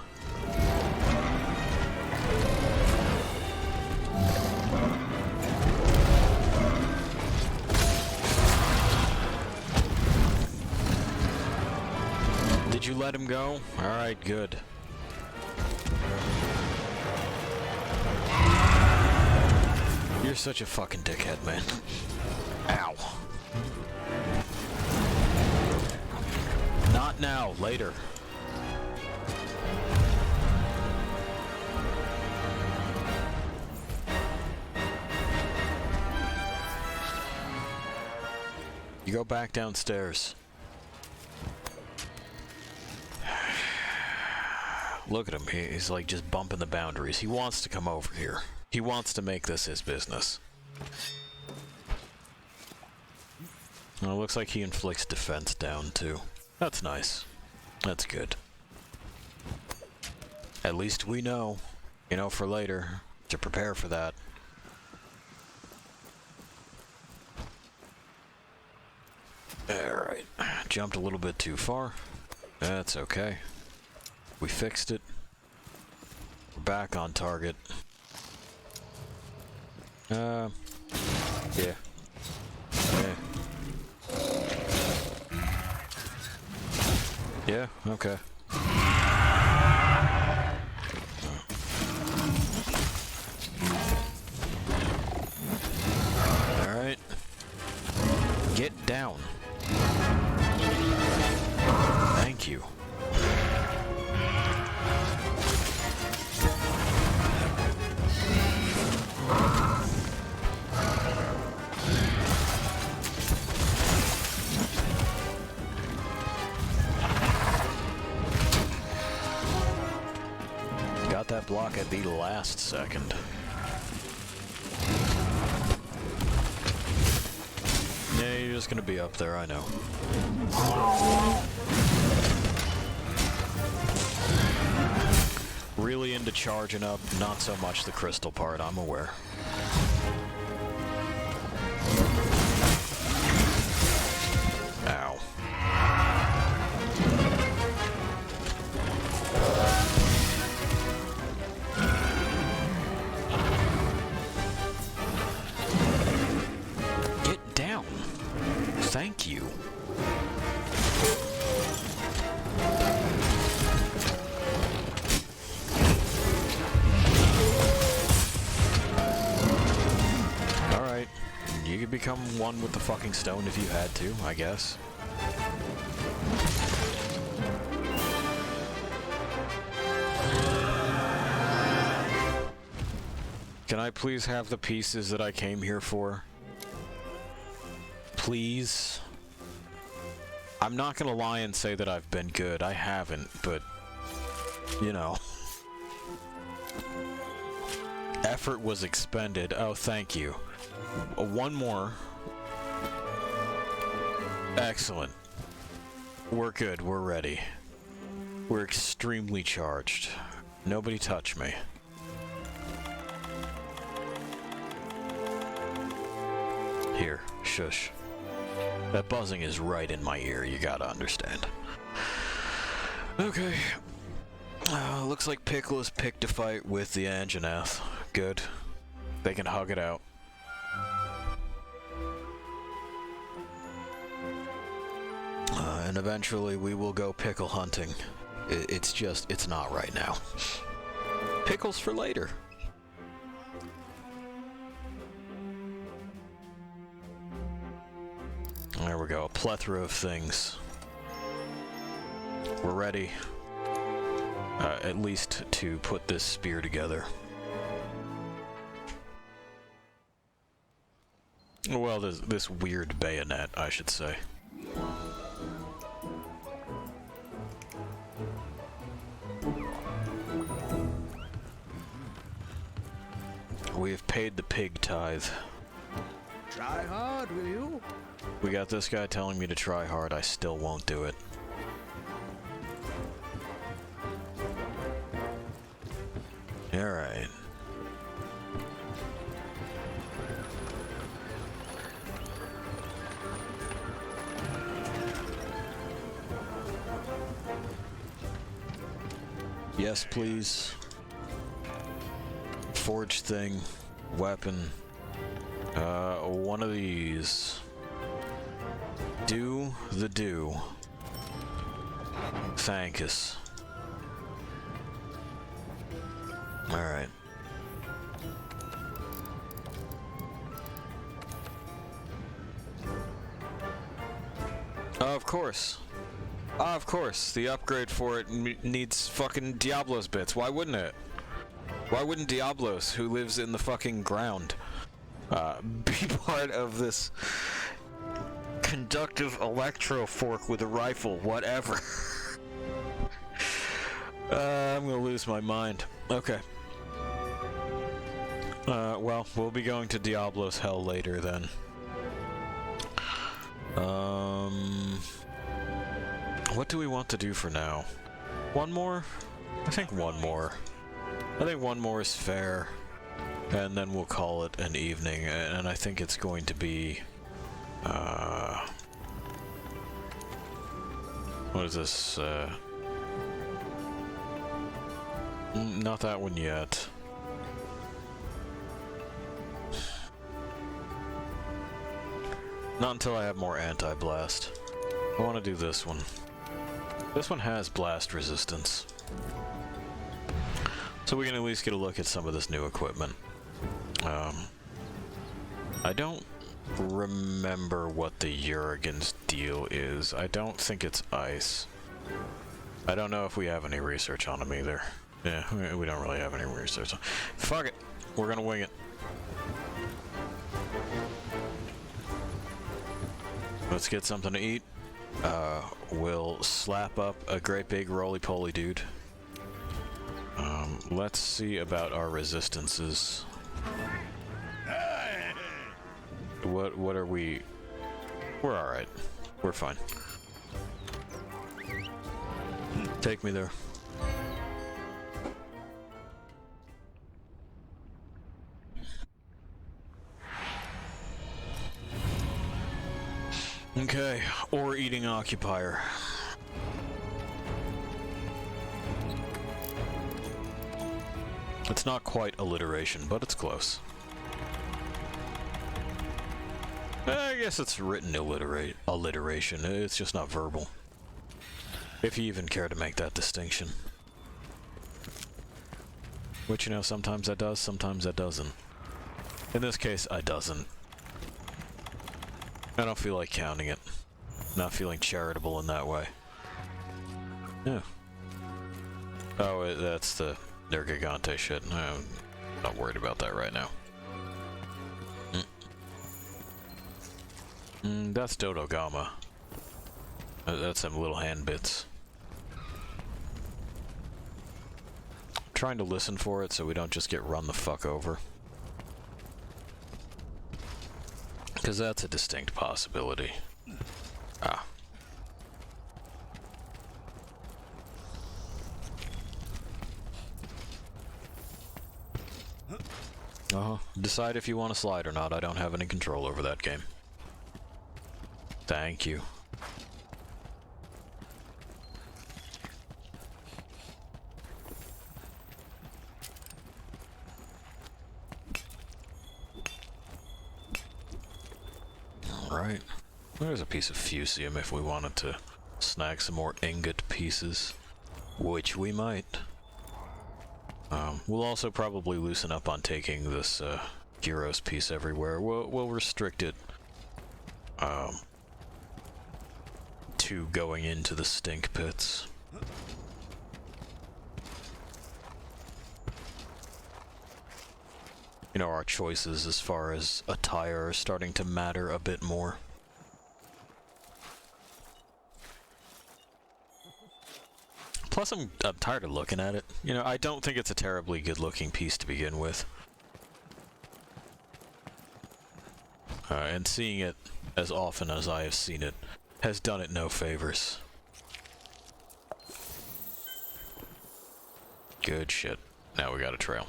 Did you let him go? Alright, good. You're such a fucking dickhead, man. Ow. Not now, later. You go back downstairs. Look at him. He's like just bumping the boundaries. He wants to come over here. He wants to make this his business. Well, it looks like he inflicts defense down too. That's nice. That's good. At least we know, you know, for later, to prepare for that. Alright, jumped a little bit too far. That's okay. We fixed it. We're back on target. Yeah. Yeah. Yeah, okay. Alright. Get down. Thank you. Got that block at the last second. Yeah, you're just gonna be up there, I know. Really into charging up, not so much the crystal part, I'm aware. Ow. Get down. Thank you. Alright. You could become one with the fucking stone if you had to, I guess. Can I please have the pieces that I came here for? Please? I'm not gonna lie and say that I've been good. I haven't, but... you know. Effort was expended. Oh, thank you. One more. Excellent. We're good. We're ready. We're extremely charged. Nobody touch me. Here, shush. That buzzing is right in my ear, you gotta understand. Okay. Looks like Pickle is picked to fight with the Anjanath. Good. They can hug it out. And eventually we will go pickle hunting. It's not right now. Pickles for later. There we go, a plethora of things. We're ready. At least to put this spear together. Well, this weird bayonet, I should say. We have paid the pig tithe. Try hard, will you? We got this guy telling me to try hard, I still won't do it. Alright. Yes, please. Forge thing. Weapon. One of these. Do the do. Thank us. Alright. Of course. Of course. The upgrade for it needs fucking Diablos bits. Why wouldn't it? Why wouldn't Diablos, who lives in the fucking ground, be part of this conductive electro fork with a rifle, whatever. I'm gonna lose my mind. Okay. Well, we'll be going to Diablo's Hell later then. What do we want to do for now? One more? I think one more. I think one more is fair. And then we'll call it an evening, and I think it's going to be... what is this? Not that one yet. Not until I have more anti-blast. I want to do this one. This one has blast resistance. So we can at least get a look at some of this new equipment. I don't remember what the Urigan's deal is. I don't think it's ice. I don't know if we have any research on him either. Yeah, we don't really have any research on. Fuck it! We're gonna wing it. Let's get something to eat. We'll slap up a great big roly-poly dude. Let's see about our resistances. What are we? We're alright. We're fine. Take me there. Okay, or eating occupier. It's not quite alliteration, but it's close. I guess it's written alliteration, it's just not verbal. If you even care to make that distinction. Which, you know, sometimes that does, sometimes that doesn't. In this case, I doesn't. I don't feel like counting it. Not feeling charitable in that way. Yeah. Oh, that's the Nergigante shit. I'm not worried about that right now. That's Dodogama. That's some little hand bits. Trying to listen for it so we don't just get run the fuck over. Because that's a distinct possibility. Ah. Decide if you want to slide or not. I don't have any control over that game. Thank you. Alright. There's a piece of fusium if we wanted to snag some more ingot pieces. Which we might. We'll also probably loosen up on taking this Gyros piece everywhere. We'll restrict it to going into the stink pits. You know, our choices as far as attire are starting to matter a bit more. Plus, I'm tired of looking at it. You know, I don't think it's a terribly good-looking piece to begin with. And seeing it as often as I have seen it has done it no favors. Good shit. Now we got a trail.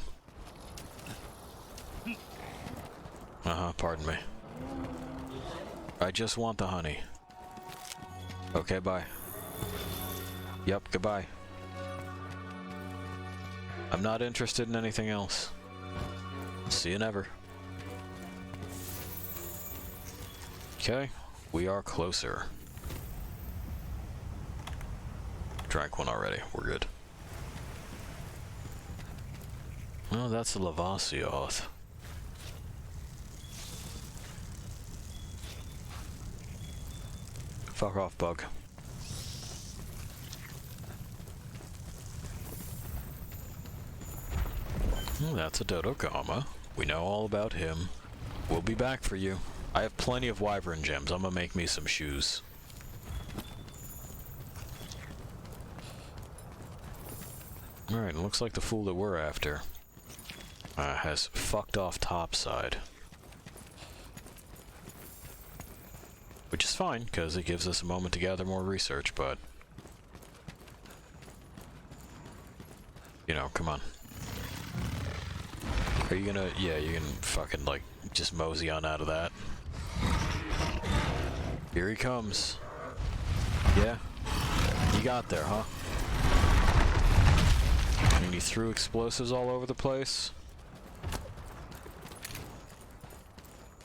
Pardon me. I just want the honey. Okay, bye. Yep, goodbye. I'm not interested in anything else. See you never. Okay, we are closer. Drank one already, we're good. Oh, that's a Lavasioth. Fuck off, bug. That's a Dodogama. We know all about him. We'll be back for you. I have plenty of wyvern gems. I'm gonna make me some shoes. Alright, it looks like the fool that we're after has fucked off topside. Which is fine, because it gives us a moment to gather more research, but... You know, come on. Are you gonna... Yeah, you can fucking, like, just mosey on out of that. Here he comes. Yeah? You got there, huh? And he threw explosives all over the place?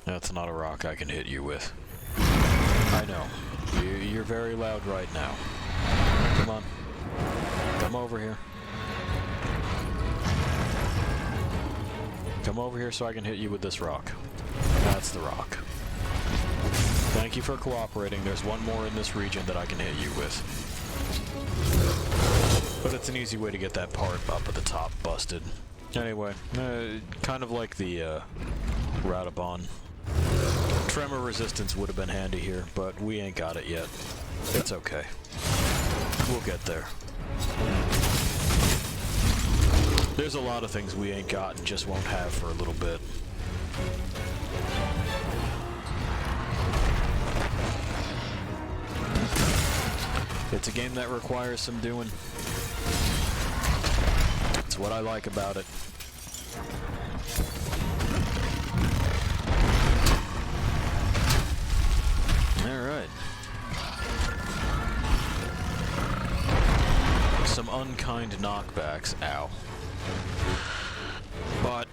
That's not a rock I can hit you with. I know. You're very loud right now. Come on. Come over here. Come over here so I can hit you with this rock. That's the rock. Thank you for cooperating. There's one more in this region that I can hit you with. But it's an easy way to get that part up at the top busted. Anyway, kind of like the Radabon. Tremor resistance would have been handy here, but we ain't got it yet. It's okay. We'll get there. There's a lot of things we ain't got and just won't have for a little bit. It's a game that requires some doing. It's what I like about it. Alright. Some unkind knockbacks. Ow. But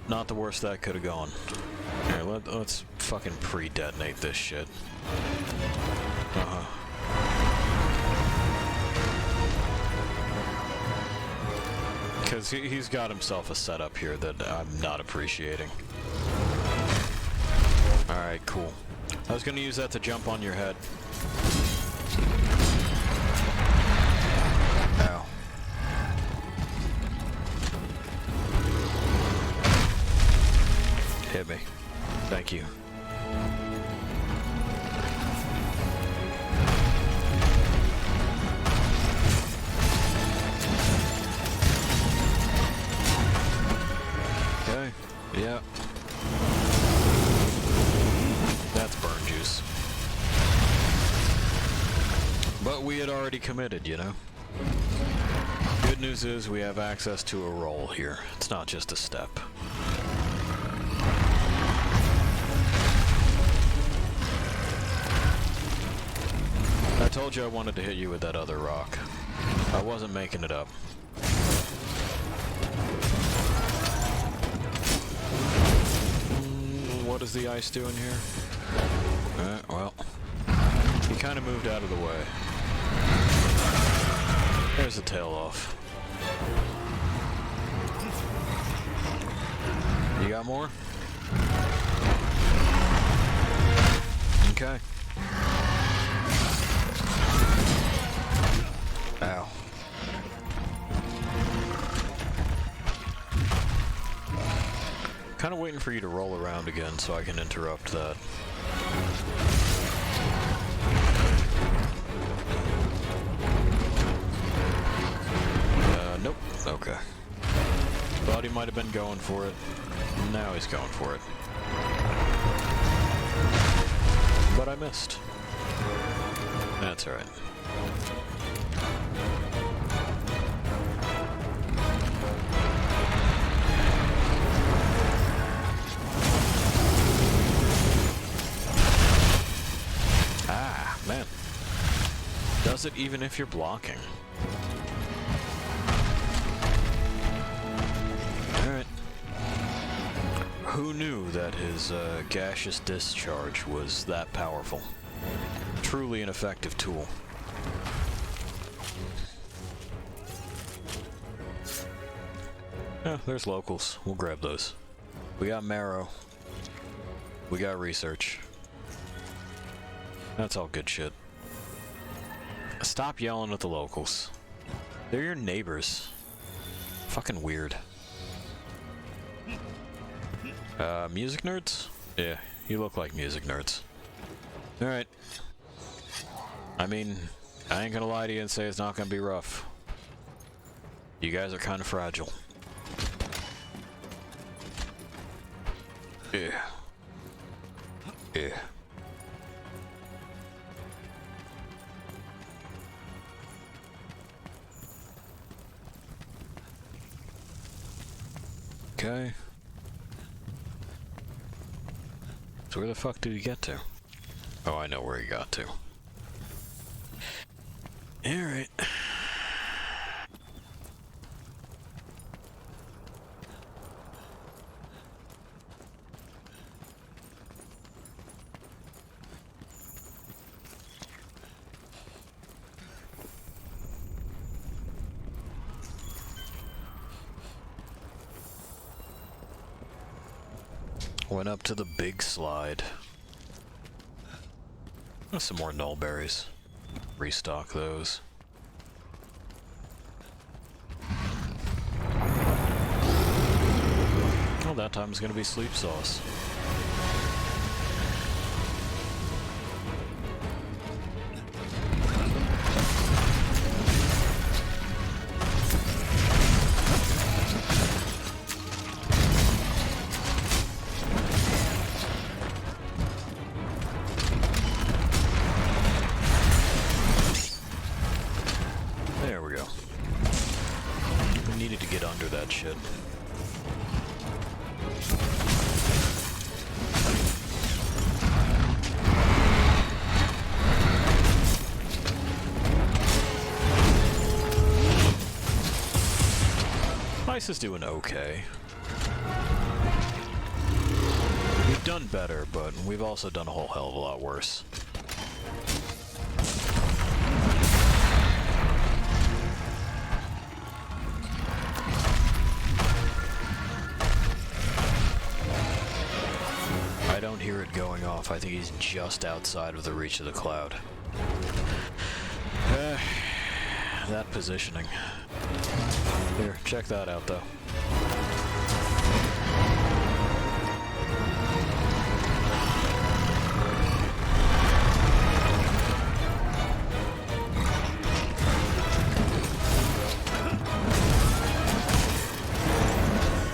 not the worst that could have gone. Here, let's fucking pre-detonate this shit. Because he's got himself a setup here that I'm not appreciating. Alright, cool. I was gonna use that to jump on your head. Ow. Hit me. Thank you. Okay. Yeah. That's burn juice. But we had already committed, you know? Good news is we have access to a roll here. It's not just a step. I told you I wanted to hit you with that other rock. I wasn't making it up. What is the ice doing here? Well, he kind of moved out of the way. There's the tail off. You got more? Okay. Ow. Kind of waiting for you to roll around again so I can interrupt that. Nope. Okay. Thought he might have been going for it. Now he's going for it. But I missed. That's alright. Ah, man. Does it even if you're blocking? Alright. Who knew that his gaseous discharge was that powerful? Truly an effective tool. Yeah, there's locals. We'll grab those. We got marrow. We got research. That's all good shit. Stop yelling at the locals. They're your neighbors. Fucking weird. Music nerds? Yeah, You look like music nerds. Alright. I mean, I ain't gonna lie to you and say it's not gonna be rough. You guys are kind of fragile. Yeah. Yeah. Okay. So where the fuck did he get to? Oh, I know where he got to. Alright. Went up to the big slide. Oh, some more nullberries. Restock those. Well, that time is gonna be sleep sauce. There we go. We needed to get under that shit. Ice is doing okay. We've done better, but we've also done a whole hell of a lot worse. I don't hear it going off. I think he's just outside of the reach of the cloud. That positioning. Here, check that out, though.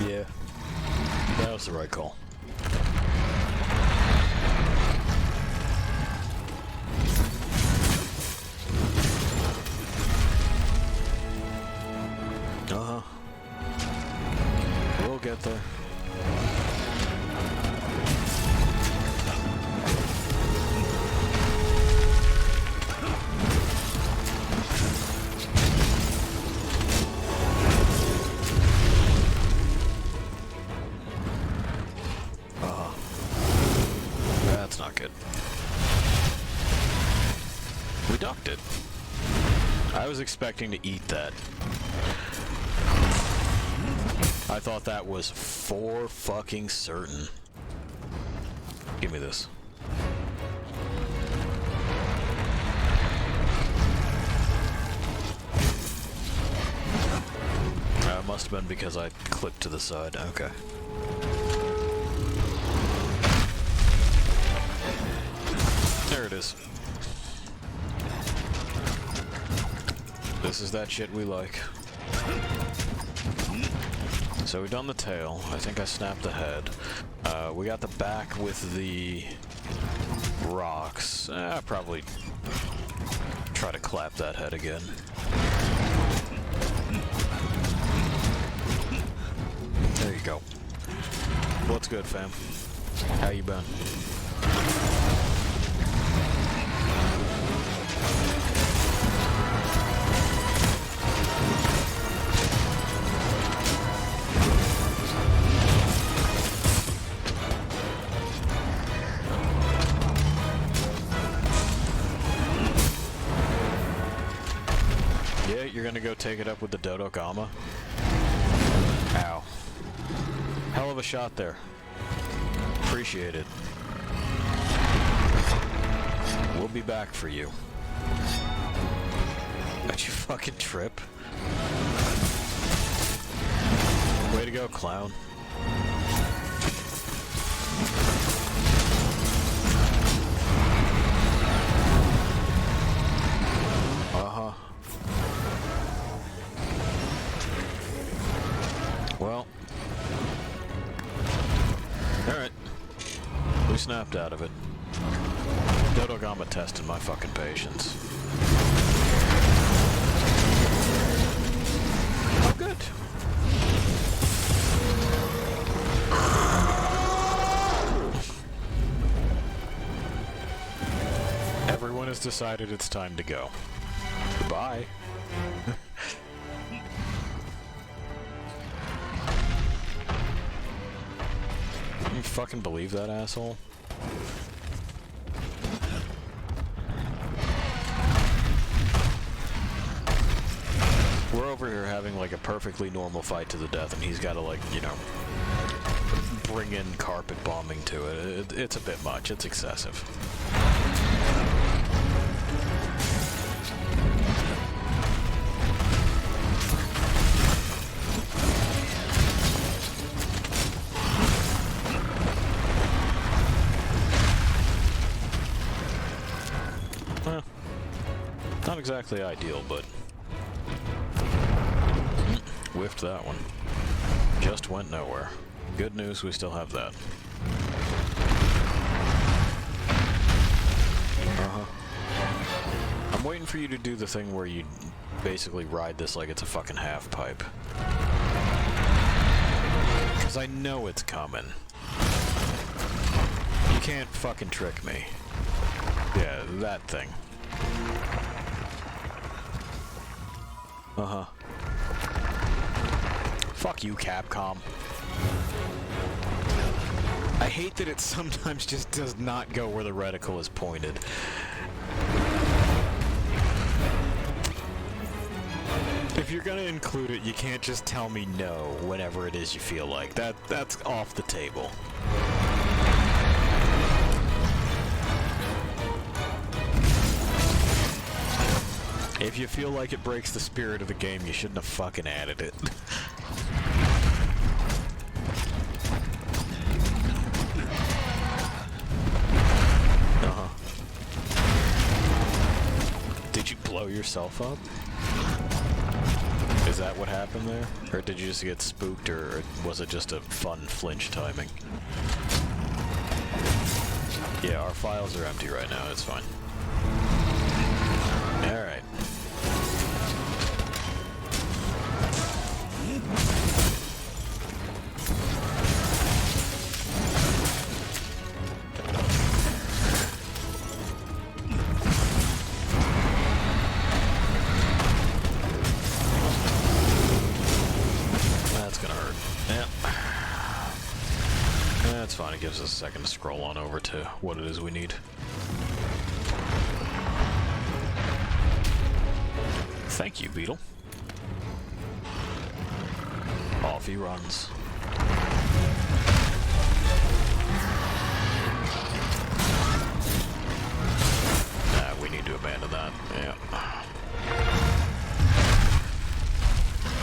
Yeah, that was the right call. We'll get there. That's not good. We ducked it. I was expecting to eat that. I thought that was for fucking certain. Give me this. It must have been because I clipped to the side. Okay. There it is. This is that shit we like. So we've done the tail. I think I snapped the head. We got the back with the rocks. I'll probably try to clap that head again. There you go. What's good, fam? How you been? You're gonna go take it up with the Dodo Gama? Ow. Hell of a shot there. Appreciate it. We'll be back for you. Did you fucking trip? Way to go, clown. snapped out of it. Dodogama tested my fucking patience. Oh, good. Everyone has decided it's time to go. Goodbye. Can you fucking believe that, asshole? We're over here having like a perfectly normal fight to the death, and he's gotta, like, you know, bring in carpet bombing to it. It's a bit much. It's excessive. Well, not exactly ideal, but whiffed that one. Just went nowhere. Good news, we still have that. I'm waiting for you to do the thing where you basically ride this like it's a fucking half pipe. Because I know it's coming. You can't fucking trick me. Yeah, that thing. Uh-huh. Fuck you, Capcom. I hate that it sometimes just does not go where the reticle is pointed. If you're gonna include it, you can't just tell me no whenever it is you feel like. That's off the table. If you feel like it breaks the spirit of the game, you shouldn't have fucking added it. Did you blow yourself up? Is that what happened there? Or did you just get spooked, or was it just a fun flinch timing? Yeah, our files are empty right now, it's fine. Alright. That's gonna hurt. Yep. That's fine, it gives us a second to scroll on over to what it is we need. Thank you, Beetle. Off he runs. We need to abandon that. Yeah.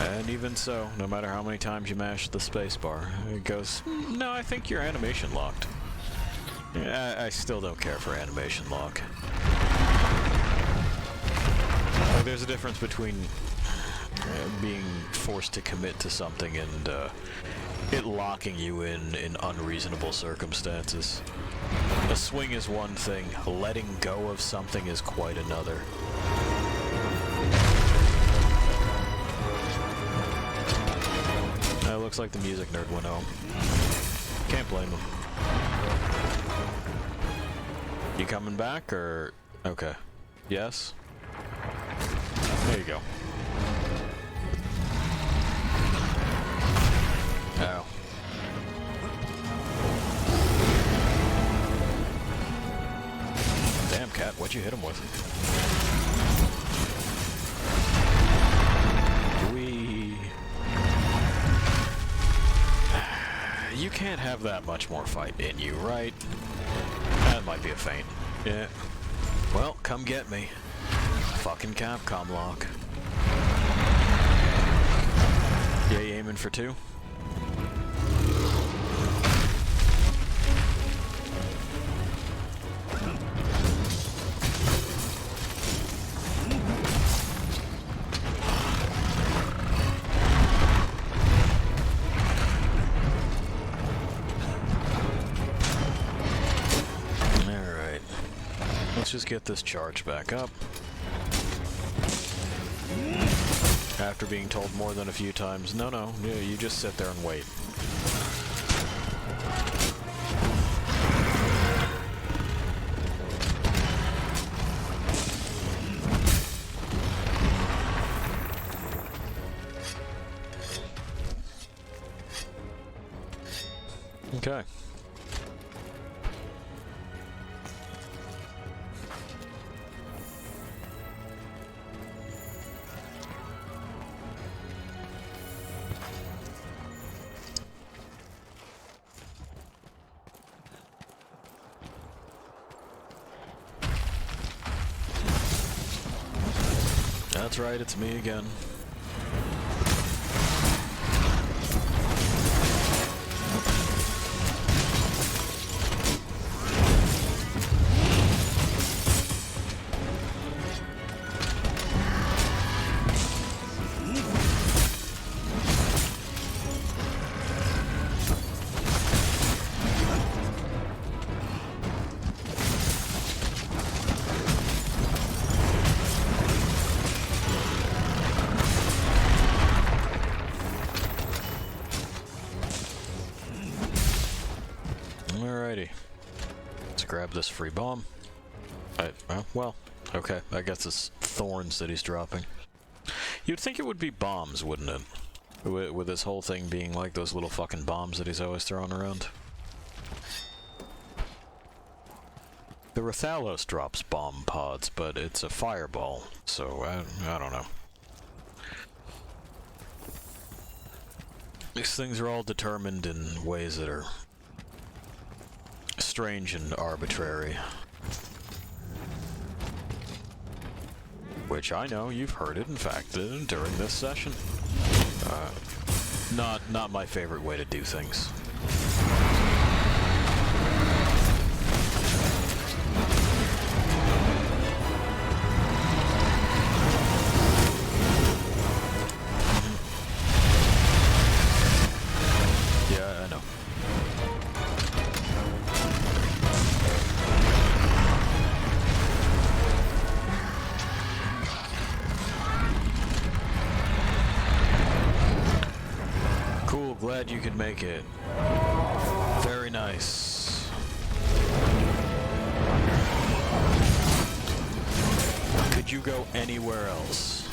And even so, no matter how many times you mash the spacebar, it goes, no, I think your animation locked. Yeah, I still don't care for animation lock. Like, there's a difference between being forced to commit to something and it locking you in unreasonable circumstances. A swing is one thing, letting go of something is quite another. Looks like the music nerd went home. Can't blame him. You coming back, or... Okay. Yes? There you go. Ow. Damn, cat, what'd you hit him with? You can't have that much more fight in you, right? That might be a feint. Yeah. Well, come get me. Fucking Capcom lock. Yeah, you aiming for two? let's just get this charge back up. After being told more than a few times, no, you just sit there and wait. Okay. That's right, it's me again. Alrighty. Let's grab this free bomb. Well, okay, I guess it's thorns that he's dropping. You'd think it would be bombs, wouldn't it? With this whole thing being like those little fucking bombs that he's always throwing around. The Rathalos drops bomb pods, but it's a fireball, so I don't know. These things are all determined in ways that are strange and arbitrary. Which I know you've heard it, in fact, during this session. Not my favorite way to do things. Yeah, I know. Cool, glad you could make it. Very nice. Could you go anywhere else?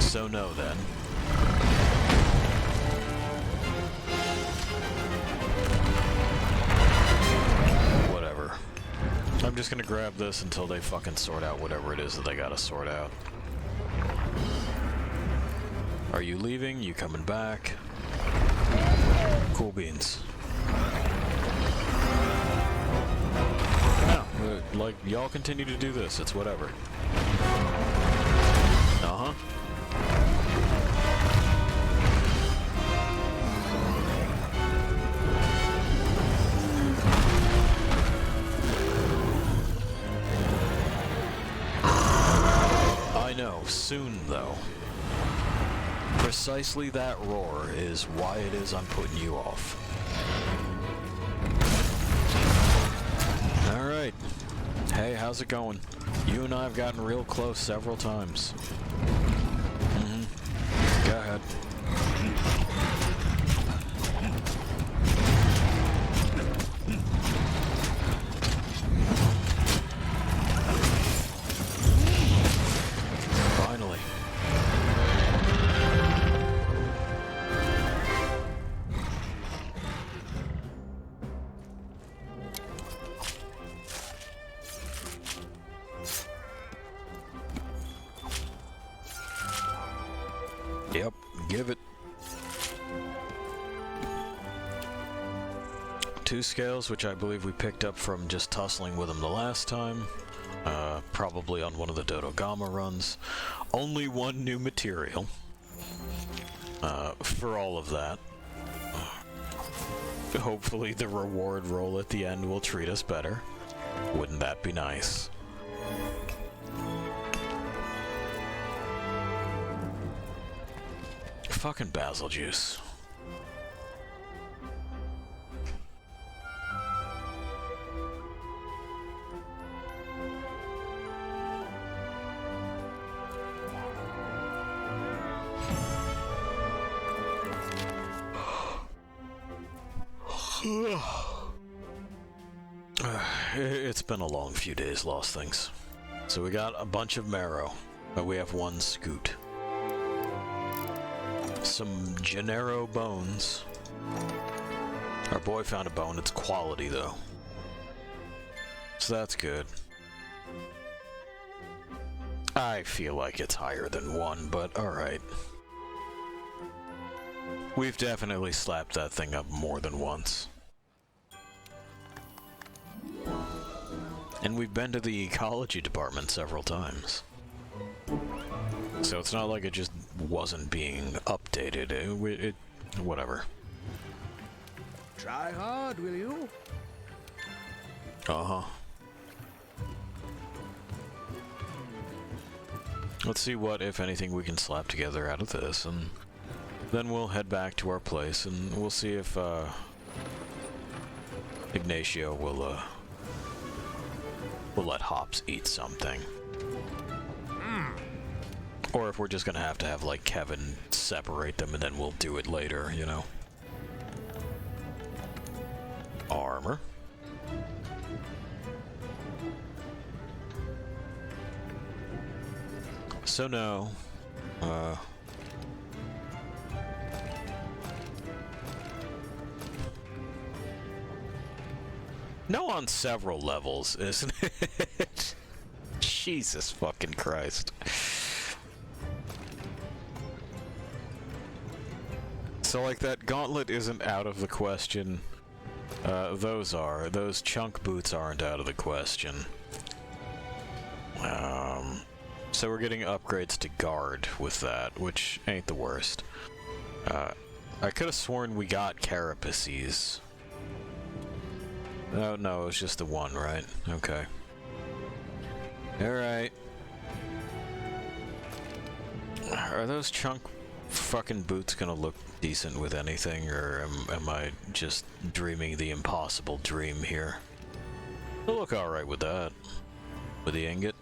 So no, then. Whatever. I'm just gonna grab this until they fucking sort out whatever it is that they gotta sort out. Are you leaving? You coming back? Cool beans. No, like, y'all continue to do this. It's whatever. Uh-huh. I know, soon though. Precisely that roar is why it is I'm putting you off. Alright. Hey, how's it going? You and I have gotten real close several times. Go ahead. Finally. Yep, give it. 2 scales, which I believe we picked up from just tussling with them the last time. Probably on one of the Dodogama runs. Only 1 new material. For all of that. Hopefully the reward roll at the end will treat us better. Wouldn't that be nice? Fucking basil juice. It's been a long few days, Lost Things. So we got a bunch of marrow, but we have one scoot. Some Gennaro bones. Our boy found a bone. It's quality, though. So that's good. I feel like it's higher than 1, but alright. We've definitely slapped that thing up more than once. And we've been to the ecology department several times. So it's not like it just wasn't being updated. Whatever. Try hard, will you? Uh-huh. Let's see what, if anything, we can slap together out of this, and then we'll head back to our place, and we'll see if, Ignacio will let Hops eat something. Or if we're just gonna have to have, like, Kevin separate them, and then we'll do it later, you know? Armor. So no, no on several levels, isn't it? Jesus fucking Christ. So like that gauntlet isn't out of the question. Those chunk boots aren't out of the question. So we're getting upgrades to guard with that, which ain't the worst. I could have sworn we got carapaces. Oh, no, it was just the one, right? Okay. Alright. Are those chunk fucking boots gonna look decent with anything, or am I just dreaming the impossible dream here? They'll look alright with that. With the ingot.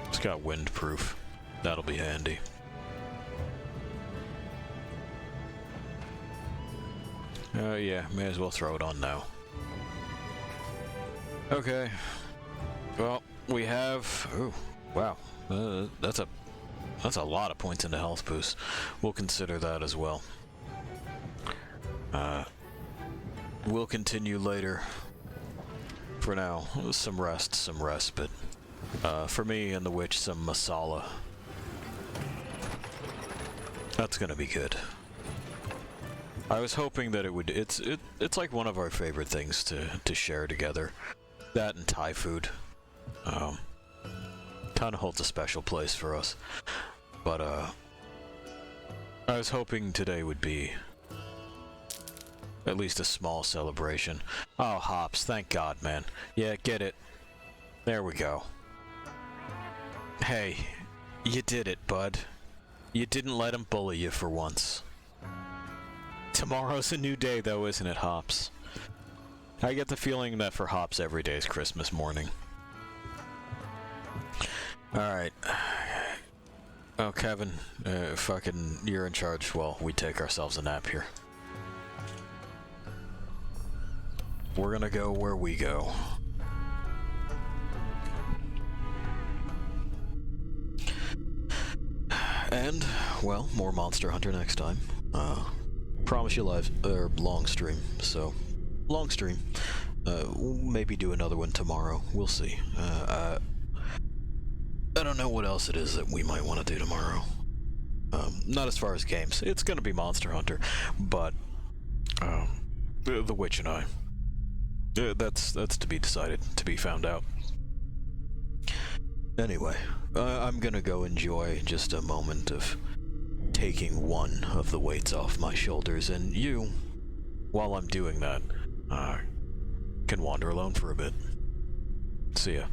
It's got windproof. That'll be handy. Yeah, may as well throw it on now. Okay. Well, we have... Ooh, wow. That's a lot of points into health boost. We'll consider that as well. We'll continue later. For now, some rest, some respite. For me and the witch, some masala. That's gonna be good. I was hoping that it would. It's like one of our favorite things to share together. That and Thai food. Kind of holds a special place for us. But I was hoping today would be at least a small celebration. Oh, Hops, thank God, man. Yeah, get it. There we go. Hey, you did it, bud. You didn't let him bully you for once. Tomorrow's a new day, though, isn't it, Hops? I get the feeling that for Hops, every day is Christmas morning. Alright. Oh, Kevin, fucking, you're in charge while we take ourselves a nap here. We're gonna go where we go. And, well, more Monster Hunter next time. Promise you long stream, so... Long stream. We'll maybe do another one tomorrow. We'll see. I don't know what else it is that we might want to do tomorrow. Not as far as games. It's gonna be Monster Hunter, but... The Witch and I. That's to be decided, to be found out. Anyway, I'm gonna go enjoy just a moment of taking one of the weights off my shoulders, and you, while I'm doing that, can wander alone for a bit. See ya.